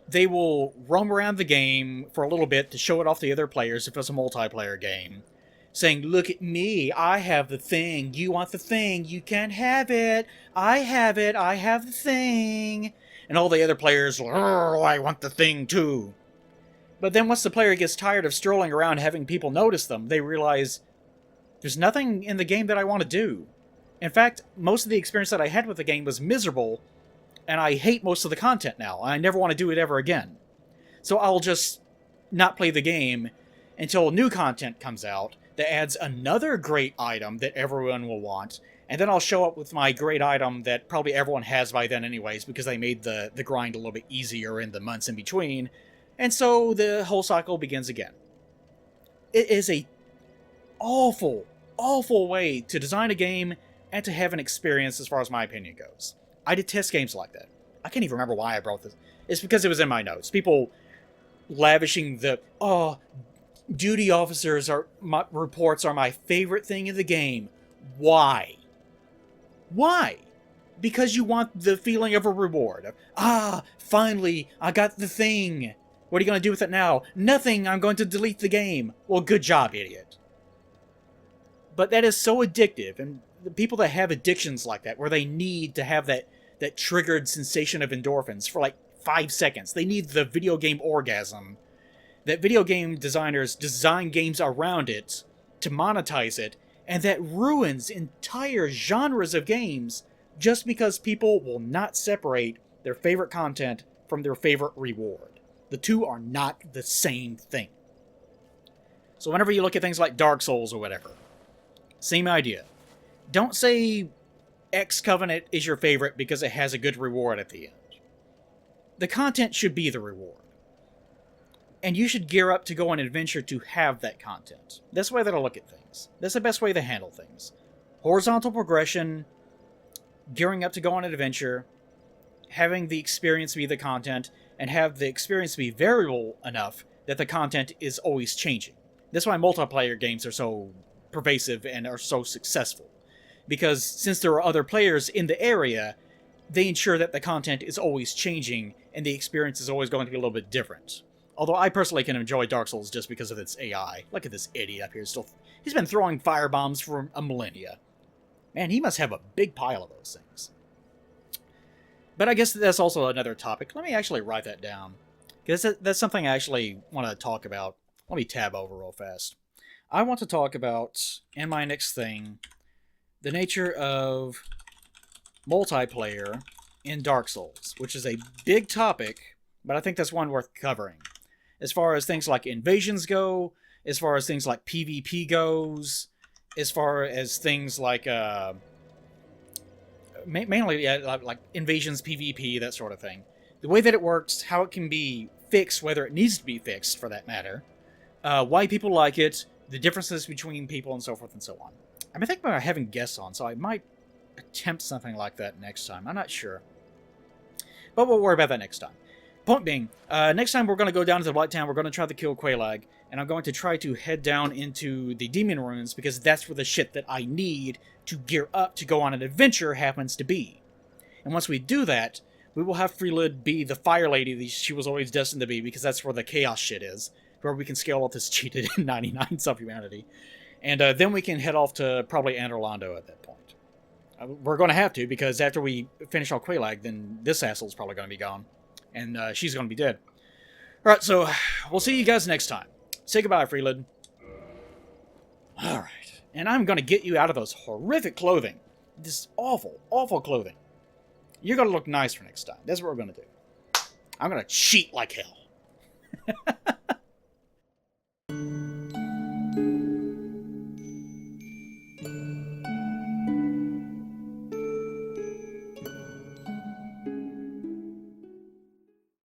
they will roam around the game for a little bit to show it off to the other players if it's a multiplayer game, saying, look at me, I have the thing, you want the thing, you can't have it, I have the thing. And all the other players, oh, I want the thing too. But then once the player gets tired of strolling around having people notice them, they realize, there's nothing in the game that I want to do. In fact, most of the experience that I had with the game was miserable, and I hate most of the content now. I never want to do it ever again. So I'll just not play the game until new content comes out that adds another great item that everyone will want, and then I'll show up with my great item that probably everyone has by then anyways, because they made the grind a little bit easier in the months in between, and so the whole cycle begins again. It is a awful, awful way to design a game and to have an experience as far as my opinion goes. I detest games like that. I can't even remember why I brought this. It's because it was in my notes. People lavishing the, duty officers reports are my favorite thing in the game. Why? Why? Because you want the feeling of a reward. Finally, I got the thing. What are you going to do with it now? Nothing, I'm going to delete the game. Well, good job, idiot. But that is so addictive, and the people that have addictions like that, where they need to have that triggered sensation of endorphins for like 5 seconds. They need the video game orgasm. That video game designers design games around it to monetize it, and that ruins entire genres of games just because people will not separate their favorite content from their favorite reward. The two are not the same thing. So whenever you look at things like Dark Souls or whatever, same idea. Don't say X Covenant is your favorite because it has a good reward at the end. The content should be the reward. And you should gear up to go on an adventure to have that content. That's the way that I look at things. That's the best way to handle things. Horizontal progression, gearing up to go on an adventure, having the experience be the content, and have the experience be variable enough that the content is always changing. That's why multiplayer games are so pervasive and are so successful. Because since there are other players in the area, they ensure that the content is always changing and the experience is always going to be a little bit different. Although I personally can enjoy Dark Souls just because of its AI. Look at this idiot up here. He's been throwing firebombs for a millennia. Man, he must have a big pile of those things. But I guess that's also another topic. Let me actually write that down. Because that's something I actually want to talk about. Let me tab over real fast. I want to talk about, in my next thing, the nature of multiplayer in Dark Souls, which is a big topic, but I think that's one worth covering. As far as things like invasions go, as far as things like PvP goes, as far as things like, mainly like invasions, PvP, that sort of thing. The way that it works, how it can be fixed, whether it needs to be fixed, for that matter, why people like it, the differences between people, and so forth and so on. I've been thinking about having guests on, so I might attempt something like that next time. I'm not sure. But we'll worry about that next time. Point being, next time we're going to go down to the Blight Town, we're going to try to kill Quelaag, and I'm going to try to head down into the Demon Ruins, because that's where the shit that I need to gear up to go on an adventure happens to be. And once we do that, we will have Freelid be the Fire Lady that she was always destined to be, because that's where the Chaos shit is, where we can scale up this cheated 99 sub-humanity. And then we can head off to probably Andorlando at that point. We're going to have to, because after we finish off Quelaag, then this asshole's probably going to be gone. And she's going to be dead. Alright, so we'll see you guys next time. Say goodbye, Freelid. Alright. And I'm going to get you out of those horrific clothing. This awful, awful clothing. You're going to look nice for next time. That's what we're going to do. I'm going to cheat like hell.